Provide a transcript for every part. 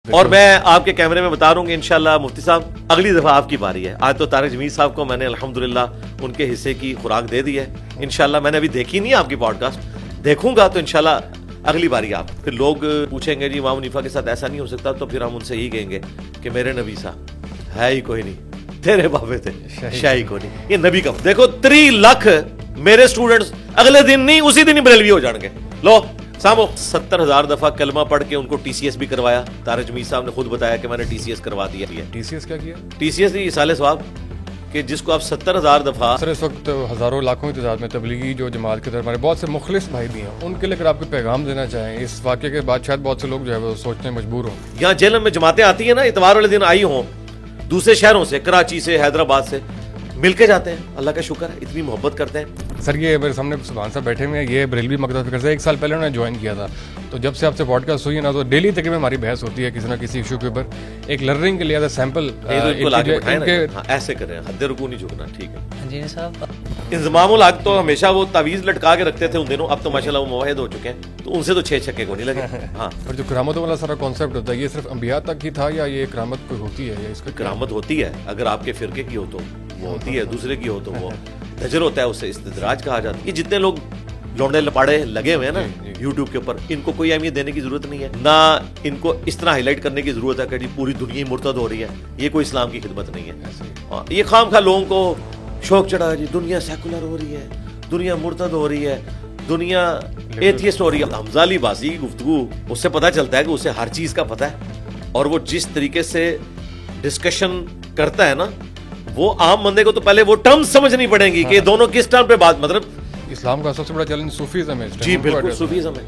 اور میں آپ کے کیمرے میں بتا رہا ہوں کہ انشاءاللہ مفتی صاحب اگلی دفعہ آپ کی باری ہے. آج تو طارق جمیل صاحب کو میں نے الحمدللہ ان کے حصے کی خوراک دے دی ہے. انشاءاللہ میں نے ابھی دیکھی نہیں آپ کی پوڈ کاسٹ, دیکھوں گا تو انشاءاللہ اگلی باری آپ. پھر لوگ پوچھیں گے جی امام حنیفہ کے ساتھ ایسا نہیں ہو سکتا, تو پھر ہم ان سے یہی کہیں گے کہ میرے نبی صاحب ہے ہی کوئی نہیں, تیرے بابے تھے شاہی کو نہیں, یہ نبی کا. دیکھو 3 لاکھ میرے اسٹوڈنٹس اگلے دن نہیں اسی دن ہی بریلوی ہو جان گے. لو سامو 70,000 دفعہ کلمہ پڑھ کے ان کو ٹی سی ایس بھی کروایا. طارق جمیل صاحب نے خود بتایا کہ میں نے ٹی سی ایس کروا دیا. ٹی سی ایس کیا کیا؟ ٹی سی ایس نہیں, اصال ثواب, کہ جس کو آپ 70,000 دفعہ. سر اس وقت ہزاروں لاکھوں کی تعداد میں تبلیغی جو جماعت کے طرف ہمارے بہت سے مخلص بھائی بھی ہیں, ان کے لیے اگر آپ کو پیغام دینا چاہیں اس واقعے کے بعد, شاید بہت سے لوگ جو ہے وہ سوچنے مجبور ہوں. یہاں جیلم میں جماعتیں آتی ہیں نا, اتوار والے دن آئی ہوں دوسرے شہروں سے, کراچی سے, حیدرآباد سے, مل کے جاتے ہیں. اللہ کا شکر ہے, اتنی محبت کرتے ہیں. سر یہ میرے سامنے سبحان صاحب بیٹھے ہوئے ہیں, یہ بریلوی مکتب فکر سے 1 سال پہلے انہوں نے جوائن کیا تھا. تو جب سے آپ سے پوڈ کاسٹ ہوئی ہے نا, تو ڈیلی تقریباً ہماری بحث ہوتی ہے کسی نہ کسی ایشو کے اوپر. ایک لرننگ کے لیے سیمپل ایسے کریں, حد رکوع نہیں جھکنا. ٹھیک ہے جی صاحب. انضمام الحق تو ہمیشہ وہ تعویذ لٹکا کے رکھتے تھے ان دنوں, اب تو ماشاءاللہ وہ موحد ہو چکے ہیں, تو ان سے تو 6 چھکے کو نہیں لگے. ہاں, اور جو کرامتوں والا سارا کانسیپٹ ہوتا ہے, یہ صرف انبیاء تک ہی تھا یا یہ کرامت کوئی ہوتی ہے, یا اس کا کرامت ہوتی ہے اگر آپ کے فرقے کی ہو تو وہ ہوتی ہے, دوسرے کی ہو تو وہ دجل ہوتا ہے, اسے استدراج کہا جاتا ہے. یہ جتنے لوگ لونڈے لپاڑے لگے ہوئے ہیں نا یوٹیوب کے اوپر, ان کو کوئی اہمیت دینے کی ضرورت نہیں ہے, نہ ان کو اس طرح ہائی لائٹ کرنے کی ضرورت ہے کہ جی پوری دنیا ہی مرتد ہو رہی ہے. یہ کوئی اسلام کی خدمت نہیں ہے. یہ خام خواہ لوگوں کو شوق چڑھا, جی دنیا سیکولر ہو رہی ہے, دنیا مرتد ہو رہی ہے, دنیا ایتھیسٹ ہو رہی ہے. حمزہ علی باسی کی گفتگو, اس سے پتہ چلتا ہے کہ اسے ہر چیز کا پتہ ہے, اور وہ جس طریقے سے ڈسکشن کرتا ہے نا, وہ عام بندے کو تو پہلے وہ ٹرم سمجھنی پڑیں گی کہ دونوں کس ٹرم پہ بات. مطلب اسلام کا سب سے بڑا چیلنج صوفیزم ہے. جی بالکل صوفیزم ہے.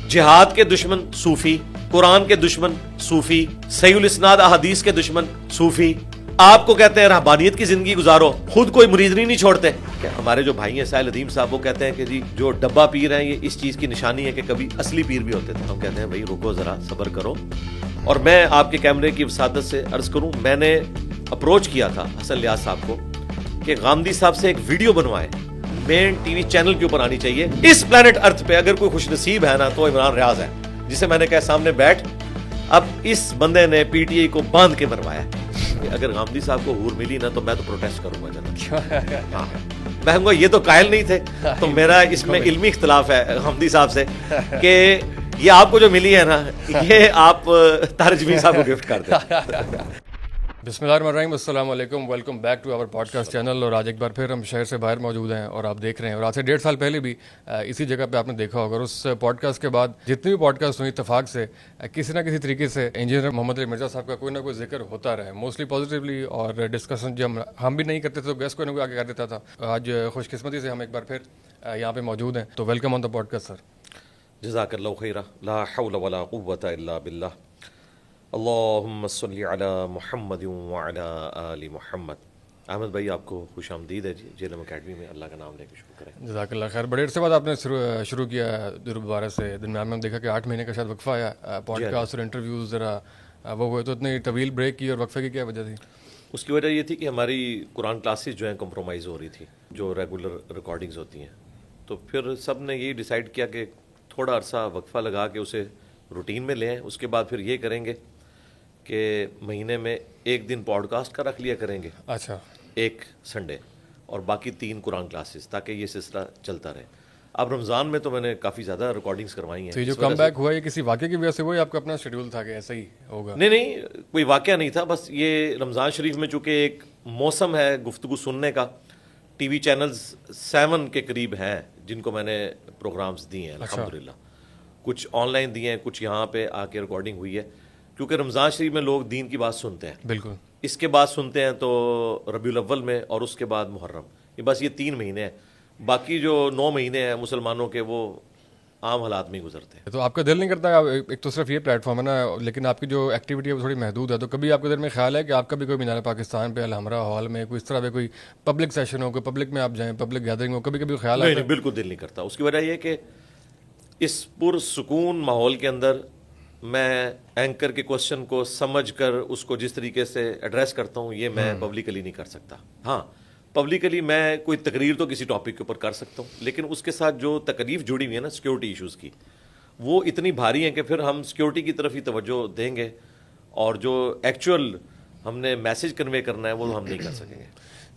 جہاد کے دشمن صوفی, قرآن کے دشمن صوفی, صحیح الاسناد احادیث کے دشمن صوفی. آپ کو کہتے ہیں رہبانیت کی زندگی گزارو, خود کوئی مریدنی نہیں چھوڑتے. ہمارے جو بھائی ہیں ساحل ادیم صاحب, وہ کہتے ہیں کہ جی جو ڈبہ پیر ہیں یہ اس چیز کی نشانی ہے کہ کبھی اصلی پیر بھی ہوتے تھے. ہم کہتے ہیں بھائی رکو ذرا, صبر کرو. اور میں آپ کے کیمرے کی وسادت سے عرض کروں, میں نے اپروچ کیا تھا حسن لیاس صاحب کو کہ غامدی صاحب سے ایک ویڈیو بنوائے, مین ٹی وی چینل کے اوپر آنی چاہیے. اس پلانٹ ارتھ پہ اگر کوئی خوش نصیب ہے نا تو عمران ریاض ہے, جسے میں نے کہا سامنے بیٹھ. اب اس بندے نے پی ٹی آئی کو باندھ کے مروایا کہ اگر غامدی صاحب کو حور ملی نا تو میں تو پروٹیسٹ کروں گا جناب. میں کہوں گا یہ تو قائل نہیں تھے, تو میرا اس میں علمی اختلاف ہے غامدی صاحب سے کہ یہ آپ کو جو ملی ہے نا, یہ آپ طارق جمیل صاحب کو گفٹ کر دیں. بسم اللہ الرحمن الرحیم. السلام علیکم, welcome back to our podcast channel. اور آج ایک بار پھر ہم شہر سے باہر موجود ہیں اور آپ دیکھ رہے ہیں, اور آج سے 1.5 سال پہلے بھی اسی جگہ پہ آپ نے دیکھا ہوگا. اور اس پوڈ کاسٹ کے بعد جتنی بھی پوڈ کاسٹ ہوئی, اتفاق سے کسی نہ کسی طریقے سے انجینئر محمد علی مرزا صاحب کا کوئی نہ کوئی ذکر ہوتا رہا ہے, موسٹلی پازیٹیولی. اور ڈسکشن جب ہم بھی نہیں کرتے تھے تو گیسٹ کوئی نہ کوئی آگے کر دیتا تھا. آج خوش قسمتی سے ہم ایک بار پھر یہاں پہ موجود ہیں, تو welcome on the podcast sir. جزاک اللہ خیرہ. لا حول ولا قوۃ الا باللہ. اللہم صلی علی محمد وعلی آل محمد. احمد بھائی آپ کو خوش آمدید ہے جی جیلم اکیڈمی میں. اللہ کا نام لے کے شروع کریں. جزاک اللہ خیر. بڑے عرصے بعد آپ نے شروع کیا دوبارہ سے. درمیان میں ہم دیکھا کہ 8 مہینے کا شاید وقفہ آیا, پوڈ کاسٹ اور انٹرویوز ذرا وہ ہوئے, تو اتنی طویل بریک کی اور وقفے کی کیا وجہ تھی؟ اس کی وجہ یہ تھی کہ ہماری قرآن کلاسز جو ہیں کمپرومائز ہو رہی تھی, جو ریگولر ریکارڈنگز ہوتی ہیں. تو پھر سب نے یہی ڈیسائیڈ کیا کہ تھوڑا عرصہ وقفہ لگا کے اسے روٹین میں لیں. اس کے بعد پھر یہ کریں گے کہ مہینے میں 1 دن پوڈ کاسٹ کا رکھ لیا کریں گے, اچھا, 1 سنڈے, اور باقی 3 قرآن کلاسز, تاکہ یہ سلسلہ چلتا رہے. اب رمضان میں تو میں نے کافی زیادہ ریکارڈنگز کروائی ہیں. تو یہ جو کم بیک ہوا, یہ کسی واقعے کی وجہ سے ہوا یا آپ کا اپنا شیڈول تھا کہ ایسا ہی ہوگا؟ نہیں, کوئی واقعہ نہیں تھا, بس یہ رمضان شریف میں چونکہ ایک موسم ہے گفتگو سننے کا. ٹی وی چینلز 7 کے قریب ہیں جن کو میں نے پروگرامز دیے ہیں الحمدللہ. کچھ آن لائن دیے ہیں, کچھ یہاں پہ آ کے ریکارڈنگ ہوئی ہے. کیونکہ رمضان شریف میں لوگ دین کی بات سنتے ہیں, بالکل. اس کے بعد سنتے ہیں تو ربیع الاول میں, اور اس کے بعد محرم. یہ بس یہ 3 مہینے ہیں. باقی جو 9 مہینے ہیں مسلمانوں کے, وہ عام حالات میں گزرتے ہیں. تو آپ کا دل نہیں کرتا, ایک تو صرف یہ پلیٹ فارم ہے نا, لیکن آپ کی جو ایکٹیویٹی ہے وہ تھوڑی محدود ہے, تو کبھی آپ کے دل میں خیال ہے کہ آپ کا بھی کوئی مینار پاکستان پہ الحمرا ہال میں کوئی اس طرح پہ کوئی پبلک سیشن ہو, کوئی پبلک میں آپ جائیں, پبلک گیدرنگ ہو, کبھی کبھی خیال آتا ہے؟ نہیں, بالکل دل نہیں کرتا. اس کی وجہ یہ کہ اس پرسکون ماحول کے اندر میں اینکر کے کوشچن کو سمجھ کر اس کو جس طریقے سے ایڈریس کرتا ہوں, یہ میں پبلکلی نہیں کر سکتا. ہاں, پبلکلی میں کوئی تقریر تو کسی ٹاپک کے اوپر کر سکتا ہوں, لیکن اس کے ساتھ جو تکلیف جڑی ہوئی ہے نا سیکیورٹی ایشوز کی, وہ اتنی بھاری ہیں کہ پھر ہم سیکیورٹی کی طرف ہی توجہ دیں گے اور جو ایکچوئل ہم نے میسج کنوے کرنا ہے وہ ہم نہیں کر سکیں گے.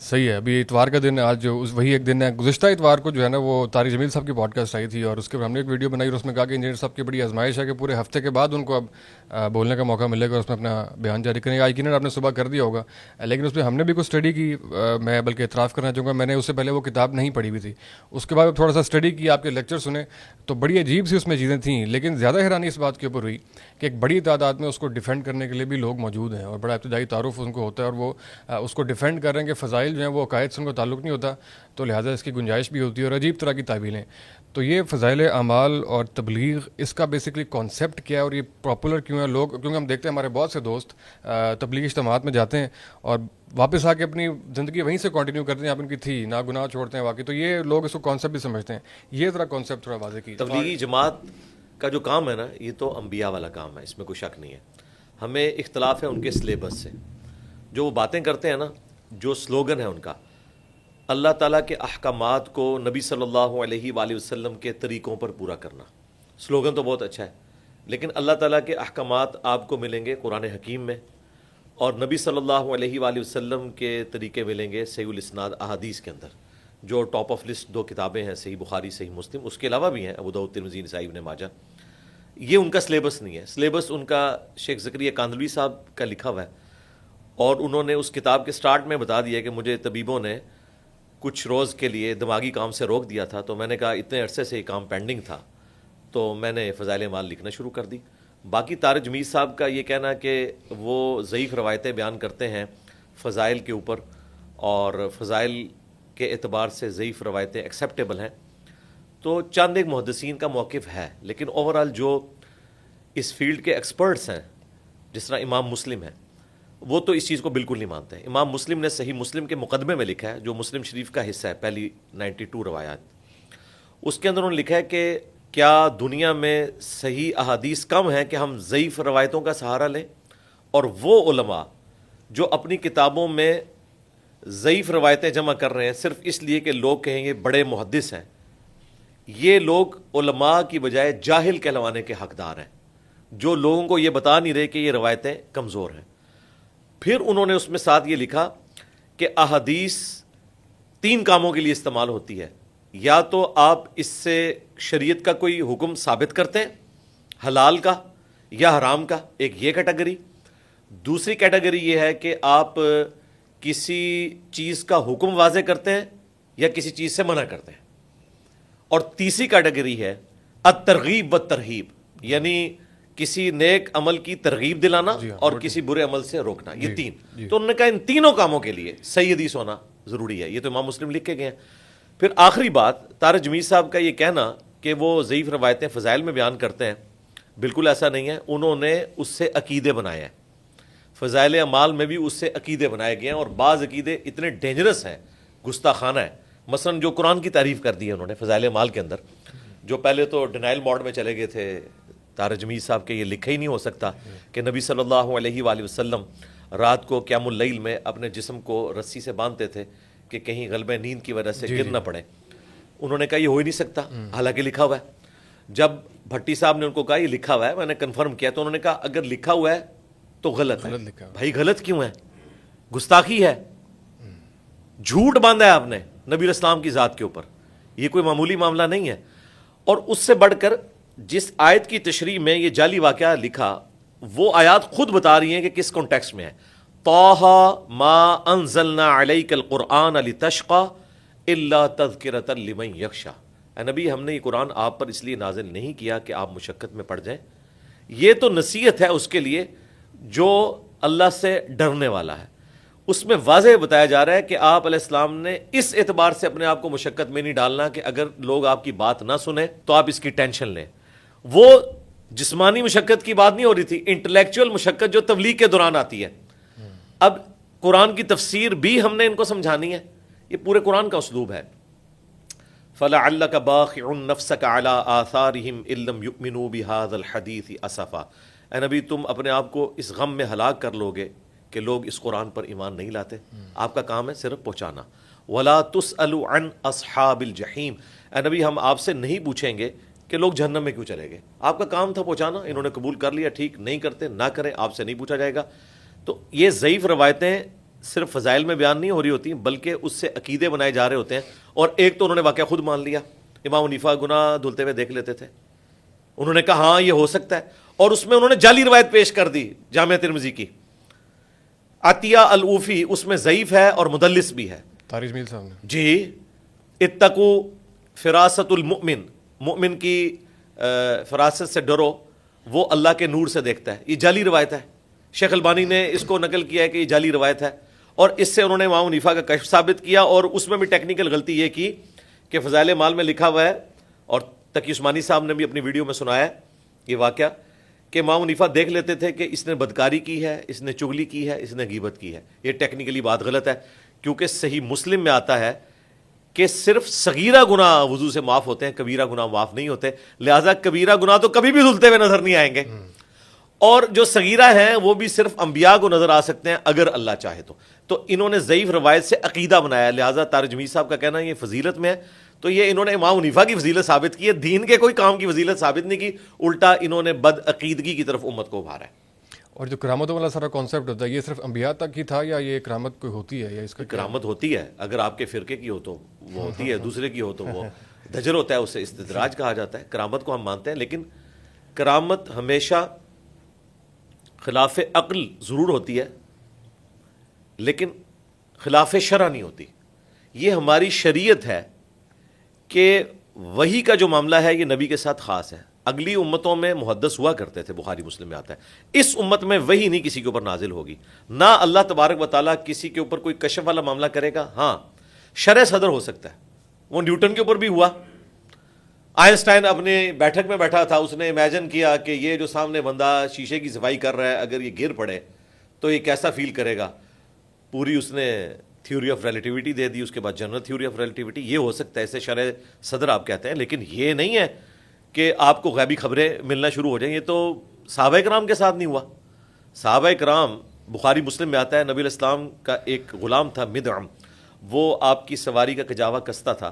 صحیح ہے. ابھی اتوار کا دن ہے آج, جو وہی ایک دن ہے. گزشتہ اتوار کو جو ہے نا وہ طارق جمیل صاحب کی پوڈ کاسٹ آئی تھی اور اس کے بعد ہم نے ایک ویڈیو بنائی اور اس میں کہا کہ انجینئر صاحب کی بڑی آزمائش ہے کہ پورے ہفتے کے بعد ان کو اب بولنے کا موقع ملے گا اور اس میں اپنا بیان جاری کریں گے. یقیناً آپ نے صبح کر دیا ہوگا, لیکن اس میں ہم نے بھی کچھ اسٹڈی کی. میں بلکہ اعتراف کرنا چاہوں گا, میں نے اس سے پہلے وہ کتاب نہیں پڑھی ہوئی تھی. اس کے بعد تھوڑا سا اسٹڈی کی, آپ کے لیکچر سنے تو بڑی عجیب سی اس میں چیزیں تھیں. لیکن زیادہ حیرانی اس بات کے اوپر ہوئی کہ ایک بڑی تعداد میں اس کو ڈیفینڈ کرنے کے لیے بھی لوگ موجود ہیں اور بڑا ابتدائی تعارف ان کو ہوتا ہے اور وہ اس کو ڈیفینڈ کر رہے ہیں کہ فضائل جو ہیں وہ عقائد سے ان کو تعلق نہیں ہوتا, تو لہٰذا اس کی گنجائش بھی ہوتی ہے اور عجیب طرح کی تعویلیں. تو یہ فضائل اعمال اور تبلیغ, اس کا بیسکلی کانسیپٹ کیا ہے اور یہ پاپولر کیوں ہے لوگ, کیونکہ ہم دیکھتے ہیں ہمارے بہت سے دوست تبلیغی اجتماعات میں جاتے ہیں اور واپس آ کے اپنی زندگی وہیں سے کنٹینیو کرتے ہیں, آپ ان کی تھی نا گناہ چھوڑتے ہیں واقعی. تو یہ لوگ اس کو کانسیپٹ بھی سمجھتے ہیں. یہ ذرا کانسیپٹ تھوڑا واضح کیجیے. تبلیغی جماعت کا جو کام ہے نا, یہ تو انبیاء والا کام ہے, اس میں کوئی شک نہیں ہے. ہمیں اختلاف ہے ان کے سلیبس سے. جو وہ باتیں کرتے ہیں نا, جو سلوگن ہے ان کا, اللہ تعالیٰ کے احکامات کو نبی صلی اللہ علیہ وآلہ وسلم کے طریقوں پر پورا کرنا. سلوگن تو بہت اچھا ہے, لیکن اللہ تعالیٰ کے احکامات آپ کو ملیں گے قرآن حکیم میں, اور نبی صلی اللہ علیہ وآلہ وسلم کے طریقے ملیں گے صحیح الاسناد احادیث کے اندر, جو ٹاپ آف لسٹ 2 کتابیں ہیں, صحیح بخاری صحیح مسلم. اس کے علاوہ بھی ہیں ابو داؤد ترمذی نسائی ابن ماجہ. یہ ان کا سلیبس نہیں ہے. سلیبس ان کا شیخ زکریا کاندھلوی صاحب کا لکھا ہوا ہے, اور انہوں نے اس کتاب کے سٹارٹ میں بتا دیا کہ مجھے طبیبوں نے کچھ روز کے لیے دماغی کام سے روک دیا تھا, تو میں نے کہا اتنے عرصے سے یہ کام پینڈنگ تھا, تو میں نے فضائل اعمال لکھنا شروع کر دی. باقی طارق جمیل صاحب کا یہ کہنا کہ وہ ضعیف روایتیں بیان کرتے ہیں فضائل کے اوپر, اور فضائل کے اعتبار سے ضعیف روایتیں ایکسیپٹیبل ہیں, تو چند ایک محدثین کا موقف ہے. لیکن اوورال جو اس فیلڈ کے ایکسپرٹس ہیں, جس طرح امام مسلم ہیں, وہ تو اس چیز کو بالکل نہیں مانتے ہیں. امام مسلم نے صحیح مسلم کے مقدمے میں لکھا ہے, جو مسلم شریف کا حصہ ہے, پہلی 92 روایات, اس کے اندر انہوں نے لکھا ہے کہ کیا دنیا میں صحیح احادیث کم ہیں کہ ہم ضعیف روایتوں کا سہارا لیں, اور وہ علماء جو اپنی کتابوں میں ضعیف روایتیں جمع کر رہے ہیں صرف اس لیے کہ لوگ کہیں گے بڑے محدث ہیں, یہ لوگ علماء کی بجائے جاہل کہلوانے کے حقدار ہیں, جو لوگوں کو یہ بتا نہیں رہے کہ یہ روایتیں کمزور ہیں. پھر انہوں نے اس میں ساتھ یہ لکھا کہ احادیث 3 کاموں کے لیے استعمال ہوتی ہے. یا تو آپ اس سے شریعت کا کوئی حکم ثابت کرتے ہیں, حلال کا یا حرام کا, ایک یہ کیٹیگری. دوسری کیٹیگری یہ ہے کہ آپ کسی چیز کا حکم واضح کرتے ہیں یا کسی چیز سے منع کرتے ہیں. اور تیسری کیٹیگری ہے الترغیب والترہیب, یعنی کسی نیک عمل کی ترغیب دلانا اور کسی برے عمل سے روکنا. یہ 3. تو انہوں نے کہا ان تینوں کاموں کے لیے صحیح حدیث ہونا ضروری ہے. یہ تو امام مسلم لکھ کے گئے ہیں. پھر آخری بات, طارق جمیل صاحب کا یہ کہنا کہ وہ ضعیف روایتیں فضائل میں بیان کرتے ہیں, بالکل ایسا نہیں ہے. انہوں نے اس سے عقیدے بنائے ہیں, فضائل اعمال میں بھی اس سے عقیدے بنائے گئے ہیں, اور بعض عقیدے اتنے ڈینجرس ہیں, گستاخانہ ہے. مثلا جو قرآن کی تعریف کر دی ہے انہوں نے فضائل اعمال کے اندر, جو پہلے تو ڈینائل موڈ میں چلے گئے تھے. طارق جمیل صاحب کے یہ لکھا ہی نہیں ہو سکتا کہ نبی صلی اللہ علیہ وآلہ وسلم رات کو قیام اللیل میں اپنے جسم کو رسی سے باندھتے تھے کہ کہیں غلبہ نیند کی وجہ سے گر نہ پڑے. انہوں نے کہا یہ ہو ہی نہیں سکتا, حالانکہ لکھا ہوا ہے. جب بھٹی صاحب نے ان کو کہا یہ لکھا ہوا ہے, میں نے کنفرم کیا, تو انہوں نے کہا اگر لکھا ہوا ہے تو غلط ہے. بھائی غلط کیوں ہے؟ گستاخی ہے, جھوٹ باندھا ہے آپ نے نبی اسلام کی ذات کے اوپر. یہ کوئی معمولی معاملہ نہیں ہے. اور اس سے بڑھ کر جس آیت کی تشریح میں یہ جعلی واقعہ لکھا, وہ آیات خود بتا رہی ہیں کہ کس کانٹیکسٹ میں ہے. طٰہ ما انزلنا علیک القرآن لتشقى الا تذکرۃ لمن یخشی. اے نبی, ہم نے یہ قرآن آپ پر اس لیے نازل نہیں کیا کہ آپ مشقت میں پڑ جائیں, یہ تو نصیحت ہے اس کے لیے جو اللہ سے ڈرنے والا ہے. اس میں واضح بتایا جا رہا ہے کہ آپ علیہ السلام نے اس اعتبار سے اپنے آپ کو مشقت میں نہیں ڈالنا کہ اگر لوگ آپ کی بات نہ سنیں تو آپ اس کی ٹینشن لیں. وہ جسمانی مشقت کی بات نہیں ہو رہی تھی, انٹلیکچوئل مشقت جو تبلیغ کے دوران آتی ہے. اب قرآن کی تفسیر بھی ہم نے ان کو سمجھانی ہے, یہ پورے قرآن کا اسلوب ہے. فَلَعَلَّكَ بَاخِعٌ نَفْسَكَ عَلَىٰ آثَارِهِمْ إِن لَّمْ يُؤْمِنُوا بِهَٰذَا الْحَدِيثِ أَسَفًا. اے نبی, تم اپنے آپ کو اس غم میں ہلاک کر لو گے کہ لوگ اس قرآن پر ایمان نہیں لاتے. آپ کا کام ہے صرف پہنچانا. وَلَا تُسْأَلُ عَنْ أَصْحَابِ الْجَحِيمِ. اے نبی, ہم آپ سے نہیں پوچھیں گے کہ لوگ جہنم میں کیوں چلے گئے. آپ کا کام تھا پہنچانا, انہوں نے قبول کر لیا, ٹھیک, نہیں کرتے نہ کریں, آپ سے نہیں پوچھا جائے گا. تو یہ ضعیف روایتیں صرف فضائل میں بیان نہیں ہو رہی ہوتی بلکہ اس سے عقیدے بنائے جا رہے ہوتے ہیں. اور ایک تو انہوں نے واقعہ خود مان لیا, امام حنیفہ گناہ دھلتے ہوئے دیکھ لیتے تھے, انہوں نے کہا ہاں یہ ہو سکتا ہے, اور اس میں انہوں نے جعلی روایت پیش کر دی جامعہ ترمذی کی. عطیہ العوفی اس میں ضعیف ہے اور مدلس بھی ہے. طارق جمیل صاحب نے جی, اتقو فراست المؤمن, مومن کی فراست سے ڈرو, وہ اللہ کے نور سے دیکھتا ہے. یہ جعلی روایت ہے. شیخ البانی نے اس کو نقل کیا ہے کہ یہ جعلی روایت ہے, اور اس سے انہوں نے امام حنیفہ کا کشف ثابت کیا. اور اس میں بھی ٹیکنیکل غلطی یہ کی کہ فضائل مال میں لکھا ہوا ہے, اور تقی عثمانی صاحب نے بھی اپنی ویڈیو میں سنایا ہے یہ واقعہ, کہ امام حنیفہ دیکھ لیتے تھے کہ اس نے بدکاری کی ہے, اس نے چغلی کی ہے, اس نے غیبت کی ہے. یہ ٹیکنیکلی بات غلط ہے, کیونکہ صحیح مسلم میں آتا ہے کہ صرف صغیرہ گناہ وضو سے معاف ہوتے ہیں, کبیرہ گناہ معاف نہیں ہوتے. لہٰذا کبیرہ گناہ تو کبھی بھی دھلتے ہوئے نظر نہیں آئیں گے, اور جو صغیرہ ہیں وہ بھی صرف انبیاء کو نظر آ سکتے ہیں اگر اللہ چاہے تو. تو انہوں نے ضعیف روایت سے عقیدہ بنایا. لہٰذا طارق جمیل صاحب کا کہنا ہے یہ فضیلت میں ہے, تو یہ انہوں نے امام حنیفہ کی فضیلت ثابت کی ہے, دین کے کوئی کام کی فضیلت ثابت نہیں کی, الٹا انہوں نے بد عقیدگی کی طرف امت کو ابھارا ہے. اور جو کرامتوں والا سارا کانسیپٹ ہوتا ہے یہ صرف انبیاء تک ہی تھا یا یہ کرامت کوئی ہوتی ہے, یا اس کا کرامت ہوتی ہے, اگر آپ کے فرقے کی ہو تو وہ ہوتی ہے, دوسرے کی ہو تو وہ دجل ہوتا ہے, اسے استدراج کہا جاتا ہے. کرامت کو ہم مانتے ہیں, لیکن کرامت ہمیشہ خلاف عقل ضرور ہوتی ہے لیکن خلاف شرع نہیں ہوتی. یہ ہماری شریعت ہے کہ وحی کا جو معاملہ ہے یہ نبی کے ساتھ خاص ہے. اگلی امتوں میں محدث ہوا کرتے تھے, بخاری مسلم میں آتا ہے. اس امت میں وحی نہیں کسی کے اوپر نازل ہوگی, نہ اللہ تبارک و تعالیٰ کسی کے اوپر کوئی کشف والا معاملہ کرے گا. ہاں شرع صدر ہو سکتا ہے, وہ نیوٹن کے اوپر بھی ہوا. آئنسٹائن اپنے بیٹھک میں بیٹھا تھا, اس نے امیجن کیا کہ یہ جو سامنے بندہ شیشے کی صفائی کر رہا ہے اگر یہ گر پڑے تو یہ کیسا فیل کرے گا. پوری اس نے تھیوری آف ریلیٹیوٹی دے دی, اس کے بعد جنرل تھیوری آف ریلیٹیوٹی. یہ ہو سکتا ہے, اسے شرع صدر آپ کہتے ہیں, لیکن یہ نہیں ہے کہ آپ کو غیبی خبریں ملنا شروع ہو جائیں. یہ تو صحابہ کرام کے ساتھ نہیں ہوا. صحابہ کرام, بخاری مسلم میں آتا ہے, نبی علیہ السلام کا ایک غلام تھا مدعم, وہ آپ کی سواری کا کجاوا کستا تھا.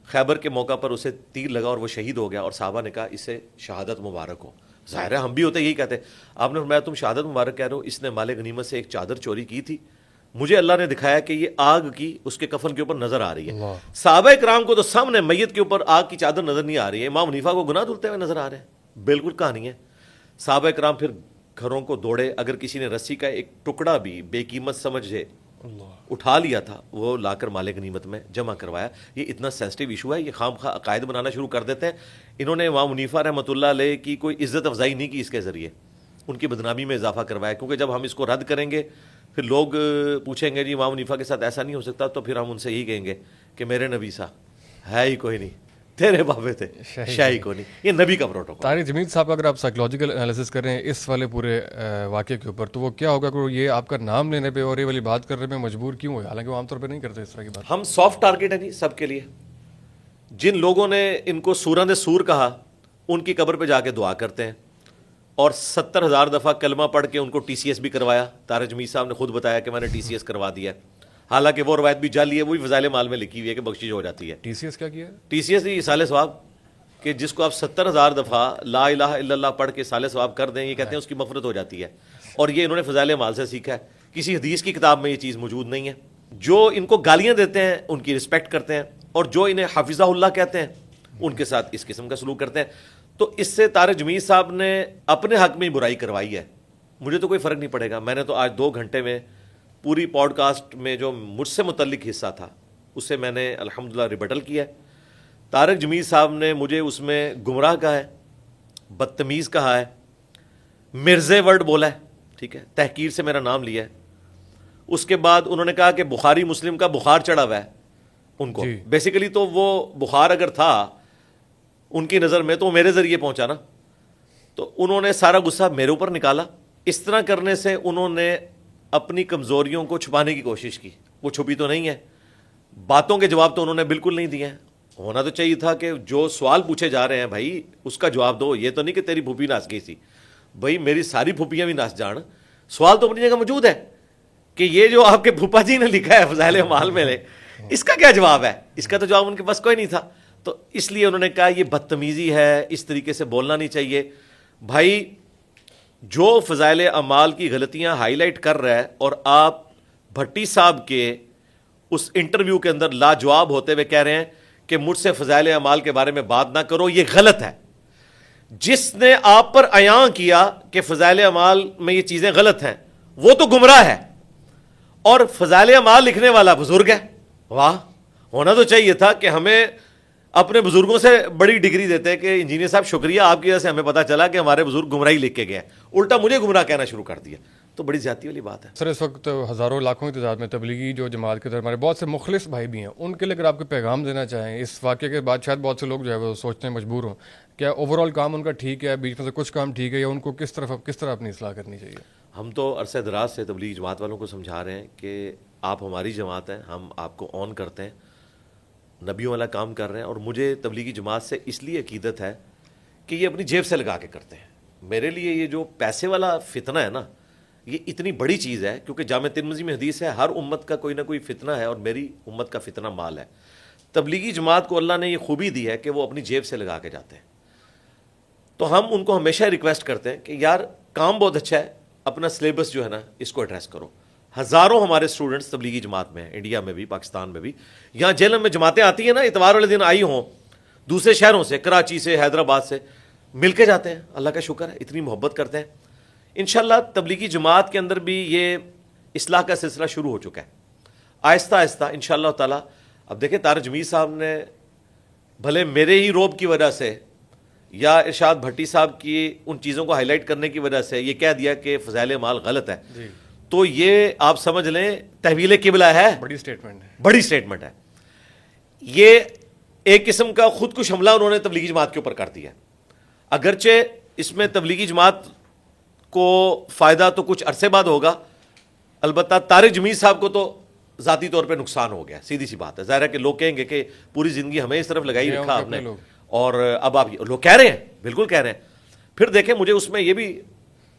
خیبر کے موقع پر اسے تیر لگا اور وہ شہید ہو گیا, اور صحابہ نے کہا اسے شہادت مبارک ہو. ظاہر ہے ہم بھی ہوتے یہی کہتے. آپ نے فرمایا تم شہادت مبارک کہہ رہے ہو, اس نے مال غنیمت سے ایک چادر چوری کی تھی, مجھے اللہ نے دکھایا کہ یہ آگ کی اس کے کفن کے اوپر نظر آ رہی ہے. صحابہ کرام کو تو سامنے میت کے اوپر آگ کی چادر نظر نہیں آ رہی ہے, امام حنیفہ کو گناہ دھلتے ہوئے نظر آ رہے ہیں. بالکل کہانی ہے. صحابہ کرام پھر گھروں کو دوڑے, اگر کسی نے رسی کا ایک ٹکڑا بھی بے قیمت سمجھے اٹھا لیا تھا, وہ لا کر مال غنیمت میں جمع کروایا. یہ اتنا سینسٹیو ایشو ہے, یہ خام خواہ عقائد بنانا شروع کر دیتے ہیں. انہوں نے امام حنیفہ رحمۃ اللہ علیہ کی کوئی عزت افزائی نہیں کی, اس کے ذریعے ان کی بدنامی میں اضافہ کروایا. کیونکہ جب ہم اس کو رد کریں گے پھر لوگ پوچھیں گے جی امام حنیفہ کے ساتھ ایسا نہیں ہو سکتا, تو پھر ہم ان سے یہی کہیں گے کہ میرے نبی صاحب ہے ہی کوئی نہیں, تیرے بابے تھے شاہی کو نہیں, یہ نبی کا پروٹوکول. طارق جمیل صاحب, اگر آپ سائیکلوجیکل انالیسس کریں اس والے پورے واقعے کے اوپر, تو وہ کیا ہوگا کہ یہ آپ کا نام لینے پہ اور یہ والی بات کرنے میں مجبور کیوں ہوئے, حالانکہ وہ عام طور پہ نہیں کرتے اس طرح کی بات. ہم سافٹ ٹارگیٹ ہیں جی سب کے لیے. جن لوگوں نے ان کو سورند سور کہا ان کی قبر پہ جا کے دعا کرتے ہیں, اور 70,000 دفعہ کلمہ پڑھ کے ان کو ٹی سی ایس بھی کروایا. طارق جمیل صاحب نے خود بتایا کہ میں نے ٹی سی ایس کروا دیا, حالانکہ وہ روایت بھی جعلی ہے, وہ بھی فضائل مال میں لکھی ہوئی ہے کہ بخشش ہو جاتی ہے. ٹی سی ایس کیا کیا ہے؟ ٹی سی ایس اصال ثواب, کہ جس کو آپ 70,000 دفعہ لا الہ الا اللہ پڑھ کے اصال ثواب کر دیں, یہ کہتے ہیں اس کی مغفرت ہو جاتی ہے. اور یہ انہوں نے فضائل مال سے سیکھا ہے, کسی حدیث کی کتاب میں یہ چیز موجود نہیں ہے. جو ان کو گالیاں دیتے ہیں ان کی رسپیکٹ کرتے ہیں, اور جو انہیں حافظہ اللہ کہتے ہیں ان کے ساتھ اس قسم کا سلوک کرتے ہیں. تو اس سے طارق جمیل صاحب نے اپنے حق میں برائی کروائی ہے. مجھے تو کوئی فرق نہیں پڑے گا. میں نے تو آج 2 گھنٹے میں پوری پوڈ کاسٹ میں جو مجھ سے متعلق حصہ تھا اسے میں نے الحمدللہ ریبٹل کیا ہے. طارق جمیل صاحب نے مجھے اس میں گمراہ کہا ہے, بدتمیز کہا ہے, مرزے ورڈ بولا ہے, ٹھیک ہے, تحقیر سے میرا نام لیا ہے. اس کے بعد انہوں نے کہا کہ بخاری مسلم کا بخار چڑھا ہوا ہے ان کو. بیسیکلی تو وہ بخار اگر تھا ان کی نظر میں تو وہ میرے ذریعے پہنچا نا, تو انہوں نے سارا غصہ میرے اوپر نکالا. اس طرح کرنے سے انہوں نے اپنی کمزوریوں کو چھپانے کی کوشش کی. وہ چھپی تو نہیں ہے, باتوں کے جواب تو انہوں نے بالکل نہیں دیے ہیں. ہونا تو چاہیے تھا کہ جو سوال پوچھے جا رہے ہیں بھائی اس کا جواب دو. یہ تو نہیں کہ تیری پھوپھی ناچ گئی تھی, بھائی میری ساری پھوپھیاں بھی ناچ جان. سوال تو اپنی جگہ موجود ہے کہ یہ جو آپ کے پھوپھا جی نے لکھا ہے فضائل مال میں, اس کا کیا جواب ہے؟ اس کا تو جواب ان کے پاس کوئی نہیں تھا. تو اس لیے انہوں نے کہا یہ بدتمیزی ہے, اس طریقے سے بولنا نہیں چاہیے. بھائی جو فضائل اعمال کی غلطیاں ہائی لائٹ کر رہا ہے اور آپ بھٹی صاحب کے اس انٹرویو کے اندر لاجواب ہوتے ہوئے کہہ رہے ہیں کہ مجھ سے فضائل اعمال کے بارے میں بات نہ کرو, یہ غلط ہے. جس نے آپ پر عیاں کیا کہ فضائل اعمال میں یہ چیزیں غلط ہیں وہ تو گمراہ ہے, اور فضائل اعمال لکھنے والا بزرگ ہے. واہ, ہونا تو چاہیے تھا کہ ہمیں اپنے بزرگوں سے بڑی ڈگری دیتے کہ انجینئر صاحب شکریہ, آپ کی وجہ سے ہمیں پتا چلا کہ ہمارے بزرگ گمراہی لکھ کے گئے, الٹا مجھے گمراہ کہنا شروع کر دیا. تو بڑی زیادتی والی بات ہے. سر اس وقت ہزاروں لاکھوں کی تعداد میں تبلیغی جو جماعت کے اندر ہمارے بہت سے مخلص بھائی بھی ہیں, ان کے لیے اگر آپ کو پیغام دینا چاہیں اس واقعے کے بعد, شاید بہت سے لوگ جو ہے وہ سوچنے مجبور ہوں, کیا اوور آل کام ان کا ٹھیک ہے, بیچ میں سے کچھ کام ٹھیک ہے, یا ان کو کس طرح اپنی اصلاح کرنی چاہیے؟ ہم تو عرصہ دراز سے تبلیغی جماعت والوں کو سمجھا رہے ہیں کہ آپ ہماری جماعت ہیں, ہم آپ کو آن کرتے ہیں, نبیوں والا کام کر رہے ہیں. اور مجھے تبلیغی جماعت سے اس لیے عقیدت ہے کہ یہ اپنی جیب سے لگا کے کرتے ہیں. میرے لیے یہ جو پیسے والا فتنہ ہے نا, یہ اتنی بڑی چیز ہے, کیونکہ جامع ترمذی میں حدیث ہے ہر امت کا کوئی نہ کوئی فتنہ ہے اور میری امت کا فتنہ مال ہے. تبلیغی جماعت کو اللہ نے یہ خوبی دی ہے کہ وہ اپنی جیب سے لگا کے جاتے ہیں. تو ہم ان کو ہمیشہ ریکویسٹ کرتے ہیں کہ یار کام بہت اچھا ہے, اپنا سلیبس جو ہے نا اس کو ایڈریس کرو. ہزاروں ہمارے اسٹوڈنٹس تبلیغی جماعت میں ہیں, انڈیا میں بھی, پاکستان میں بھی. یہاں جیلم میں جماعتیں آتی ہیں نا, اتوار والے دن آئی ہوں دوسرے شہروں سے, کراچی سے, حیدرآباد سے, مل کے جاتے ہیں. اللہ کا شکر ہے, اتنی محبت کرتے ہیں. انشاءاللہ تبلیغی جماعت کے اندر بھی یہ اصلاح کا سلسلہ شروع ہو چکا ہے آہستہ آہستہ انشاءاللہ تعالی. اب دیکھیں طارق جمیل صاحب نے بھلے میرے ہی روب کی وجہ سے یا ارشاد بھٹی صاحب کی ان چیزوں کو ہائی لائٹ کرنے کی وجہ سے یہ کہہ دیا کہ فضائل مال غلط ہے, تو یہ آپ سمجھ لیں تحویل قبلہ ہے, بڑی سٹیٹمنٹ ہے, بڑی سٹیٹمنٹ ہے. یہ ایک قسم کا خودکش حملہ انہوں نے تبلیغی جماعت کے اوپر کر دیا. اگرچہ اس میں تبلیغی جماعت کو فائدہ تو کچھ عرصے بعد ہوگا, البتہ طارق جمیل صاحب کو تو ذاتی طور پہ نقصان ہو گیا, سیدھی سی بات ہے. ظاہر ہے کہ لوگ کہیں گے کہ پوری زندگی ہمیں اس طرف لگائی رکھا آپ نے, اور اب آپ لوگ کہہ رہے ہیں, بالکل کہہ رہے ہیں. پھر دیکھیں مجھے اس میں یہ بھی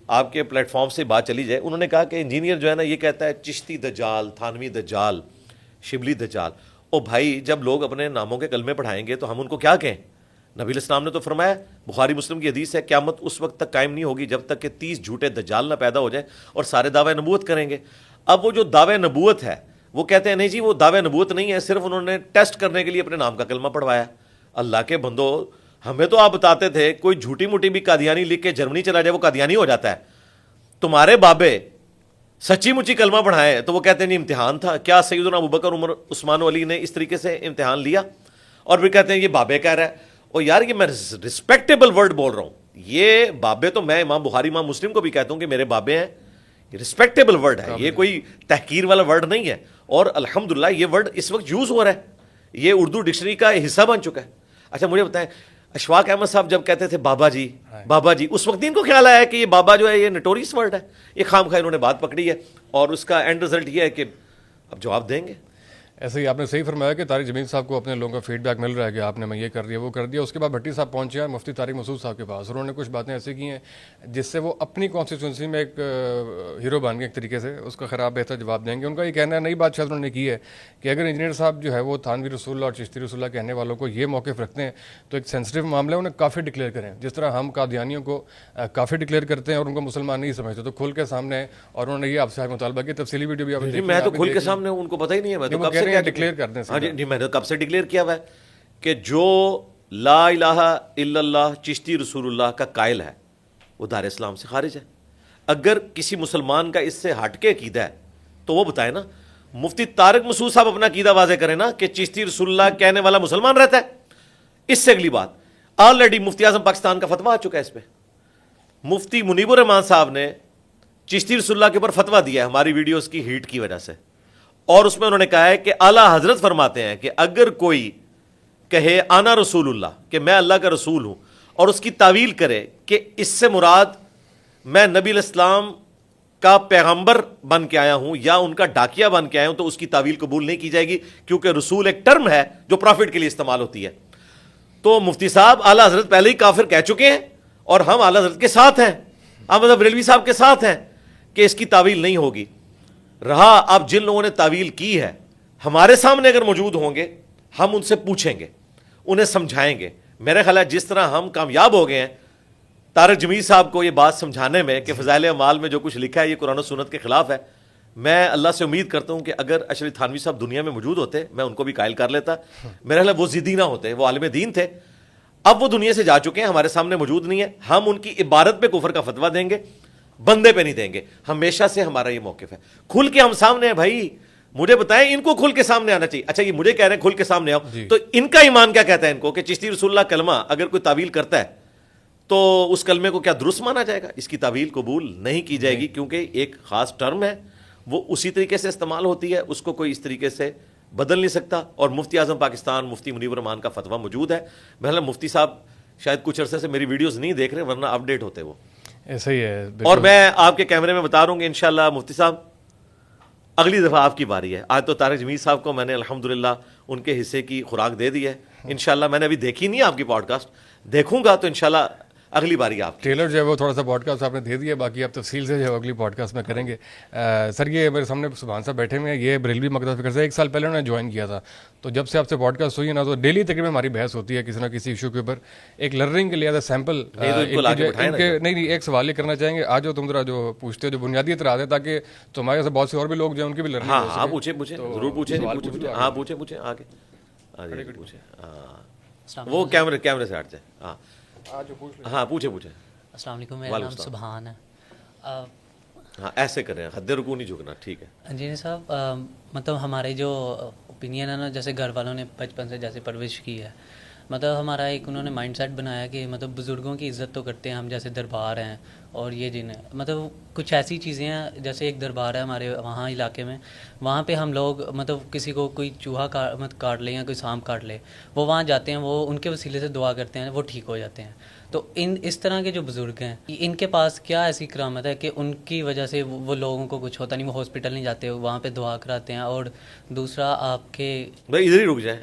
آپ کے پلیٹ فارم سے بات چلی جائے, انہوں نے کہا کہ انجینئر جو ہے نا یہ کہتا ہے چشتی دجال, تھانوی دجال, شبلی دجال. او بھائی جب لوگ اپنے ناموں کے کلمے پڑھائیں گے تو ہم ان کو کیا کہیں؟ نبی الاسلام نے تو فرمایا, بخاری مسلم کی حدیث ہے, قیامت اس وقت تک قائم نہیں ہوگی جب تک کہ 30 جھوٹے دجال نہ پیدا ہو جائیں اور سارے دعوے نبوت کریں گے. اب وہ جو دعوے نبوت ہے وہ کہتے ہیں نہیں جی وہ دعوے نبوت نہیں ہے, صرف انہوں نے ٹیسٹ کرنے کے لیے اپنے نام کا کلمہ پڑھوایا. اللہ کے بندو, ہمیں تو آپ بتاتے تھے کوئی جھوٹی موٹی بھی قادیانی لکھ کے جرمنی چلا جائے وہ قادیانی ہو جاتا ہے. تمہارے بابے سچی مچی کلمہ پڑھائے تو وہ کہتے ہیں نہیں امتحان تھا. کیا سیدنا ابوبکر, عمر, عثمان و علی نے اس طریقے سے امتحان لیا؟ اور پھر کہتے ہیں یہ بابے کہہ رہا ہے. اور یار یہ میں رسپیکٹیبل ورڈ بول رہا ہوں, یہ بابے تو میں امام بخاری امام مسلم کو بھی کہتا ہوں کہ میرے بابے ہیں, یہ رسپیکٹیبل ورڈ ہے, یہ کوئی تحقیر والا ورڈ نہیں ہے. اور الحمدللہ یہ ورڈ اس وقت یوز ہو رہا ہے, یہ اردو ڈکشنری کا حصہ بن چکا ہے. اچھا مجھے بتائیں, اشفاق احمد صاحب جب کہتے تھے بابا جی بابا جی, اس وقت ان کو خیال آیا کہ یہ بابا جو ہے یہ نٹوریس ورڈ ہے, یہ خام خواہ انہوں نے بات پکڑی ہے, اور اس کا اینڈ رزلٹ یہ ہے کہ اب جواب دیں گے. ایسے ہی آپ نے صحیح فرمایا کہ طارق جمیل صاحب کو اپنے لوگوں کا فیڈ بیک مل رہا ہے کہ آپ نے میں یہ کر دیا وہ کر دیا. اس کے بعد بھٹی صاحب پہنچے ہیں مفتی طارق مسعود صاحب کے پاس, انہوں نے کچھ باتیں ایسی کی ہیں جس سے وہ اپنی کانسٹیٹوئنسی میں ایک ہیرو بن گئے ایک طریقے سے, اس کا خراب بہتر جواب دیں گے. ان کا یہ کہنا ہے, نئی بات شاید انہوں نے کی ہے کہ اگر انجینئر صاحب جو ہے وہ تھانوی رسول اللہ اور چشتی رسول اللہ کہنے والوں کو یہ موقف رکھتے ہیں تو ایک سینسٹیو معاملہ ہے, انہیں کافر ڈکلیئر کریں. جس طرح ہم قادیانیوں کو کافر ڈکلیئر کرتے ہیں اور ان کو مسلمان نہیں سمجھتے, تو کھل کے سامنے ہے. اور انہوں نے یہ آپ سے مطالبہ کی, تفصیلی ویڈیو بھی آپ نے, میں تو کھل کے سامنے ان کو پتہ ہی نہیں ہے, میں تو کب سے ڈکلیئر کر دیں. ہاں جی, میں نے کب سے ڈکلیئر کیا ہوا ہے کہ جو لا الہ الا اللہ چشتی رسول اللہ کا قائل ہے وہ دار اسلام سے خارج ہے. اگر کسی مسلمان کا اس سے ہٹ کے عقیدہ ہے تو وہ بتائے نا. مفتی طارق مسعود صاحب اپنا عقیدہ واضح کریں نا کہ چشتی رسول اللہ کہنے والا مسلمان رہتا ہے. اس سے اگلی بات, آلریڈی مفتی اعظم پاکستان کا فتویٰ آ چکا ہے اس پہ. مفتی منیب الرحمان صاحب نے چشتی رسول اللہ کے اوپر فتویٰ دیا ہے ہماری ویڈیوز کی ہیٹ کی وجہ سے, اور اس میں انہوں نے کہا ہے کہ اعلیٰ حضرت فرماتے ہیں کہ اگر کوئی کہے آنا رسول اللہ, کہ میں اللہ کا رسول ہوں, اور اس کی تعویل کرے کہ اس سے مراد میں نبی الاسلام کا پیغمبر بن کے آیا ہوں یا ان کا ڈاکیہ بن کے آیا ہوں, تو اس کی تعویل قبول نہیں کی جائے گی, کیونکہ رسول ایک ٹرم ہے جو پرافٹ کے لیے استعمال ہوتی ہے. تو مفتی صاحب اعلیٰ حضرت پہلے ہی کافر کہہ چکے ہیں, اور ہم اعلیٰ حضرت کے ساتھ ہیں, احمد بریلوی صاحب کے ساتھ ہیں کہ اس کی تعویل نہیں ہوگی. رہا اب جن لوگوں نے تعویل کی ہے, ہمارے سامنے اگر موجود ہوں گے ہم ان سے پوچھیں گے, انہیں سمجھائیں گے. میرا خیال ہے جس طرح ہم کامیاب ہو گئے ہیں طارق جمیل صاحب کو یہ بات سمجھانے میں کہ فضائل اعمال میں جو کچھ لکھا ہے یہ قرآن و سنت کے خلاف ہے, میں اللہ سے امید کرتا ہوں کہ اگر اشرف تھانوی صاحب دنیا میں موجود ہوتے میں ان کو بھی قائل کر لیتا. میرا خیال ہے وہ ضدی نہ ہوتے, وہ عالم دین تھے. اب وہ دنیا سے جا چکے ہیں, ہمارے سامنے موجود نہیں ہے. ہم ان کی عبارت پہ کفر کا فتویٰ دیں گے, بندے پہ نہیں دیں گے. ہمیشہ سے ہمارا یہ موقف ہے. کھل کے ہم سامنے ہیں بھائی, مجھے بتائیں ان کو کھل کے سامنے آنا چاہیے. اچھا یہ مجھے کہہ رہے ہیں کھل کے سامنے آؤ, تو ان کا ایمان کیا کہتا ہے ان کو کہ چشتی رسول اللہ کلمہ اگر کوئی تعویل کرتا ہے تو اس کلمے کو کیا درست مانا جائے گا؟ اس کی تعویل قبول نہیں کی جائے گی, کیونکہ ایک خاص ٹرم ہے, وہ اسی طریقے سے استعمال ہوتی ہے, اس کو کوئی اس طریقے سے بدل نہیں سکتا. اور مفتی اعظم پاکستان مفتی منیب الرحمان کا فتویٰ موجود ہے. میں مفتی صاحب شاید کچھ عرصے سے میری ویڈیوز نہیں دیکھ رہے, ورنہ اپ ڈیٹ ہوتے وہ. ایسا ہی ہے. اور میں آپ کے کیمرے میں بتا رہا ہوں کہ انشاءاللہ مفتی صاحب اگلی دفعہ آپ کی باری ہے. آج تو طارق جمیل صاحب کو میں نے الحمدللہ ان کے حصے کی خوراک دے دی ہے. انشاءاللہ میں نے ابھی دیکھی نہیں آپ کی پوڈ کاسٹ, دیکھوں گا تو انشاءاللہ اگلی باری آپ. ٹریلر جو ہے وہ تھوڑا سا پوڈ کاسٹ آپ نے دے دیا, باقی آپ تفصیل سے جو ہے اگلی پوڈ کاسٹ میں کریں گے. سر یہ میرے سامنے سبحان صاحب بیٹھے ہوئے ہیں, یہ بریلوی مقدس فکر سے 1 سال پہلے انہوں نے جوائن کیا تھا. تو جب سے آپ سے پوڈ کاسٹ ہوئی ہے نا, تو ڈیلی تقریباً ہماری بحث ہوتی ہے کسی نہ کسی ایشو کے اوپر. ایک لرننگ کے لیے ایز اے سیمپل نہیں ایک سوال یہ کرنا چاہیں گے, آج جو تم ذرا جو پوچھتے ہو جو بنیادی اعتراض ہے, تاکہ تمہارے جیسے بہت سے اور بھی لوگ جو ہیں ان کی بھی لرننگ ہو سکے. ہاں پوچھیں ضرور پوچھیں. ہاں پوچھیں آگے پوچھیں. ہاں وہ کیمرے سے ہٹ جائیں. ہاں پوچھیں. السلام علیکم, میرا نام سبحان ہے. ہاں ایسے کریں, حد رکوع نہیں جھکنا, ٹھیک ہے جی صاحب. مطلب ہمارے جو اوپینین ہے نا, جیسے گھر والوں نے بچپن سے جیسے پرورش کی ہے, مطلب ہمارا ایک انہوں نے مائنڈ سیٹ بنایا کہ مطلب بزرگوں کی عزت تو کرتے ہیں ہم, جیسے دربار ہیں اور یہ جن ہیں, مطلب کچھ ایسی چیزیں ہیں جیسے ایک دربار ہے ہمارے وہاں علاقے میں, وہاں پہ ہم لوگ مطلب کسی کو کوئی چوہا کاٹ لے یا کوئی سانپ کاٹ لے, وہ وہاں جاتے ہیں, وہ ان کے وسیلے سے دعا کرتے ہیں, وہ ٹھیک ہو جاتے ہیں. تو اس طرح کے جو بزرگ ہیں ان کے پاس کیا ایسی کرامت ہے کہ ان کی وجہ سے وہ لوگوں کو کچھ ہوتا نہیں, وہ ہاسپٹل نہیں جاتے, وہاں پہ دعا کراتے ہیں. اور دوسرا آپ کے بھائی ادھر ہی رک جائیں,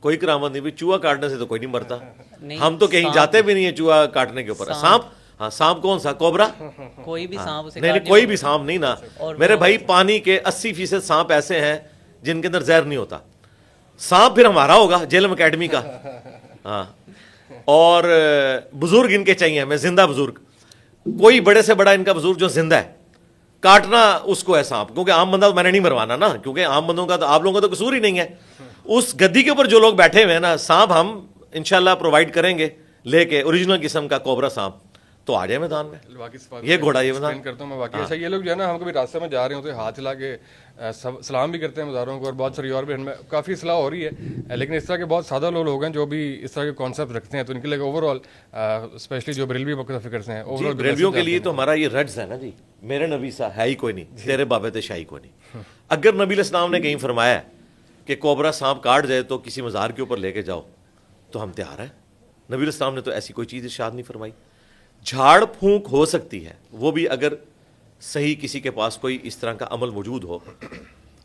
کوئی کرامت نہیں. چوہا کاٹنے سے تو کوئی نہیں مرتا, ہم تو کہیں جاتے بھی نہیں ہیں چوہا کاٹنے کے اوپر. سانپ, ہاں سانپ کون سا, کوبرا, کوئی بھی سانپ اسے نہیں کوئی بھی سانپ نہیں نا میرے بھائی. پانی کے 80% سانپ ایسے ہیں جن کے اندر زہر نہیں ہوتا. سانپ پھر ہمارا ہوگا جیلم اکیڈمی کا. ہاں اور بزرگ ان کے چاہیے ہمیں, زندہ بزرگ. کوئی بڑے سے بڑا ان کا بزرگ جو زندہ ہے, کاٹنا اس کو ہے سانپ, کیونکہ عام بندہ تو میں نے نہیں مروانا نا, کیونکہ عام بندوں کا تو آپ لوگوں کا تو قصور ہی نہیں ہے. اس گدی کے اوپر جو لوگ بیٹھے ہوئے ہیں نا, سانپ ہم انشاءاللہ پرووائڈ کریں گے لے کے, اوریجنل قسم کا کوبرا سانپ, تو آ جائے میدان میں. یہ گھوڑا یہ میدان کرتا ہوں میں واقعی. اچھا یہ لوگ جو ہے نا, ہم کبھی راستے میں جا رہے ہوتے ہیں, ہاتھ چلا کے سلام بھی کرتے ہیں مزاروں کو, اور بہت ساری اور بھی ان میں کافی اصلاح ہو رہی ہے. لیکن اس طرح کے بہت سادہ لوگ ہیں جو بھی اس طرح کے کانسیپٹ رکھتے ہیں, تو ان کے لیے اوور آل اسپیشلی جو بریلوی مقدس فکر سے ہیں, اوور آل بریلویوں کے لیے تو ہمارا یہ رڈز ہے نا جی, میرے نبی سا ہے ہی کوئی نہیں, تیرے بابے تے شاہی کوئی نہیں. اگر نبی علیہ السلام نے کہیں فرمایا ہے کہ کوبرا سانپ کاٹ جائے تو کسی مزار کے اوپر لے کے جاؤ, تو ہم تیار ہیں. نبی علیہ السلام نے تو ایسی کوئی چیز ارشاد نہیں فرمائی. جھاڑ پھونک ہو سکتی ہے, وہ بھی اگر صحیح کسی کے پاس کوئی اس طرح کا عمل موجود ہو.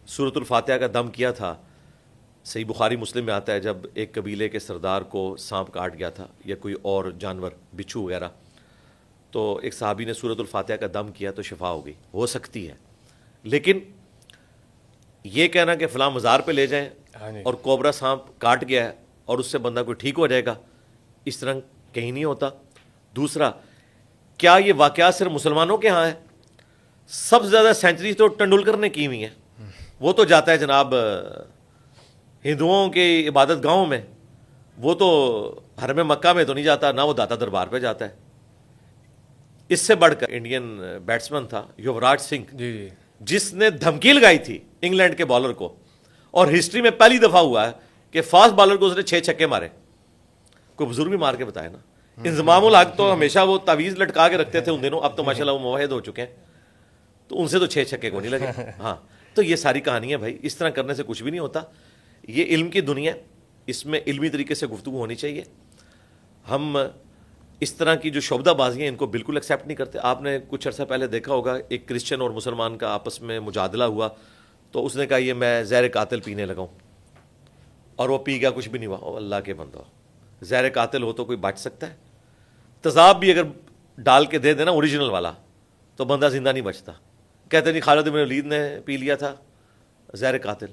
سورۃ الفاتحہ کا دم کیا تھا, صحیح بخاری مسلم میں آتا ہے, جب ایک قبیلے کے سردار کو سانپ کاٹ گیا تھا یا کوئی اور جانور, بچھو وغیرہ, تو ایک صحابی نے سورۃ الفاتحہ کا دم کیا تو شفا ہو گئی. ہو سکتی ہے, لیکن یہ کہنا کہ فلاں مزار پہ لے جائیں اور کوبرا سانپ کاٹ گیا ہے اور اس سے بندہ کوئی ٹھیک ہو جائے گا, اس طرح کہیں نہیں ہوتا. دوسرا, کیا یہ واقعات صرف مسلمانوں کے ہاں ہے؟ سب سے زیادہ سینچری تو ٹنڈولکر نے کی ہوئی ہیں. وہ تو جاتا ہے جناب ہندوؤں کے عبادت گاہوں میں, وہ تو حرم مکہ میں تو نہیں جاتا, نہ وہ داتا دربار پہ جاتا ہے. اس سے بڑھ کر انڈین بیٹسمین تھا یوراج سنگھ, جس نے دھمکی لگائی تھی انگلینڈ کے بالر کو, اور ہسٹری میں پہلی دفعہ ہوا ہے کہ فاسٹ بالر کو اس نے 6 چھکے مارے. کوئی بزرگ بھی مار کے بتائے نا. انضمام الحق تو ہمیشہ وہ تعویذ لٹکا کے رکھتے تھے ان دنوں, اب تو ماشاءاللہ وہ موحد ہو چکے ہیں, تو ان سے تو 6 چھکے کو نہیں لگے. ہاں تو یہ ساری کہانی ہے بھائی, اس طرح کرنے سے کچھ بھی نہیں ہوتا. یہ علم کی دنیا, اس میں علمی طریقے سے گفتگو ہونی چاہیے. ہم اس طرح کی جو شعبدہ بازیاں ان کو بالکل ایکسیپٹ نہیں کرتے. آپ نے کچھ عرصہ پہلے دیکھا ہوگا, ایک کرسچن اور مسلمان کا آپس میں مجادلہ ہوا, تو اس نے کہا یہ میں زہر قاتل پینے لگاؤں, اور وہ پی گیا, کچھ بھی نہیں ہوا. او اللہ کے بندو, زہر قاتل ہو تو کوئی بچ سکتا ہے؟ تذاب بھی اگر ڈال کے دے دینا اوریجنل والا, تو بندہ زندہ نہیں بچتا. کہتے نہیں خالد بن ولید نے پی لیا تھا زہر قاتل.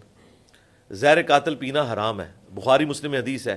زہر قاتل پینا حرام ہے, بخاری مسلم میں حدیث ہے,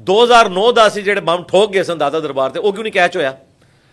2009-10 ਜਿਹੜੇ ਬੰਬ ਠੋਕ ਗਏ ਸਨ ਦਾਤਾ ਦਰਬਾਰ ਤੇ, ਉਹ ਕਿਉਂ ਨਹੀਂ ਕੈਚ ਹੋਇਆ?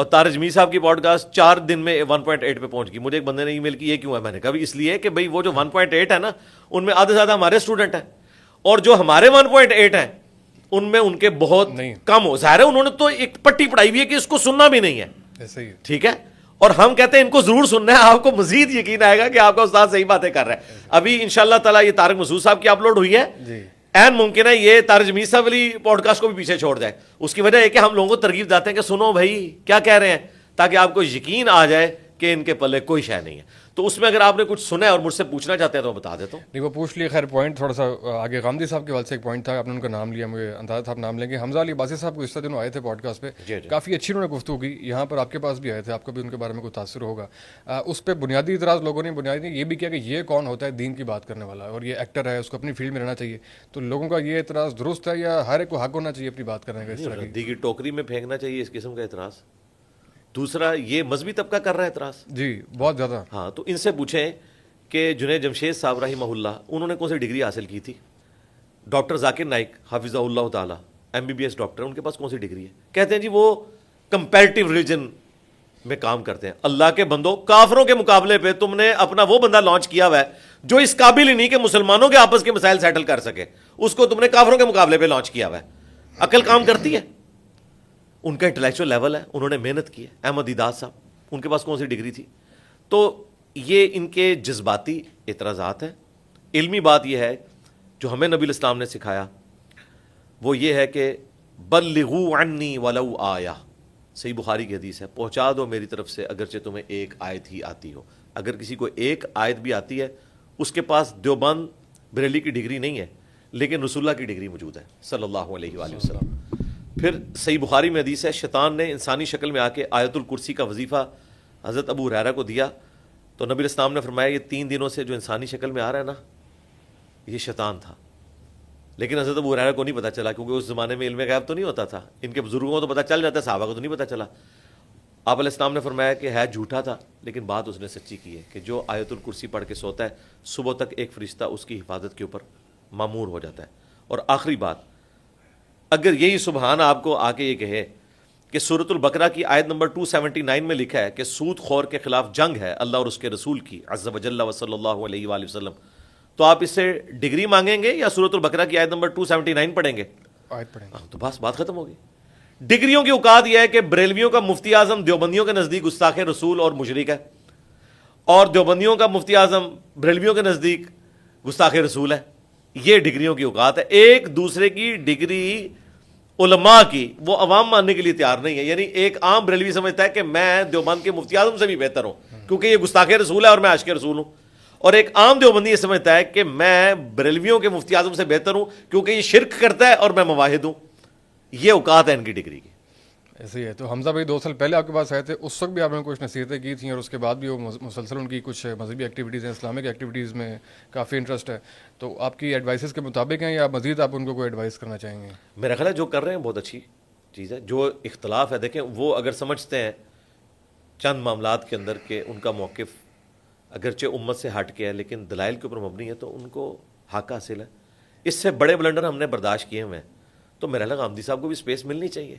اور طارق جمیل صاحب کی پوڈ کاسٹ 4 دن میں 1.8 پہ پہنچ گئی. مجھے ایک بندے نے ای میل کی یہ کیوں ہے, میں نے کہا بھی اس لیے کہ بھئی وہ جو 1.8 ہے نا ان میں آدھے زیادہ ہمارے اسٹوڈنٹ ہیں, اور جو ہمارے 1.8 ہیں ان میں ان کے بہت کم ہو. ظاہر ہے انہوں نے تو ایک پٹی پڑھائی ہوئی ہے کہ اس کو سننا بھی نہیں ہے, ایسے ہی ٹھیک ہے, اور ہم کہتے ہیں ان کو ضرور سننا ہے. آپ کو مزید یقین آئے گا کہ آپ کا استاد صحیح باتیں کر رہا ہے. ابھی انشاءاللہ تعالیٰ یہ طارق مسعود صاحب کی اپلوڈ ہوئی ہے, این ممکن ہے یہ طارق جمیل صاحب والی پوڈ کاسٹ کو بھی پیچھے چھوڑ جائے. اس کی وجہ ہے کہ ہم لوگوں کو ترغیب دیتے ہیں کہ سنو بھائی کیا کہہ رہے ہیں, تاکہ آپ کو یقین آ جائے کہ ان کے پلے کوئی شے نہیں ہے. تو اس میں اگر آپ نے کچھ سنا ہے اور مجھ سے پوچھنا چاہتے ہیں تو میں بتا دیتا ہوں. نہیں وہ پوچھ لیے. خیر پوائنٹ تھوڑا سا آگے غامدی صاحب کے والد سے ایک پوائنٹ تھا, آپ نے ان کا نام لیا, مجھے اندازہ تھا آپ نام لیں گے. حمزہ علی عباسی صاحب کو اس دنوں آئے تھے پوڈ کاسٹ پہ, کافی اچھی انہوں نے گفتگو کی. یہاں پر آپ کے پاس بھی آئے تھے, آپ کو بھی ان کے بارے میں کوئی تاثر ہوگا. اس پہ بنیادی اعتراض لوگوں نے بنیادی یہ بھی کیا کہ یہ کون ہوتا ہے دین کی بات کرنے والا, اور یہ ایکٹر ہے, اس کو اپنی فیلڈ میں رہنا چاہیے. تو لوگوں کا یہ اعتراض درست ہے یا ہر ایک کو حق ہونا چاہیے اپنی بات کرنے کا؟ اس طرح کی ٹوکری میں پھینکنا چاہیے اس قسم کا اعتراض. دوسرا یہ مذہبی طبقہ کر رہا ہے اعتراض, جی بہت زیادہ. ہاں تو ان سے پوچھیں کہ جنید جمشید صاحب رحمہ اللہ انہوں نے کون سی ڈگری حاصل کی تھی. ڈاکٹر ذاکر نائک حافظہ اللہ تعالیٰ MBBS ڈاکٹر, ان کے پاس کون سی ڈگری ہے؟ کہتے ہیں جی وہ کمپیریٹیو ریلیجن میں کام کرتے ہیں. اللہ کے بندوں, کافروں کے مقابلے پہ تم نے اپنا وہ بندہ لانچ کیا ہوا ہے جو اس قابل ہی نہیں کہ مسلمانوں کے آپس کے مسائل سیٹل کر سکے, اس کو تم نے کافروں کے مقابلے پہ لانچ کیا ہوا ہے. عقل کام کرتی ہے؟ ان کا انٹلیکچوئل لیول ہے, انہوں نے محنت کی ہے. احمد دیدات صاحب, ان کے پاس کون سی ڈگری تھی؟ تو یہ ان کے جذباتی اعتراضات ہیں. علمی بات یہ ہے جو ہمیں نبی الاسلام نے سکھایا وہ یہ ہے کہ بلغوا عنی ولو آیہ, صحیح بخاری کی حدیث ہے, پہنچا دو میری طرف سے اگرچہ تمہیں ایک آیت ہی آتی ہو. اگر کسی کو ایک آیت بھی آتی ہے اس کے پاس دیوبند بریلی کی ڈگری نہیں ہے لیکن رسول اللہ کی ڈگری موجود ہے صلی اللہ علیہ وآلہ وسلم. پھر صحیح بخاری میں حدیث ہے شیطان نے انسانی شکل میں آ کے آیت الکرسی کا وظیفہ حضرت ابو ہریرہ کو دیا, تو نبی الاسلام نے فرمایا یہ 3 دنوں سے جو انسانی شکل میں آ رہا ہے نا یہ شیطان تھا. لیکن حضرت ابو ہریرہ کو نہیں پتہ چلا کیونکہ اس زمانے میں علم غیب تو نہیں ہوتا تھا. ان کے بزرگوں کو تو پتہ چل جاتا, صحابہ کو تو نہیں پتہ چلا. آپ علیہ السلام نے فرمایا کہ ہے جھوٹا تھا لیکن بات اس نے سچی کی ہے کہ جو آیت الکرسی پڑھ کے سوتا ہے صبح تک ایک فرشتہ اس کی حفاظت کے اوپر مامور ہو جاتا ہے. اور آخری بات, اگر یہی سبحان آپ کو آ کے یہ کہے کہ سورۃ البقرہ کی آیت نمبر 279 میں لکھا ہے کہ سود خور کے خلاف جنگ ہے اللہ اور اس کے رسول کی عز وجل و صلی اللہ علیہ وآلہ وسلم, تو آپ اس سے ڈگری مانگیں گے یا سورۃ البقرہ کی آیت نمبر 279 پڑھیں گے؟ آیت پڑھیں گے. تو بس بات ختم ہوگی. ڈگریوں کی اوقات یہ ہے کہ بریلویوں کا مفتی اعظم دیوبندیوں کے نزدیک گستاخ رسول اور مشرک ہے, اور دیوبندیوں کا مفتی اعظم بریلویوں کے نزدیک گستاخ رسول ہے. یہ ڈگریوں کی اوقات ہے. ایک دوسرے کی ڈگری علماء کی وہ عوام ماننے کے لیے تیار نہیں ہے. یعنی ایک عام بریلوی سمجھتا ہے کہ میں دیوبند کے مفتی اعظم سے بھی بہتر ہوں کیونکہ یہ گستاخ رسول ہے اور میں عاشق رسول ہوں, اور ایک عام دیوبندی یہ سمجھتا ہے کہ میں بریلویوں کے مفتی اعظم سے بہتر ہوں کیونکہ یہ شرک کرتا ہے اور میں مواحد ہوں. یہ اوقات ہے ان کی ڈگری کی. ایسے ہی ہے. تو حمزہ بھائی 2 سال پہلے آپ کے پاس آئے تھے, اس وقت بھی آپ نے کچھ نصیحتیں کی تھیں اور اس کے بعد بھی وہ مسلسل ان کی کچھ مذہبی ایکٹیویٹیز ہیں, اسلامک ایکٹیویٹیز میں کافی انٹرسٹ ہے. تو آپ کی ایڈوائسز کے مطابق ہیں یا مزید آپ ان کو کوئی ایڈوائس کرنا چاہیں گے؟ میرا خیال ہے جو کر رہے ہیں بہت اچھی چیز ہے. جو اختلاف ہے دیکھیں وہ اگر سمجھتے ہیں چند معاملات کے اندر کہ ان کا موقف اگرچہ امت سے ہٹ کے ہے لیکن دلائل کے اوپر مبنی ہے تو ان کو حق حاصل ہے. اس سے بڑے بلنڈر ہم نے برداشت کیے ہوئے ہیں. تو میرا خیال غامدی صاحب کو بھی اسپیس ملنی چاہیے.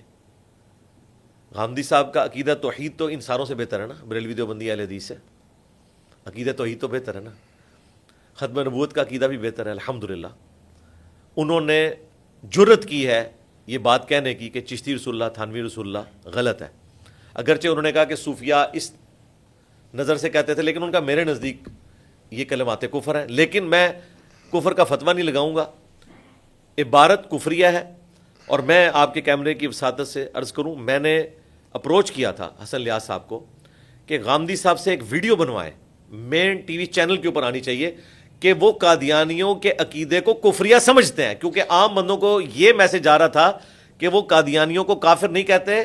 غامدی صاحب کا عقیدہ توحید تو ان ساروں سے بہتر ہے نا, بریلوی دیوبندی اہل حدیث سے عقیدہ توحید تو بہتر ہے نا, ختم نبوت کا عقیدہ بھی بہتر ہے الحمدللہ. انہوں نے جرت کی ہے یہ بات کہنے کی کہ چشتی رسول اللہ تھانوی رسول اللہ غلط ہے. اگرچہ انہوں نے کہا کہ صوفیاء اس نظر سے کہتے تھے لیکن ان کا میرے نزدیک یہ کلمات کفر ہیں. لیکن میں کفر کا فتویٰ نہیں لگاؤں گا, عبارت کفریہ ہے. اور میں آپ کے کیمرے کی وساطت سے عرض کروں, میں نے اپروچ کیا تھا حسن لیاس صاحب کو کہ غامدی صاحب سے ایک ویڈیو بنوائیں, مین ٹی وی چینل کے اوپر آنی چاہیے کہ وہ قادیانیوں کے عقیدے کو کفریہ سمجھتے ہیں, کیونکہ عام بندوں کو یہ میسج آ رہا تھا کہ وہ قادیانیوں کو کافر نہیں کہتے,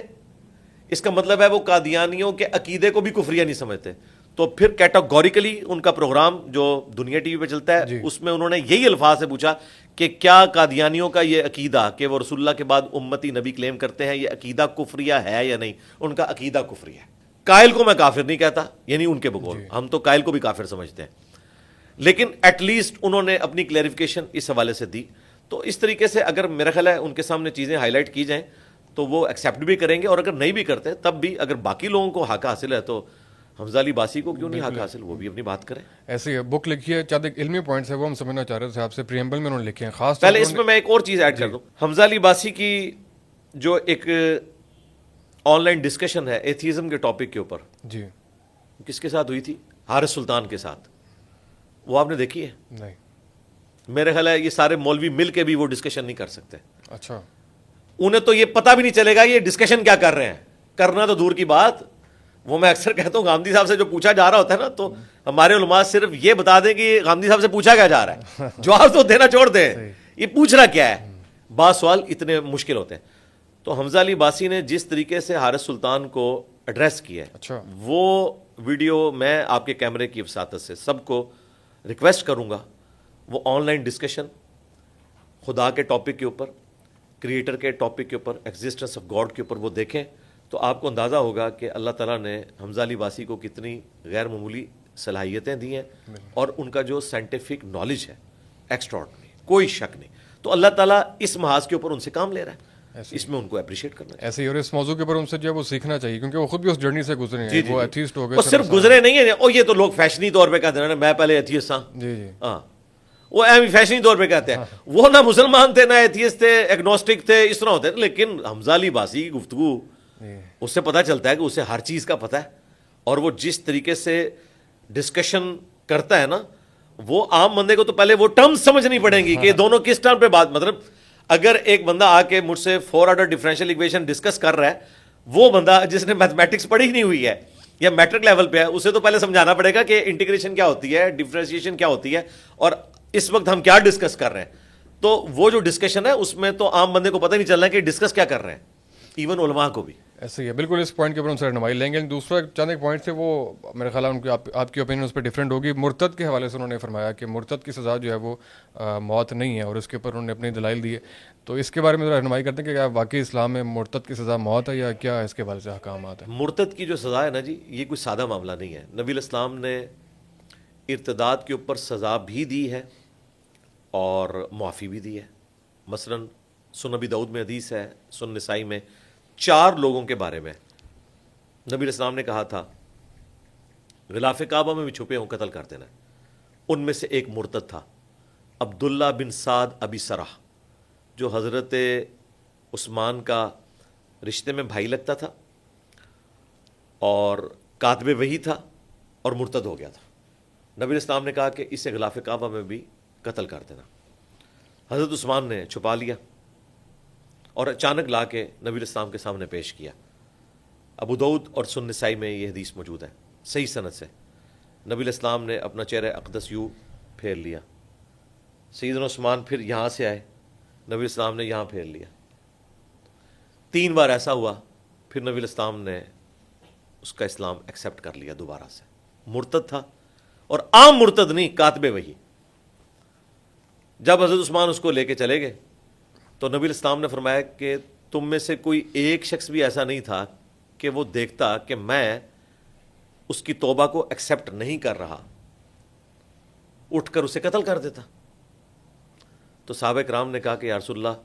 اس کا مطلب ہے وہ قادیانیوں کے عقیدے کو بھی کفریہ نہیں سمجھتے. تو پھر کیٹاگوریکلی ان کا پروگرام جو دنیا ٹی وی پہ چلتا ہے اس میں انہوں نے یہی الفاظ سے پوچھا کہ کیا قادیانیوں کا یہ عقیدہ کہ وہ رسول اللہ کے بعد امتی نبی کلیم کرتے ہیں یہ عقیدہ کفریہ ہے یا نہیں؟ ان کا عقیدہ کفریہ ہے. قائل کو میں کافر نہیں کہتا, یعنی ان کے بقول ہم تو قائل کو بھی کافر سمجھتے ہیں, لیکن ایٹ لیسٹ انہوں نے اپنی کلیریفیکیشن اس حوالے سے دی. تو اس طریقے سے اگر میرا خیال ہے ان کے سامنے چیزیں ہائی لائٹ کی جائیں تو وہ ایکسیپٹ بھی کریں گے, اور اگر نہیں بھی کرتے تب بھی اگر باقی لوگوں کو حق حاصل ہے تو حمزہ علی باسی کو کیوں نہیں حق حاصل, وہ بھی اپنی بات کریں. ایسی بک لکھی ہے, چاہتے ایک علمی پوائنٹس ہے وہ ہم سمجھنا چاہ رہے تھے آپ سے, پریمبل میں انہوں نے لکھے ہیں خاص طور پہلے اس میں ایک اور چیز ایڈ کر دوں. حمزہ علی باسی کی جو ایک آن لائن ڈسکشن ہے ایتھیزم کے ٹاپک کے اوپر, جی کس کے ساتھ ہوئی تھی؟ حارث سلطان کے ساتھ. وہ آپ نے دیکھی ہے؟ نہیں. میرے خیال ہے یہ سارے مولوی مل کے بھی وہ ڈسکشن نہیں کر سکتے. اچھا. انہیں تو یہ پتہ بھی نہیں چلے گا یہ ڈسکشن کیا کر رہے ہیں, کرنا تو دور کی بات. وہ میں اکثر کہتا ہوں غامدی صاحب سے جو پوچھا جا رہا ہوتا ہے نا, تو ہمارے علماء صرف یہ بتا دیں کہ غامدی صاحب سے پوچھا کیا جا رہا ہے, جواب تو دینا چھوڑ دیں, یہ پوچھنا کیا ہے. بعض سوال اتنے مشکل ہوتے ہیں. تو حمزہ علی باسی نے جس طریقے سے حارث سلطان کو ایڈریس کیا ہے, اچھا, وہ ویڈیو میں آپ کے کیمرے کی وساطت سے سب کو ریکویسٹ کروں گا, وہ آن لائن ڈسکشن خدا کے ٹاپک کے اوپر, کریٹر کے ٹاپک کے اوپر, ایگزسٹنس آف گاڈ کے اوپر وہ دیکھیں تو آپ کو اندازہ ہوگا کہ اللہ تعالیٰ نے حمزہ علی باسی کو کتنی غیر معمولی صلاحیتیں دی ہیں, اور ان کا جو سائنٹیفک نالج ہے ایکسٹراڈنری, کوئی شک نہیں. تو اللہ تعالیٰ اس محاذ کے اوپر ان سے کام لے رہا ہے, اس میں ان کو اپریشیٹ کرنا چاہیے. ایسے ہی, اور اس موضوع کے اوپر ان سے جو ہے وہ سیکھنا چاہیے کیونکہ وہ خود بھی اس جرنی سے گزرے ہیں. وہ ایتھیسٹ ہو گئے, وہ صرف گزرے نہیں ہیں, اور یہ تو لوگ فیشنی طور پہ کہتے ہیں میں پہلے ایتھیسٹ تھا. جی جی, ہاں, وہ اہم فیشنی طور پہ کہتے ہیں. وہ نہ مسلمان تھے, نہ ایتھیسٹ تھے, ایگنوسٹک تھے, اس طرح ہوتے تھے. لیکن حمزہ علی باسی کی گفتگو, اس سے پتہ چلتا ہے کہ اسے ہر چیز کا پتہ ہے, اور وہ جس طریقے سے ڈسکشن کرتا ہے نا, وہ عام بندے کو تو پہلے وہ ٹرمز سمجھنی پڑیں گی کہ دونوں کس ٹرم پہ بات, مطلب اگر ایک بندہ آ کے مجھ سے 4 آرڈر ڈفرینشیل ایکویشن ڈسکس کر رہا ہے, وہ بندہ جس نے میتھمیٹکس پڑھی ہی نہیں ہوئی ہے یا میٹرک لیول پہ ہے, اسے تو پہلے سمجھانا پڑے گا کہ انٹیگریشن کیا ہوتی ہے, ڈفرینشیشن کیا ہوتی ہے, اور اس وقت ہم کیا ڈسکس کر رہے ہیں. تو وہ جو ڈسکشن ہے اس میں تو عام بندے کو پتہ نہیں چل رہا ہے کہ ڈسکس کیا کر رہے ہیں, ایون علماء کو بھی. ایسے ہی ہے, بالکل اس پوائنٹ کے اوپر ہم سے رہنمائی لیں گے. دوسرا چند ایک پوائنٹ تھے وہ میرے خیال ہے آپ کی اوپینین اس پہ ڈفرینٹ ہوگی. مرتد کے حوالے سے انہوں نے فرمایا کہ مرتد کی سزا جو ہے وہ موت نہیں ہے, اور اس کے اوپر انہوں نے اپنی دلائل دیے. تو اس کے بارے میں ذرا رہنمائی کرتے ہیں کہ کیا واقعی اسلام میں مرتد کی سزا موت ہے, یا کیا اس کے بارے سے احکامات ہیں؟ مرتد کی جو سزا ہے نا جی, یہ کوئی سادہ معاملہ نہیں ہے. نبی الاسلام نے ارتداد کے اوپر سزا بھی دی ہے اور معافی بھی دی ہے. مثلا سنن ابی داؤد میں حدیث ہے, سنن نسائی میں 4 لوگوں کے بارے میں نبی الاسلام نے کہا تھا غلاف کعبہ میں بھی چھپے ہوں قتل کر دینا. ان میں سے ایک مرتد تھا, عبداللہ بن سعد ابی سرح, جو حضرت عثمان کا رشتے میں بھائی لگتا تھا اور کاتب وحی تھا, اور مرتد ہو گیا تھا. نبی الاسلام نے کہا کہ اسے غلاف کعبہ میں بھی قتل کر دینا. حضرت عثمان نے چھپا لیا اور اچانک لا کے نبی الاسلام کے سامنے پیش کیا. ابو داؤد اور سنن نسائی میں یہ حدیث موجود ہے صحیح سند سے. نبی الاسلام نے اپنا چہرہ اقدس یوں پھیر لیا, سیدنا عثمان پھر یہاں سے آئے, نبی الاسلام نے یہاں پھیر لیا. 3 بار ایسا ہوا, پھر نبی الاسلام نے اس کا اسلام ایکسیپٹ کر لیا دوبارہ سے. مرتد تھا, اور عام مرتد نہیں, کاتب وحی. جب حضرت عثمان اس کو لے کے چلے گئے تو نبی الاسلام نے فرمایا کہ تم میں سے کوئی ایک شخص بھی ایسا نہیں تھا کہ وہ دیکھتا کہ میں اس کی توبہ کو ایکسیپٹ نہیں کر رہا, اٹھ کر اسے قتل کر دیتا. تو صحابہ کرام نے کہا کہ یا رسول اللہ,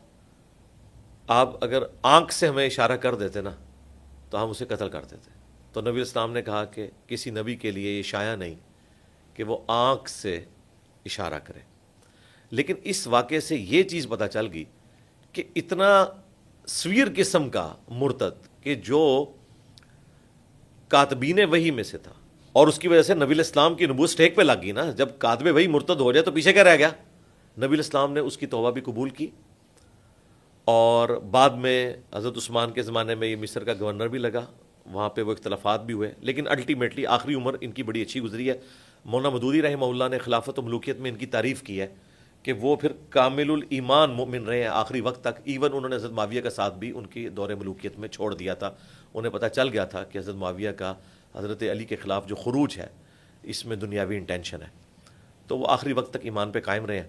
آپ اگر آنکھ سے ہمیں اشارہ کر دیتے نا تو ہم اسے قتل کر دیتے. تو نبی اسلام نے کہا کہ کسی نبی کے لیے یہ شایع نہیں کہ وہ آنکھ سے اشارہ کرے. لیکن اس واقعے سے یہ چیز پتہ چل گئی کہ اتنا سویر قسم کا مرتد کہ جو کاتبین وحی میں سے تھا, اور اس کی وجہ سے نبی الاسلام کی نبوت سٹیک پہ لگ گئی نا. جب کاتب وحی مرتد ہو جائے تو پیچھے کیا رہ گیا؟ نبی الاسلام نے اس کی توبہ بھی قبول کی, اور بعد میں حضرت عثمان کے زمانے میں یہ مصر کا گورنر بھی لگا, وہاں پہ وہ اختلافات بھی ہوئے, لیکن الٹیمیٹلی آخری عمر ان کی بڑی اچھی گزری ہے. مولانا مودودی رحمہ اللہ نے خلافت و ملوکیت میں ان کی تعریف کی ہے کہ وہ پھر کامل الایمان مومن رہے ہیں آخری وقت تک. ایون انہوں نے حضرت معاویہ کا ساتھ بھی ان کی دور ملوکیت میں چھوڑ دیا تھا. انہیں پتہ چل گیا تھا کہ حضرت معاویہ کا حضرت علی کے خلاف جو خروج ہے اس میں دنیاوی انٹینشن ہے, تو وہ آخری وقت تک ایمان پہ قائم رہے ہیں.